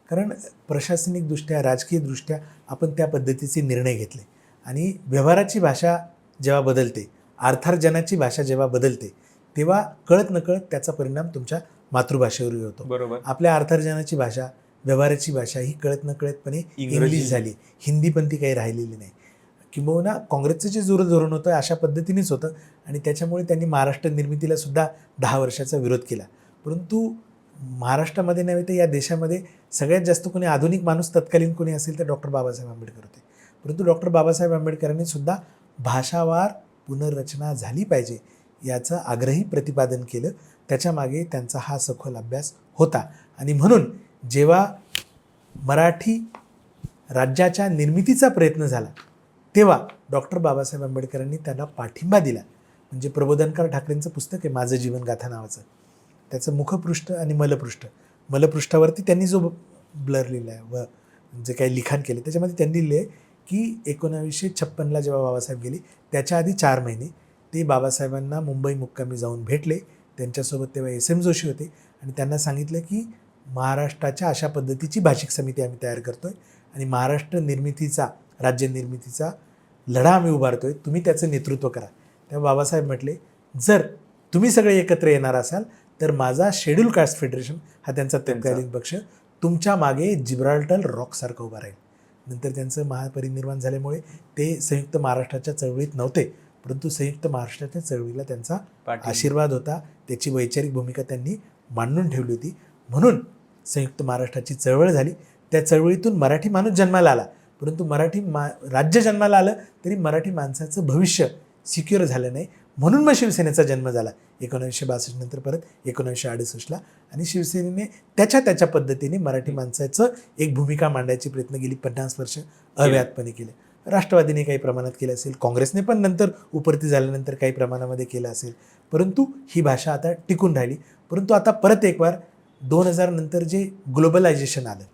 कारण प्रशासनिकदृष्ट्या, राजकीयदृष्ट्या आपण त्या पद्धतीचे निर्णय घेतले, आणि व्यवहाराची भाषा जेव्हा बदलते, अर्थार्जनाची भाषा जेव्हा बदलते, तेव्हा कळत नकळत त्याचा परिणाम तुमच्या मातृभाषेवर होतो. बरोबर. आपल्या अर्थार्जनाची भाषा, व्यवहाराची भाषा ही कळत नकळतपणे इंग्लिश झाली, हिंदी पण ती काही राहिलेली नाही. किंबहुना काँग्रेसचं जे धोरण होतं अशा पद्धतीनेच होतं, आणि त्याच्यामुळे त्यांनी महाराष्ट्र निर्मितीला सुद्धा 10 वर्षाचा विरोध केला. परंतु महाराष्ट्रामध्ये नव्हे तर या देशामध्ये सगळ्यात जास्त कोणी आधुनिक माणूस तत्कालीन कोणी असेल तर डॉक्टर बाबासाहेब आंबेडकर होते. परंतु डॉक्टर बाबासाहेब आंबेडकरांनी सुद्धा भाषावार पुनर्रचना झाली पाहिजे याचं आग्रही प्रतिपादन केलं. त्याच्यामागे त्यांचा हा सखोल अभ्यास होता. आणि म्हणून जेव्हा मराठी राज्याच्या निर्मितीचा प्रयत्न झाला, तेव्हा डॉक्टर बाबासाहेब आंबेडकरांनी त्यांना पाठिंबा दिला. म्हणजे प्रबोधनकार ठाकरेंचं पुस्तक आहे माझं जीवनगाथा नावाचं, त्याचं मुखपृष्ठ आणि मलपृष्ठावरती त्यांनी जो ब्लर लिहिला आहे व जे काही लिखाण केलं त्याच्यामध्ये त्यांनी लिहिले की 1956ला जेव्हा बाबासाहेब गेले त्याच्या आधी 4 महिने ते बाबासाहेबांना मुंबई मुक्कामी जाऊन भेटले. त्यांच्यासोबत तेव्हा SM जोशी होते आणि त्यांना सांगितलं की महाराष्ट्राच्या अशा पद्धतीची भाषिक समिती आम्ही तयार करतो आहे आणि महाराष्ट्र निर्मितीचा, राज्य निर्मितीचा लढा आम्ही उभारतो आहे, तुम्ही त्याचं नेतृत्व करा. तेव्हा बाबासाहेब म्हटले जर तुम्ही सगळे एकत्र येणार असाल तर माझा शेड्यूल कास्ट फेडरेशन हा त्यांचा तत्कालीन पक्ष तुमच्या मागे जिब्राल्टर रॉकसारखं उभा राहील. नंतर त्यांचं महापरिनिर्वाण झाल्यामुळे ते संयुक्त महाराष्ट्राच्या चळवळीत नव्हते, परंतु संयुक्त महाराष्ट्राच्या चळवळीला त्यांचा आशीर्वाद होता. त्याची वैचारिक भूमिका त्यांनी मांडून ठेवली होती. म्हणून संयुक्त महाराष्ट्राची चळवळ झाली. त्या चळवळीतून मराठी माणूस जन्माला आला, परंतु राज्य जन्माला आलं तरी मराठी माणसाचं भविष्य सिक्युअर झालं नाही. म्हणून मग शिवसेनेचा जन्म झाला 1962 नंतर परत 1968ला. आणि शिवसेनेने त्याच्या पद्धतीने मराठी माणसाचं एक भूमिका मांडायची प्रयत्न गेली 50 वर्ष अव्याहतपणे केले. राष्ट्रवादीने काही प्रमाणात केलं असेल, काँग्रेसने पण नंतर उपरती झाल्यानंतर काही प्रमाणामध्ये केलं असेल, परंतु ही भाषा आता टिकून राहिली. परंतु आता परत एक वार 2000 नंतर जे ग्लोबलायझेशन आलं,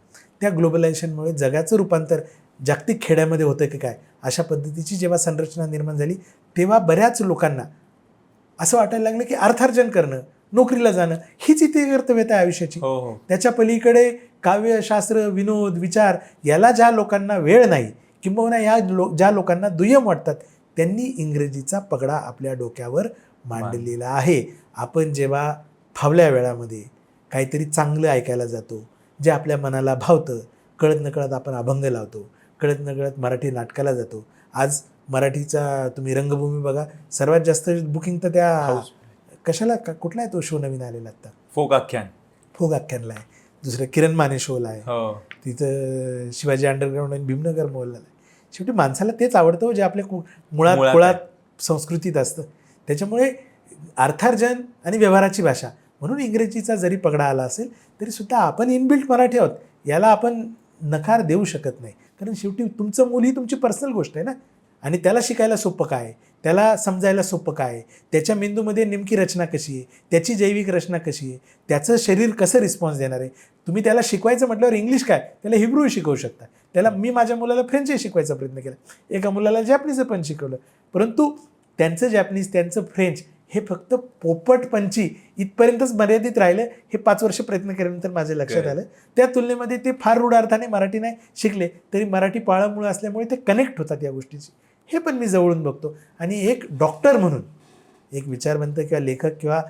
त्या ग्लोबलायझेशनमुळे जगाचं रूपांतर जागतिक खेड्यामध्ये होतं की काय अशा पद्धतीची जेव्हा संरचना निर्माण झाली तेव्हा बऱ्याच लोकांना असं वाटायला लागलं की अर्थार्जन करणं, नोकरीला जाणं हीच इथे कर्तव्यता आहे आयुष्याची. त्याच्या पलीकडे काव्य, शास्त्र, विनोद, विचार याला ज्या लोकांना वेळ नाही किंबहुना ज्या लोकांना दुय्यम वाटतात त्यांनी इंग्रजीचा पगडा आपल्या डोक्यावर मांडलेला आहे. आपण जेव्हा फावल्या वेळामध्ये काहीतरी चांगलं ऐकायला जातो, जे आपल्या मनाला भावतं, कळत नकळत आपण अभंग लावतो, कळत नकळत मराठी नाटकाला जातो. आज मराठीचा तुम्ही रंगभूमी बघा, सर्वात जास्त बुकिंग तर त्या कशाला कुठला आहे तो शो नवीन आलेला आता, फोक आख्यानला आहे. दुसरं किरण माने शोला आहे. तिथं शिवाजी अंडरग्राऊंड आणि भीमनगर मॉलला आहे. शेवटी माणसाला तेच आवडतं जे आपल्या मुळात संस्कृतीत असतं. त्याच्यामुळे अर्थार्जन आणि व्यवहाराची भाषा म्हणून इंग्रजीचा जरी पगडा आला असेल तरी सुद्धा आपण इनबिल्ट मराठी आहोत, याला आपण नकार देऊ शकत नाही. कारण शेवटी तुमचं मूल ही तुमची पर्सनल गोष्ट आहे ना, आणि त्याला शिकायला सोपं काय, त्याला समजायला सोपं काय, त्याच्या मेंदूमध्ये नेमकी रचना कशी आहे, त्याची जैविक रचना कशी आहे, त्याचं शरीर कसं रिस्पॉन्स देणार आहे. तुम्ही त्याला शिकवायचं म्हटल्यावर इंग्लिश काय, त्याला हिब्रू शिकवू शकता. त्याला मी माझ्या मुलाला फ्रेंचही शिकवायचा प्रयत्न केला, एका मुलाला जॅपनीज पण शिकवलं, परंतु त्यांचं जॅपनीज, त्यांचं फ्रेंच हे फक्त पोपटपंची इथपर्यंतच मर्यादित राहिलं. हे 5 वर्ष प्रयत्न केल्यानंतर माझ्या लक्षात आलं. त्या तुलनेमध्ये ते फार रूढ अर्थाने मराठी नाही शिकले तरी मराठी पाळंमुळं असल्यामुळे ते कनेक्ट होतात या गोष्टीची. हे पण मी जवळून बघतो. आणि एक डॉक्टर म्हणून, एक विचारवंत किंवा लेखक किंवा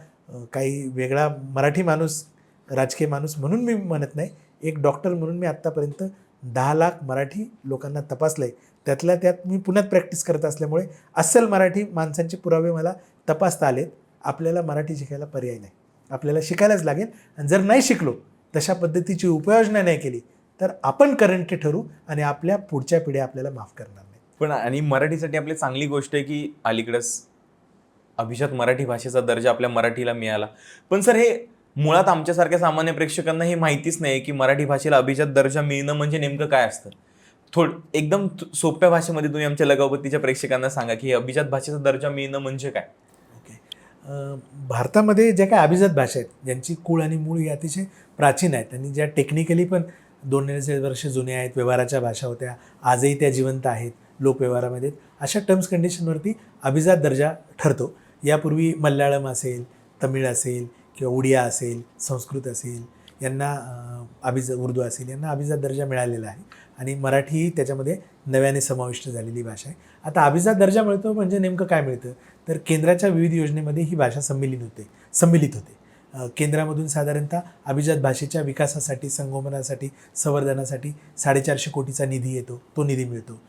काही वेगळा मराठी माणूस, राजकीय माणूस म्हणून मी म्हणत नाही, एक डॉक्टर म्हणून मी आत्तापर्यंत 10 लाख मराठी लोकांना तपासलं आहे. त्यातल्या त्यात मी पुण्यात प्रॅक्टिस करत असल्यामुळे अस्सल मराठी माणसांचे पुरावे मला तपासता आलेत. आपल्याला मराठी शिकायला पर्याय नाही, आपल्याला शिकायलाच लागेल. आणि जर नाही शिकलो, तशा पद्धतीची उपाययोजना नाही केली तर आपण करंट ठरू आणि आपल्या पुढच्या पिढ्या आपल्याला माफ करणार नाही. पण आणि मराठीसाठी आपली चांगली गोष्ट आहे की अलीकडेच अभिजात मराठी भाषेचा दर्जा आपल्या मराठीला मिळाला. पण सर, हे मुळात आमच्यासारख्या सामान्य प्रेक्षकांना हे माहितीच नाही की मराठी भाषेला अभिजात दर्जा मिळणं म्हणजे नेमकं काय असतं. एकदम सोप्या भाषेमध्ये तुम्ही आमच्या लगावतीच्या प्रेक्षकांना सांगा की अभिजात भाषेचा दर्जा मिळणं म्हणजे काय. भारतामध्ये ज्या काही अभिजात भाषा आहेत, ज्यांची कुळ आणि मूळ ही अतिशय प्राचीन आहेत आणि ज्या टेक्निकली पण 200 वर्ष जुन्या आहेत, व्यवहाराच्या भाषा होत्या, आजही त्या जिवंत आहेत लोकव्यवहारामध्ये, अशा टर्म्स कंडिशनवरती अभिजात दर्जा ठरतो. यापूर्वी मल्याळम असेल, तमिळ असेल किंवा उडिया असेल, संस्कृत असेल, यांना उर्दू असेल, यांना अभिजात दर्जा मिळालेला आहे. आणि मराठी ही त्याच्यामध्ये नव्याने समाविष्ट झालेली भाषा आहे. आता अभिजात दर्जा मिळतो म्हणजे नेमकं काय मिळतं, तर केंद्राच्या विविध योजनेमध्ये ही भाषा संमिलित होते. केंद्रामधून साधारणतः अभिजात भाषेच्या विकासासाठी, संगोपनासाठी, संवर्धनासाठी 450 कोटीचा निधी येतो, तो निधी मिळतो.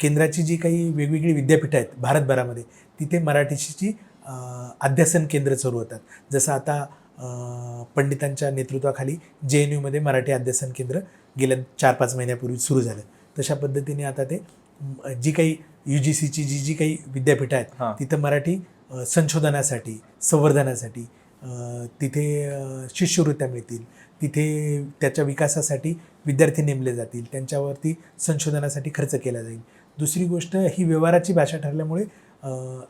केंद्राची जी काही वेगवेगळी विद्यापीठं आहेत भारतभरामध्ये, तिथे मराठीची अध्यासन केंद्र सुरू होतात. जसं आता पंडितांच्या नेतृत्वाखाली JNUमध्ये मराठी अध्यासन केंद्र गेल्या 4-5 महिन्यापूर्वी सुरू झालं. तशा पद्धतीने आता ते जी काही UGCची जी काही विद्यापीठं आहेत तिथं मराठी संशोधनासाठी, संवर्धनासाठी तिथे शिष्यवृत्त्या मिळतील, तिथे त्याच्या विकासासाठी विद्यार्थी नेमले जातील, त्यांच्यावरती संशोधनासाठी खर्च केला जाईल. दुसरी गोष्ट ही व्यवहाराची भाषा ठरल्यामुळे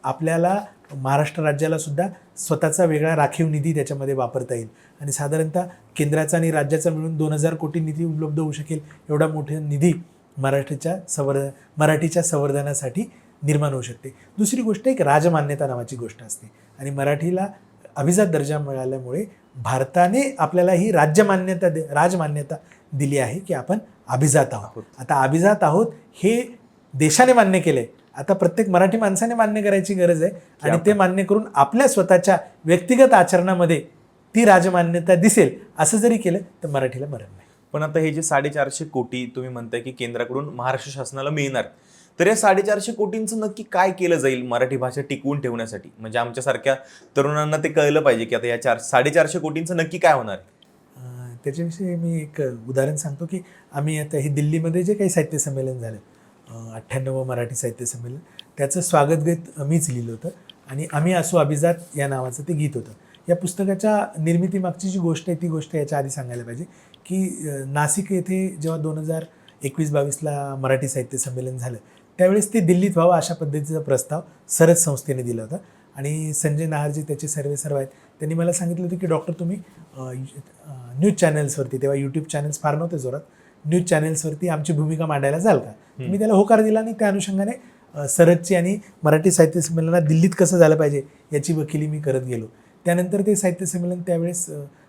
आपल्याला महाराष्ट्र राज्याला सुद्धा स्वतःचा वेगळा राखीव निधी त्याच्यामध्ये वापरता येईल आणि साधारणतः केंद्राचा आणि राज्याचा मिळून 2000 कोटी निधी उपलब्ध होऊ शकेल एवढा मोठा निधी मराठीच्या संवर्धनासाठी निर्माण होऊ शकते. दुसरी गोष्ट एक राजमान्यता नावाची गोष्ट असते आणि मराठीला अभिजात दर्जा मिळाल्यामुळे भारताने आपल्याला ही राजमान्यता दिली आहे की आपण अभिजात आहोत. आता अभिजात आहोत हे देशाने मान्य केलंय, आता प्रत्येक मराठी माणसाने मान्य करायची गरज आहे आणि ते मान्य करून आपल्या स्वतःच्या व्यक्तिगत आचरणामध्ये ती राजमान्यता दिसेल असं जरी केलं तर मराठीला मरण नाही. पण आता हे जे 450 कोटी तुम्ही म्हणताय की केंद्राकडून महाराष्ट्र शासनाला मिळणार, तर या 450 कोटींचं नक्की काय केलं जाईल मराठी भाषा टिकवून ठेवण्यासाठी? म्हणजे आमच्यासारख्या तरुणांना ते कळलं पाहिजे की आता या 450 कोटींचं नक्की काय होणार आहे. त्याच्याविषयी मी एक उदाहरण सांगतो की आम्ही आता हे दिल्लीमध्ये जे काही साहित्य संमेलन झालं 98वं मराठी साहित्य संमेलन, त्याचं स्वागत गीत मीच लिहिलं होतं आणि आम्ही असो अभिजात या नावाचं ते गीत होतं. या पुस्तकाच्या निर्मितीमागची जी गोष्ट आहे ती गोष्ट याच्या आधी सांगायला पाहिजे की नाशिक येथे जेव्हा 2021-22ला मराठी साहित्य संमेलन झालं त्यावेळेस ते दिल्लीत व्हावं अशा पद्धतीचा प्रस्ताव सरद संस्थेने दिला होता आणि संजय नाहरजी त्याचे सर्व आहेत, त्यांनी मला सांगितलं होतं की डॉक्टर तुम्ही न्यूज चॅनल्सवरती, तेव्हा यूट्यूब चॅनल्स फार नव्हते जोरात, न्यूज चॅनल्सवरती आमची भूमिका मांडायला जाल का? मी त्याला होकार दिला आणि त्या अनुषंगाने सरदची आणि मराठी साहित्य संमेलनात दिल्लीत कसं झालं पाहिजे याची वकिली मी करत गेलो. त्यानंतर ते साहित्य संमेलन त्यावेळेस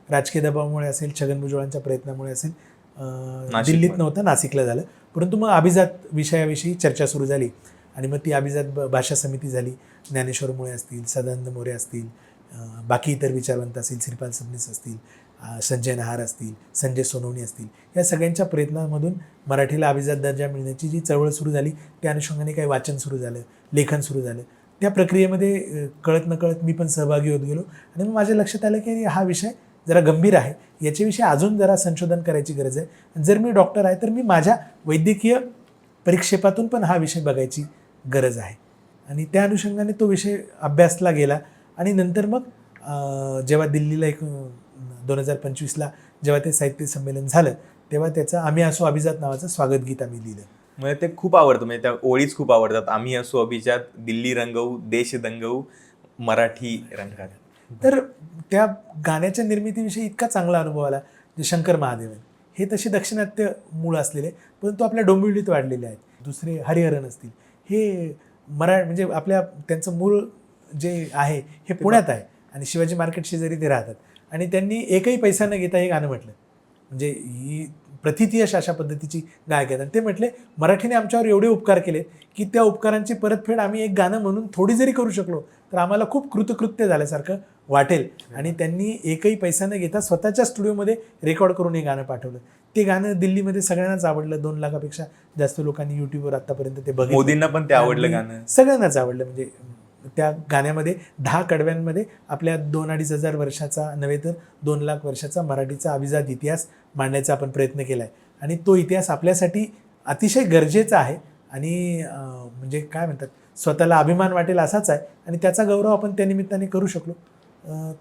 राजकीय दबावामुळे असेल, छगन भुजबळांच्या प्रयत्नामुळे असेल, दिल्लीत नव्हतं, नाशिकला झालं. परंतु मग अभिजात विषयाविषयी चर्चा सुरू झाली आणि मग ती अभिजात भाषा समिती झाली. ज्ञानेश्वर मुळे असतील, सदानंद मोरे असतील, बाकी इतर विचारवंत असतील, श्रीपाल सबनीस असतील, संजय नहार असतील, संजय सोनवणे असतील, या सगळ्यांच्या प्रयत्नांमधून मराठीला अभिजात दर्जा मिळण्याची जी चळवळ सुरू झाली त्या अनुषंगाने काही वाचन सुरू झालं, लेखन सुरू झालं. त्या प्रक्रियेमध्ये कळत नकळत मी पण सहभागी होत गेलो आणि मग माझ्या लक्षात आलं की हा विषय जरा गंभीर आहे, याच्याविषयी अजून जरा संशोधन करायची गरज आहे. जर मी डॉक्टर आहे तर मी माझ्या वैद्यकीय परिक्षेपातून पण हा विषय बघायची गरज आहे आणि त्या अनुषंगाने तो विषय अभ्यासला गेला आणि नंतर मग जेव्हा दिल्लीला 2025ला जेव्हा ते साहित्य संमेलन झालं तेव्हा त्याचं आम्ही असो अभिजात नावाचं स्वागत गीत आम्ही लिहिलं. म्हणजे ते खूप आवडतं, म्हणजे त्या ओळीच खूप आवडतात. आम्ही असो अभिजात, दिल्ली रंगवू, देश दंगवू, मराठी रंगात. तर त्या गाण्याच्या निर्मितीविषयी इतका चांगला अनुभव आला. जे शंकर महादेवन हे तसे दाक्षिणात्य मूळ असलेले परंतु आपल्या डोंबिवलीत वाढलेले आहेत. दुसरे हरिहरन असतील, हे म्हणजे आपल्या त्यांचं मूळ जे आहे हे पुण्यात आहे आणि शिवाजी मार्केट शेजारी ते राहतात आणि त्यांनी एकही पैसा न घेता हे गाणं म्हटलं. म्हणजे ही प्रथितयश अशा पद्धतीची गायक आहेत आणि ते म्हटले मराठीने आमच्यावर एवढे उपकार केले की त्या उपकारांची परतफेड आम्ही एक गाणं म्हणून थोडी जरी करू शकलो तर आम्हाला खूप कृतकृत्य झाल्यासारखं वाटेल. आणि त्यांनी एकही पैसा न घेता स्वतःच्या स्टुडिओमध्ये रेकॉर्ड करून हे गाणं पाठवलं. ते गाणं दिल्लीमध्ये सगळ्यांनाच आवडलं. 2 लाखापेक्षा जास्त लोकांनी यूट्यूबवर आतापर्यंत ते बघितलं. मोदींना पण ते आवडलं गाणं, सगळ्यांनाच आवडलं. म्हणजे त्या गाण्यामध्ये 10 कडव्यांमध्ये आपल्या 2-2.5 हजार वर्षाचा नव्हे तर 2 लाख वर्षाचा मराठीचा अभिजात इतिहास मांडण्याचा आपण प्रयत्न केला आहे आणि तो इतिहास आपल्यासाठी अतिशय गरजेचा आहे आणि म्हणजे काय म्हणतात स्वतःला अभिमान वाटेल असाच आहे आणि त्याचा गौरव आपण त्या निमित्ताने करू शकलो.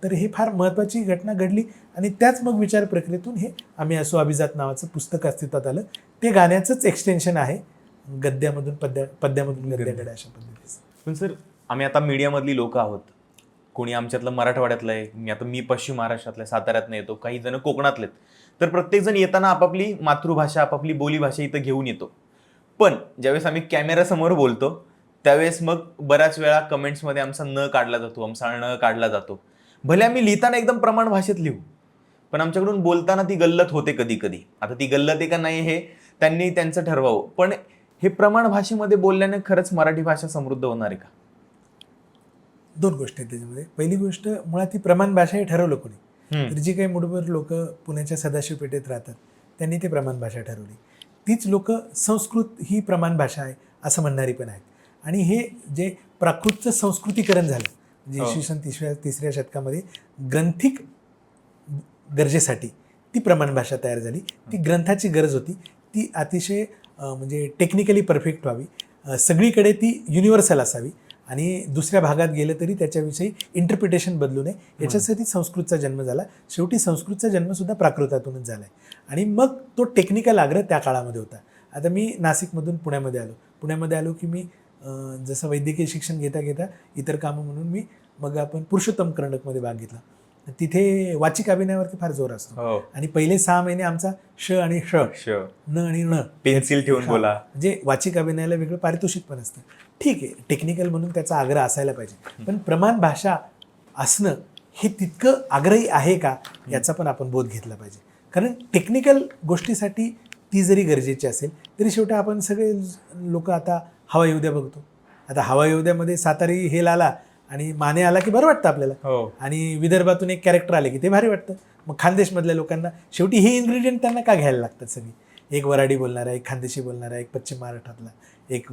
तर हे फार महत्त्वाची घटना घडली आणि त्याच मग विचार प्रक्रियेतून हे आम्ही असो अभिजात नावाचं पुस्तक अस्तित्वात आलं. ते गाण्याचंच एक्सटेन्शन आहे, गद्यामधून पद्यामधून गद्याकडे अशा पद्धतीचं. पण सर आम्ही आता मीडियामधली लोक आहोत, कोणी आमच्यातलं मराठवाड्यातलं आहे, मी पश्चिम महाराष्ट्रातलं साताऱ्यातनं येतो, काही जण कोकणातलेत. तर प्रत्येकजण येताना आपापली मातृभाषा, आपापली बोलीभाषा इथं घेऊन येतो. पण ज्यावेळेस आम्ही कॅमेरासमोर बोलतो त्यावेळेस मग बऱ्याच वेळा कमेंट्समध्ये आमचा न काढला जातो, आमचा न काढला जातो. भले आम्ही लिहिताना एकदम प्रमाण भाषेत लिहू पण आमच्याकडून बोलताना ती गल्लत होते कधी कधी. आता ती गल्लत आहे का नाही हे त्यांनी त्यांचं ठरवावं, पण हे प्रमाण भाषेमध्ये बोलल्याने खरंच मराठी भाषा समृद्ध होणार आहे का? 2 गोष्टी आहेत त्याच्यामध्ये. पहिली गोष्ट मुळात ही प्रमाण भाषा हे ठरवलं कोणी, तर जी काही मुठभर लोक पुण्याच्या सदाशिव पेठेत राहतात त्यांनी ते प्रमाण भाषा ठरवली. तीच लोक संस्कृत ही प्रमाण भाषा आहे असं म्हणणारी पण आहेत आणि हे जे प्राकृतचं संस्कृतीकरण झालं म्हणजे इसवी सन 3ऱ्या शतकामध्ये ग्रंथिक गरजेसाठी ती प्रमाण भाषा तयार झाली. ती ग्रंथाची गरज होती, ती अतिशय म्हणजे टेक्निकली परफेक्ट व्हावी, सगळीकडे ती युनिव्हर्सल असावी आणि दुसऱ्या भागात गेलं तरी त्याच्याविषयी इंटरप्रिटेशन बदलू नये याच्यासाठी संस्कृतचा जन्म झाला. शेवटी संस्कृतचा जन्मसुद्धा प्राकृतातूनच झाला आहे आणि मग तो टेक्निकल आग्रह त्या काळामध्ये होता. आता मी नाशिकमधून पुण्यामध्ये आलो, पुण्यामध्ये आलो की मी जसं वैद्यकीय शिक्षण घेता घेता इतर कामं म्हणून मी मग आपण पुरुषोत्तम कर्णकमध्ये भाग घेतला. तिथे वाचिक अभिनयावरती फार जोर असतो हो. आणि पहिले 6 महिने आमचा श आणि श, न आणि न पेन्सिल ठेवून हा, बोला. म्हणजे वाचिक अभिनयाला वेगळं पारितोषिक पण असतं. ठीक आहे, टेक्निकल म्हणून त्याचा आग्रह असायला पाहिजे, पण प्रमाण भाषा असणं हे तितकं आग्रही आहे का याचा पण आपण बोध घेतला पाहिजे. कारण टेक्निकल गोष्टीसाठी ती जरी गरजेची असेल तरी शेवटी आपण सगळे लोक आता हवा येऊ द्या बघतो. आता हवा येऊ द्यामध्ये सातारी हेल आला आणि माने आला की बरं वाटतं आपल्याला, हो. आणि विदर्भातून एक कॅरेक्टर आले की ते भारी वाटतं. मग खानदेशमधल्या लोकांना शेवटी हे इन्ग्रेडियंट त्यांना का घ्यायला लागतात सगळी, एक वराडी बोलणारा, एक खानदेशी बोलणारा, एक पश्चिम महाराष्ट्रातला, एक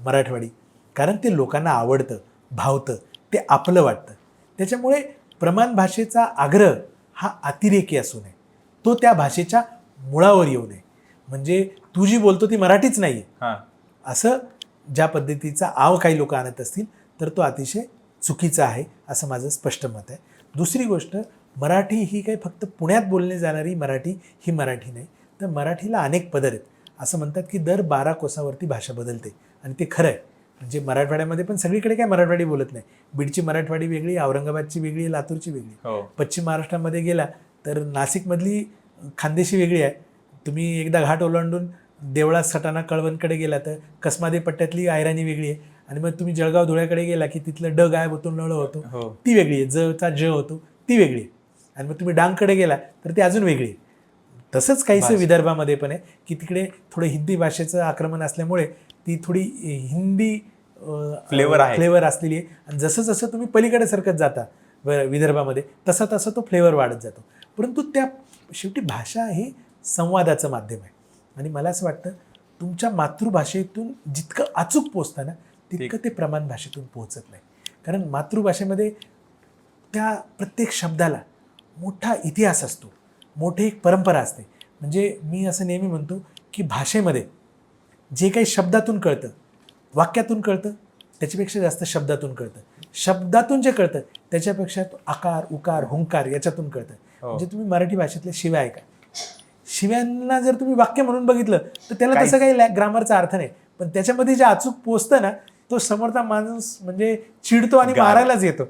मराठवाडी, कारण ते लोकांना आवडतं, भावतं, ते आपलं वाटतं. त्याच्यामुळे प्रमाण भाषेचा आग्रह हा अतिरेकी असू नये, तो त्या भाषेच्या मुळावर येऊ नये. म्हणजे तू जी बोलतो ती मराठीच नाही आहे असं ज्या पद्धतीचा आव काही लोक आणत असतील तर तो अतिशय चुकीचा आहे असं माझं स्पष्ट मत आहे. दुसरी गोष्ट, मराठी ही काही फक्त पुण्यात बोलली जाणारी मराठी ही मराठी नाही, तर मराठीला अनेक पदर आहेत. असं म्हणतात की दर 12 कोसावरती भाषा बदलते, आणि ते खरं आहे. म्हणजे मराठवाड्यामध्ये पण सगळीकडे काय मराठवाडी बोलत नाही. बीडची मराठवाडी वेगळी, औरंगाबादची वेगळी, लातूरची वेगळी. पश्चिम महाराष्ट्रामध्ये गेला तर नाशिकमधली खानदेशी वेगळी आहे. तुम्ही एकदा घाट ओलांडून देवळा, सटाणा, कळवणकडे गेला तर कसमादे पट्ट्यातली आयराणी वेगळी आहे. आणि मग तुम्ही जळगाव, धुळ्याकडे गेला की तिथलं ड गायब होतो, नळ होतो, ती वेगळी आहे. जचा ज होतो, ती वेगळी आहे. आणि मग तुम्ही डांगकडे गेला तर ती अजून वेगळी आहे. तसंच काहीसं विदर्भामध्ये पण आहे की तिकडे थोडं हिंदी भाषेचं आक्रमण असल्यामुळे ती थोडी हिंदी फ्लेवर असलेली आहे. आणि जसं जसं तुम्ही पलीकडे सरकत जाता विदर्भामध्ये तसा तसा तो फ्लेवर वाढत जातो. परंतु त्या शेवटी भाषा ही संवादाचं माध्यम आहे. आणि मला असं वाटतं तुमच्या मातृभाषेतून जितकं अचूक पोचतं ना तितकं ते प्रमाण भाषेतून पोहोचत नाही. कारण मातृभाषेमध्ये त्या प्रत्येक शब्दाला मोठा इतिहास असतो, मोठी एक परंपरा असते. म्हणजे मी असं नेहमी म्हणतो की भाषेमध्ये जे काही शब्दातून कळतं, वाक्यातून कळतं, त्याच्यापेक्षा जास्त शब्दातून कळतं. शब्दातून जे कळतं त्याच्यापेक्षा आकार, उकार, हुंकार याच्यातून कळतं. म्हणजे तुम्ही मराठी भाषेतले शिव्या ऐका, शिव्यांना जर तुम्ही वाक्य म्हणून बघितलं तर त्याला तसं काही ग्रामरचा अर्थ नाही, पण त्याच्यामध्ये जे अचूक पोचतं ना तो समोरचा माणूस म्हणजे चिडतो आणि मारायलाच येतो.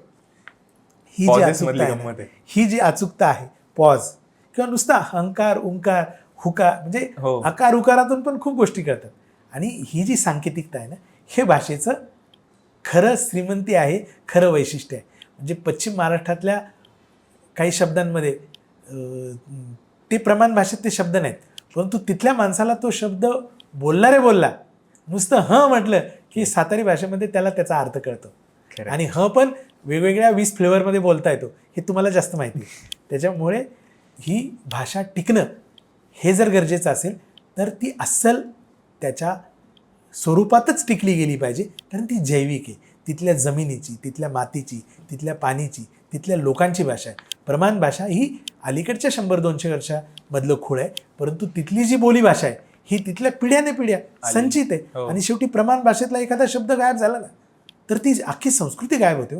ही जी अचूकता आहे, पॉज किंवा नुसता हंकार, उंकार, हुकार, म्हणजे आकार उकारातून पण खूप गोष्टी कळतात. आणि ही जी सांकेतिकता आहे ना हे भाषेचं खरं श्रीमंती आहे, खरं वैशिष्ट्य आहे. म्हणजे पश्चिम महाराष्ट्रातल्या काही शब्दांमध्ये ते प्रमाण भाषेत ते शब्द नाहीत, परंतु तिथल्या माणसाला तो शब्द बोलला, नुसतं ह म्हटलं की सातारी भाषेमध्ये त्याला त्याचा अर्थ कळतो. आणि ह पण वेगवेगळ्या 20 फ्लेवरमध्ये बोलता येतो, हे तुम्हाला जास्त माहिती आहे. त्याच्यामुळे ही भाषा टिकणं हे जर गरजेचं असेल तर ती अस्सल त्याच्या स्वरूपातच टिकली गेली पाहिजे. कारण ती जैविक आहे, तिथल्या जमिनीची, तिथल्या मातीची, तिथल्या पाणीची, तिथल्या लोकांची भाषा आहे. प्रमाण भाषा ही अलीकडच्या 100-200 वर्षामधलं खूळ आहे, परंतु तिथली जी बोली भाषा आहे ही तिथल्या पिढ्याने पिढ्या संचित आहे. आणि शेवटी प्रमाण भाषेतला एखादा शब्द गायब झाला ना तर ती अख्खी संस्कृती गायब होते.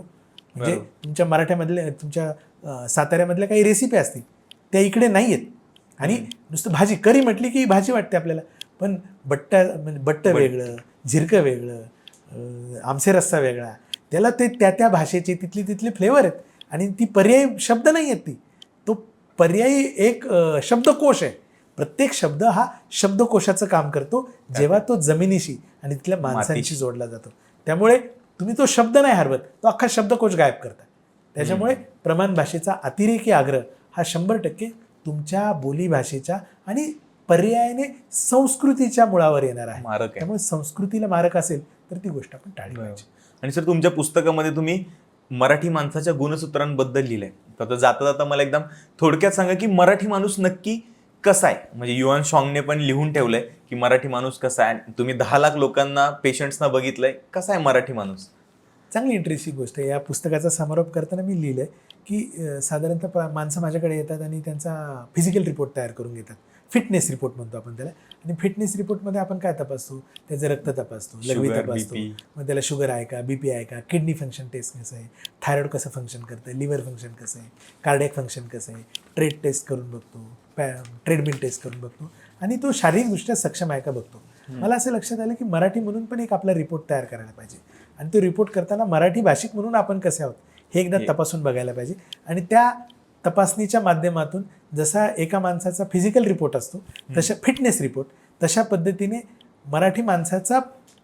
म्हणजे तुमच्या मराठ्यामधल्या, तुमच्या साताऱ्यामधल्या काही रेसिपी असतील त्या इकडे नाही आहेत. आणि नुसतं भाजी, करी म्हटली की भाजी वाटते आपल्याला, पण बट्ट वेगळं, झिरकं वेगळं, आमसे रस्सा वेगळा, त्याला ते त्या भाषेचे तिथले फ्लेवर आहेत. आणि ती पर्यायी शब्द नाही आहेत, तो पर्यायी एक शब्दकोश आहे. प्रत्येक शब्द हा शब्दकोशाचं काम करतो जेव्हा तो जमिनीशी आणि तिथल्या माणसांशी जोडला जातो. त्यामुळे तुम्ही तो शब्द नाही हरवत, तो अख्खा शब्दकोश गायब करता. त्याच्यामुळे प्रमाण भाषेचा अतिरेकी आग्रह हा 100% तुमच्या बोलीभाषेच्या आणि पर्यायाने संस्कृतीच्या मुळावर येणार आहे. त्यामुळे संस्कृतीला मारक असेल तर ती गोष्ट आपण टाळली पाहिजे. आणि सर तुमच्या पुस्तकामध्ये तुम्ही मराठी माणसाच्या गुणसूत्रांबद्दल लिहिलंय. तर जाता जाता मला एकदम थोडक्यात सांगा की मराठी माणूस नक्की कसा आहे. म्हणजे युवन शॉंगने पण लिहून ठेवलंय की मराठी माणूस कसा आहे. तुम्ही 10 लाख लोकांना, पेशंट्सना बघितलंय, कसा आहे मराठी माणूस. चांगली इंटरेस्टिंग गोष्ट आहे. या पुस्तकाचा समारोप करताना मी लिहिलंय की साधारणतः माणसं माझ्याकडे येतात आणि त्यांचा फिजिकल रिपोर्ट तयार करून घेतात. फिटनेस रिपोर्ट म्हणतो आपण त्याला. आणि फिटनेस रिपोर्टमध्ये आपण काय तपासतो, त्याचं रक्त तपासतो, लघवी तपासतो, मग त्याला शुगर आहे का, BP आहे का, किडनी फंक्शन टेस्ट कसं आहे, थायरॉइड कसं फंक्शन करतं, लिव्हर फंक्शन कसं आहे, कार्डियक फंक्शन कसं आहे, ट्रेड टेस्ट करून बघतो, ट्रेडमिल टेस्ट करून बघतो, आणि तो शारीरिकदृष्ट्या सक्षम आहे का बघतो. मला असं लक्षात आलं की मराठी म्हणून पण एक आपला रिपोर्ट तयार करायला पाहिजे आणि तो रिपोर्ट करताना मराठी भाषिक म्हणून आपण कसे आहोत हे एकदा तपासून बघायला पाहिजे. आणि त्या तपासणीच्या माध्यमातून जसा एका माणसाचा फिजिकल रिपोर्ट असतो तशा फिटनेस रिपोर्ट, तशा पद्धतीने मराठी माणसाचा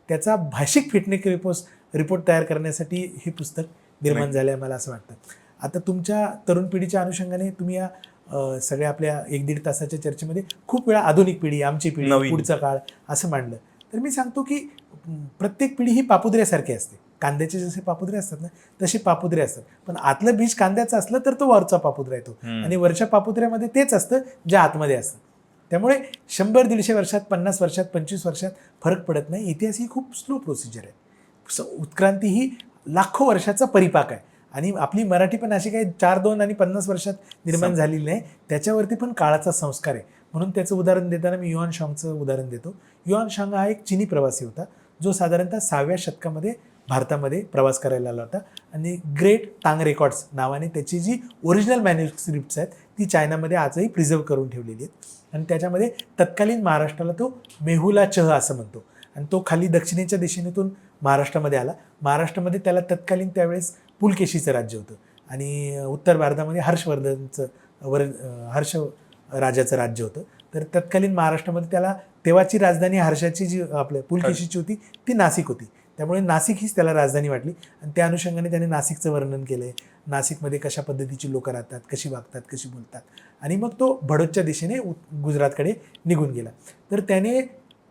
त्याचा भाषिक फिटनेस रिपोर्ट तयार करण्यासाठी हे पुस्तक निर्माण झालं आहे मला असं वाटतं. आता तुमच्या तरुण पिढीच्या अनुषंगाने तुम्ही या सगळ्या आपल्या 1-1.5 तासाच्या चर्चेमध्ये खूप वेळा आधुनिक पिढी, आमची पिढी, पुढचा काळ असं मांडलं. तर मी सांगतो की प्रत्येक पिढी ही पापुद्र्यासारखी असते. कांद्याचे जसे पापुद्रे असतात ना तसे पापुद्रे असतात, पण आतलं बीज कांद्याचं असलं तर तो वरचा पापुद्रा येतो आणि वरच्या पापुद्र्यामध्ये तेच असतं जे आतमध्ये असतं. त्यामुळे 100-150 वर्षात, 50 वर्षात, 25 वर्षात फरक पडत नाही. इतिहास ही खूप स्लो प्रोसिजर आहे. उत्क्रांती ही लाखो वर्षाचा परिपाक आहे आणि आपली मराठी पण अशी काही 4-2 आणि 50 वर्षात निर्माण झालेली नाही. त्याच्यावरती पण काळाचा संस्कार आहे. म्हणून त्याचं उदाहरण देताना मी युआन शांगचं उदाहरण देतो. युआन शांग हा एक चीनी प्रवासी होता जो साधारणतः 6व्या शतकामध्ये भारतामध्ये प्रवास करायला आला होता आणि ग्रेट टांग रेकॉर्ड्स नावाने त्याची जी ओरिजिनल मॅन्युस्क्रिप्ट्स आहेत ती चायनामध्ये आजही प्रिझर्व करून ठेवलेली आहेत आणि त्याच्यामध्ये तत्कालीन महाराष्ट्राला तो मेहुला चह असं म्हणतो आणि तो खाली दक्षिणेच्या दिशेनेतून महाराष्ट्रामध्ये आला. महाराष्ट्रामध्ये त्याला तत्कालीन त्यावेळेस पुलकेशीचं राज्य होतं आणि उत्तर भारतामध्ये हर्ष राजाचं राज्य होतं. तर तत्कालीन महाराष्ट्रामध्ये त्याला तेव्हाची राजधानी हर्षाची जी आपल्या पुलकेशीची होती ती नाशिक होती. त्यामुळे नाशिक हीच त्याला राजधानी वाटली आणि त्या अनुषंगाने त्याने नाशिकचं वर्णन केलं आहे. नाशिकमध्ये कशा पद्धतीची लोकं राहतात, कशी वागतात, कशी बोलतात आणि मग तो भडोतच्या दिशेने गुजरातकडे निघून गेला. तर त्याने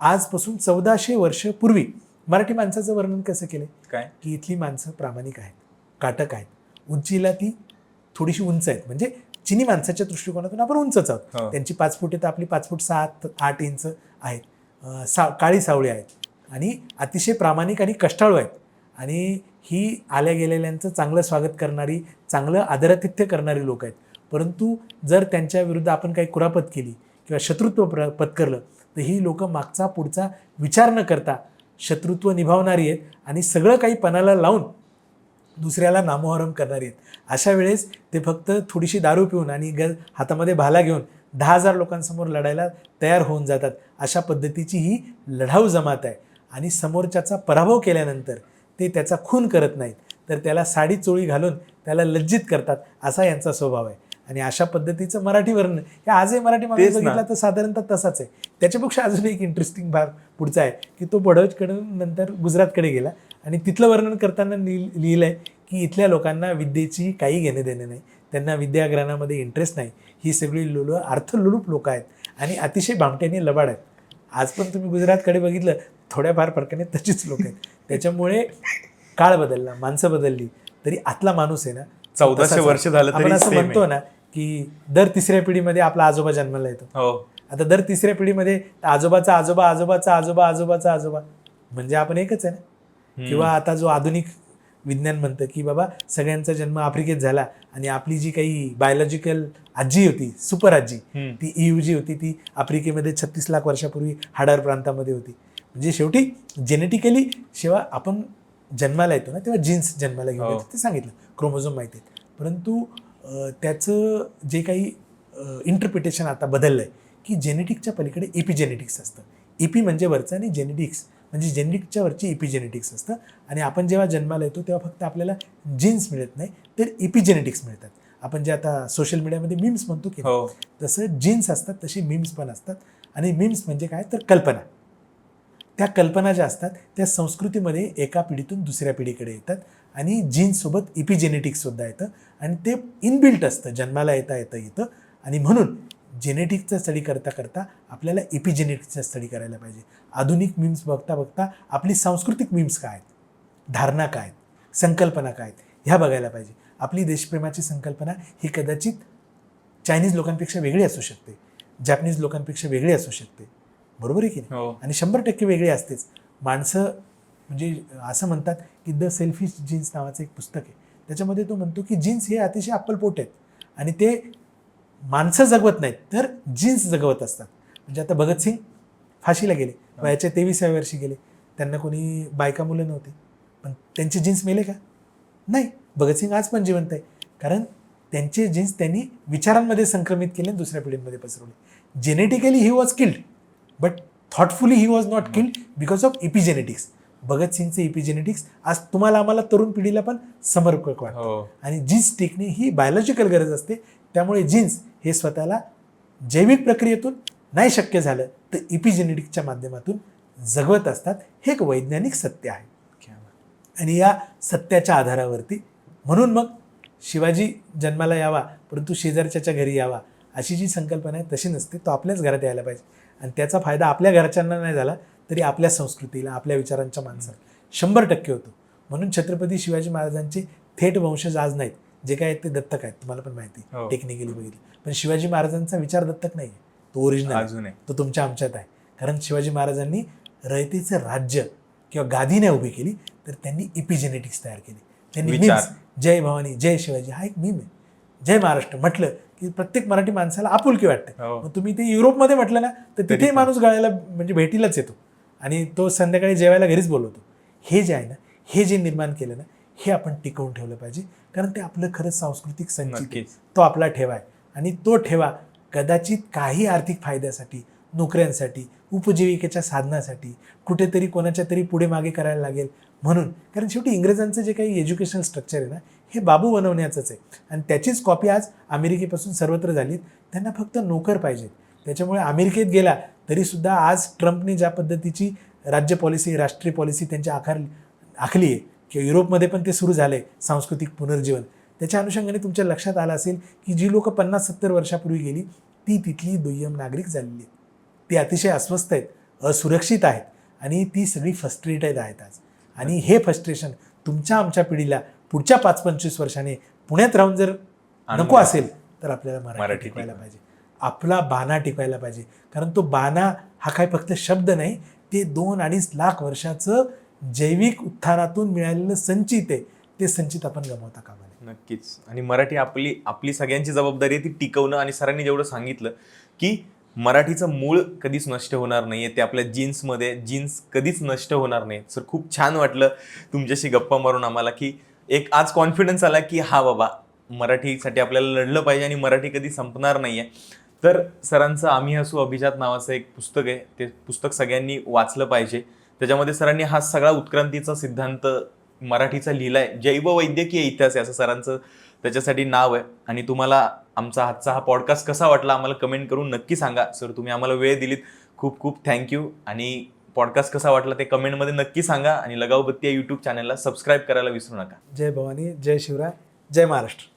आजपासून 1400 वर्ष पूर्वी मराठी माणसाचं वर्णन कसं केलं काय की इथली माणसं प्रामाणिक आहेत, काटक आहेत, उंचीला ती थोडीशी उंच आहेत. म्हणजे चिनी माणसाच्या दृष्टिकोनातून आपण उंचच आहोत. त्यांची 5 फूट तर आपली 5 फूट 7-8 इंच आहेत. काळी सावळी आहेत आणि अतिशय प्रामाणिक आणि कष्टाळू आहेत आणि ही आल्या गेलेल्यांचं चांगलं स्वागत करणारी, चांगलं आदरातिथ्य करणारी लोक आहेत. परंतु जर त्यांच्या विरुद्ध आपण काही कुरापत केली किंवा शत्रुत्व पत्करलं तर ही लोक मागचा पुढचा विचार न करता शत्रुत्व निभावणारी आहेत आणि सगळं काही पणाला लावून दुसऱ्याला नामोहरम करणारी आहेत. अशा वेळेस ते फक्त थोडीशी दारू पिऊन आणि हातामध्ये भाला घेऊन 10,000 लोकांसमोर लढायला तयार होऊन जातात. अशा पद्धतीची ही लढाऊ जमात आहे आणि समोरच्याचा पराभव केल्यानंतर ते त्याचा खून करत नाहीत तर त्याला साडी चोळी घालून त्याला लज्जित करतात. असा यांचा स्वभाव आहे आणि अशा पद्धतीचं मराठी वर्णन हे आजही मराठी माणूस बघितला तर साधारणतः तसाच आहे. त्याच्यापेक्षा अजून एक इंटरेस्टिंग भाग पुढचा आहे की तो बडोजकडून नंतर गुजरातकडे गेला आणि तिथलं वर्णन करताना लिहिलं आहे की इथल्या लोकांना विद्येची काही घेणे देणे नाही, त्यांना विद्याग्रहणामध्ये इंटरेस्ट नाही. ही सगळी अर्थलुलूप लोक आहेत आणि अतिशय भामट्याने लबाड आहेत. आज पण तुम्ही गुजरातकडे बघितलं थोड्याफार फरकाने तशीच लोक आहेत. त्याच्यामुळे काळ बदलला, माणसं बदलली तरी आतला माणूस आहे ना 1400 वर्ष झालं आपण असं म्हणतो ना की दर 3ऱ्या पिढीमध्ये आपला आजोबा जन्माला येतो. आता दर 3ऱ्या पिढीमध्ये आजोबाचा आजोबा आजोबाचा आजोबा आजोबाचा आजोबा म्हणजे आपण एकच आहे ना. किंवा आता जो आधुनिक विज्ञान म्हणतं की बाबा सगळ्यांचा जन्म आफ्रिकेत झाला आणि आपली जी काही बायोलॉजिकल आजी होती, सुपर आजी, ती EUG होती, ती आफ्रिकेमध्ये 36 लाख वर्षापूर्वी हाडार प्रांतामध्ये होती. म्हणजे शेवटी जेनेटिकली जेव्हा आपण जन्माला येतो ना तेव्हा जीन्स जन्माला घेऊन येतात ते सांगितलं, क्रोमोझोम माहिती आहेत. परंतु त्याचं जे काही इंटरप्रिटेशन आता बदललं आहे की जेनेटिक्सच्या पलीकडे एपिजेनेटिक्स असतं. एपी म्हणजे वरचं आणि जेनेटिक्स म्हणजे जेनेटिक्सच्या वरची एपिजेनेटिक्स असतं आणि आपण जेव्हा जन्माला येतो तेव्हा फक्त आपल्याला जीन्स मिळत नाही तर एपिजेनेटिक्स मिळतात. आपण जे आता सोशल मीडियामध्ये मीम्स म्हणतो की तसं जीन्स असतात तशी मीम्स पण असतात. आणि मीम्स म्हणजे काय तर कल्पना. त्या कल्पना ज्या असतात त्या संस्कृतीमध्ये एका पिढीतून दुसऱ्या पिढीकडे येतात आणि जीन्ससोबत एपिजेनेटिक्ससुद्धा येतं आणि ते इनबिल्ट असतं, जन्माला येतं आणि म्हणून जेनेटिक्सचा स्टडी करता करता आपल्याला एपिजेनेटिक्सचा स्टडी करायला पाहिजे. आधुनिक मीम्स बघता बघता आपली सांस्कृतिक मीम्स काय आहेत, धारणा काय आहेत, संकल्पना काय आहेत ह्या बघायला पाहिजे. आपली देशप्रेमाची संकल्पना ही कदाचित चायनीज लोकांपेक्षा वेगळी असू शकते, जॅपनीज लोकांपेक्षा वेगळी असू शकते, बरोबर आहे की नाही. आणि 100% वेगळी असतेच. माणसं म्हणजे असं म्हणतात की द सेल्फिश जीन्स नावाचं एक पुस्तक आहे, त्याच्यामध्ये तो म्हणतो की जीन्स हे अतिशय अप्पलपोट आहेत आणि ते माणसं जगवत नाहीत तर जीन्स जगवत असतात. म्हणजे आता भगतसिंग फाशीला गेले, वयाच्या 23व्या वर्षी गेले, त्यांना कोणी बायका मुलं नव्हती, पण त्यांचे जीन्स मेले का? नाही. भगतसिंग आज पण जिवंत आहे कारण त्यांचे जीन्स त्यांनी विचारांमध्ये संक्रमित केले आणि दुसऱ्या पिढीमध्ये पसरवले. Genetically he was killed but thoughtfully he was not killed because of epigenetics. भगतसिंगचे इपिजेनेटिक्स आज तुम्हाला आम्हाला तरुण पिढीला पण समर्पक वाटतं. हो. आणि जीन्स टिकणे ही बायोलॉजिकल गरज असते. त्यामुळे जीन्स हे स्वतःला जैविक प्रक्रियेतून नाही शक्य झालं तर इपिजेनेटिक्सच्या माध्यमातून जगवत असतात. हे एक वैज्ञानिक सत्य आहे. आणि या सत्याच्या आधारावरती म्हणून मग शिवाजी जन्माला यावा परंतु शेजारच्याच्या घरी यावा अशी जी संकल्पना आहे तशी नसते. तो आपल्याच घरात यायला पाहिजे आणि त्याचा फायदा आपल्या घरच्यांना नाही झाला तरी आपल्या संस्कृतीला आपल्या विचारांच्या माणसाला 100% होतो. म्हणून छत्रपती शिवाजी महाराजांचे थेट वंशज आज नाहीत. जे काय आहेत ते दत्तक आहेत, तुम्हाला पण माहिती हो. टेक्निकली बघितलं. पण शिवाजी महाराजांचा विचार दत्तक नाही आहे, तो ओरिजिनल अजून आहे. तो तुमच्या आमच्यात आहे. कारण शिवाजी महाराजांनी रयतेचं राज्य किंवा गादी नाही उभी केली तर त्यांनी इपिजेनेटिक्स तयार केली. त्यांनी विचार. मीम्स, जय भवानी जय शिवाजी हा एक मीम आहे. जय महाराष्ट्र म्हटलं की प्रत्येक मराठी माणसाला आपुलकी वाटते. हो. मग तुम्ही ते युरोपमध्ये म्हटलं ना तर तिथेही माणूस गाळायला म्हणजे भेटीलाच येतो आणि तो संध्याकाळी जेवायला घरीच बोलवतो. हे जे आहे ना, हे जे निर्माण केलं ना, हे आपण टिकवून ठेवलं पाहिजे. कारण ते आपलं खरंच सांस्कृतिक संचित आहे. नक्कीच. तो आपला ठेवा आहे आणि तो ठेवा कदाचित काही आर्थिक फायद्यासाठी, नोकऱ्यांसाठी, उपजीविकेच्या साधनासाठी कुठेतरी कोणाच्या तरी पुढे मागे करायला लागेल म्हणून. कारण शेवटी इंग्रजांचं जे काही एज्युकेशनल स्ट्रक्चर आहे ना, हे बाबू बनवण्याचंच आहे आणि त्याचीच कॉपी आज अमेरिकेपासून सर्वत्र झालीत. त्यांना फक्त नोकर पाहिजेत. त्याच्यामुळे अमेरिकेत गेला तरीसुद्धा आज ट्रम्पने ज्या पद्धतीची राज्य पॉलिसी, राष्ट्रीय पॉलिसी त्यांची आखली आहे किंवा युरोपमध्ये पण ते सुरू झालं आहे सांस्कृतिक पुनर्जीवन, त्याच्या अनुषंगाने तुमच्या लक्षात आलं असेल की जी लोक 50-70 वर्षापूर्वी गेली ती तिथली दुय्यम नागरिक झालेली आहेत. ती अतिशय अस्वस्थ आहेत, असुरक्षित आहेत आणि ती सगळी फ्रस्ट्रेटेड आहेत आज. आणि हे फ्रस्ट्रेशन तुमच्या आमच्या पिढीला पुढच्या 5-25 वर्षाने पुण्यात राहून जर नको असेल तर आपल्याला मराठी टिकवायला पाहिजे. आपला बाणा टिकवायला पाहिजे. कारण तो बाणा हा काय फक्त शब्द नाही, ते 2-2.5 लाख वर्षाचं जैविक उत्थानातून मिळालेलं संचित आहे. ते संचित आपण गमावता कामा नये. नक्कीच. आणि मराठी आपली सगळ्यांची जबाबदारी आहे ती टिकवणं. आणि सरांनी जेवढं सांगितलं की मराठीचं मूळ कधीच नष्ट होणार नाहीये, ते आपल्या जीन्स कधीच नष्ट होणार नाही. सर खूप छान वाटलं तुमच्याशी गप्पा मारून आम्हाला, की एक आज कॉन्फिडन्स आला की हा बाबा मराठीसाठी आपल्याला लढलं पाहिजे आणि मराठी कधी संपणार नाहीये. तर सरांचं आम्ही असू अभिजात नावाचं एक पुस्तक आहे, ते पुस्तक सगळ्यांनी वाचलं पाहिजे. त्याच्यामध्ये सरांनी हा सगळा उत्क्रांतीचा सिद्धांत मराठीचा लिहिलाय. जैववैद्यकीय इतिहास आहे असं सरांचं त्याच्यासाठी नाव आहे. आणि तुम्हाला आमचा आजचा हा पॉडकास्ट कसा वाटला आम्हाला कमेंट करून नक्की सांगा. सर तुम्ही आम्हाला वेळ दिलीत, खूप खूप थँक्यू. आणि पॉडकास्ट कसा वाटला ते कमेंटमध्ये नक्की सांगा. आणि लगावबत्ती या यूट्यूब चॅनलला सबस्क्राईब करायला विसरू नका. जय भवानी, जय शिवराय, जय महाराष्ट्र.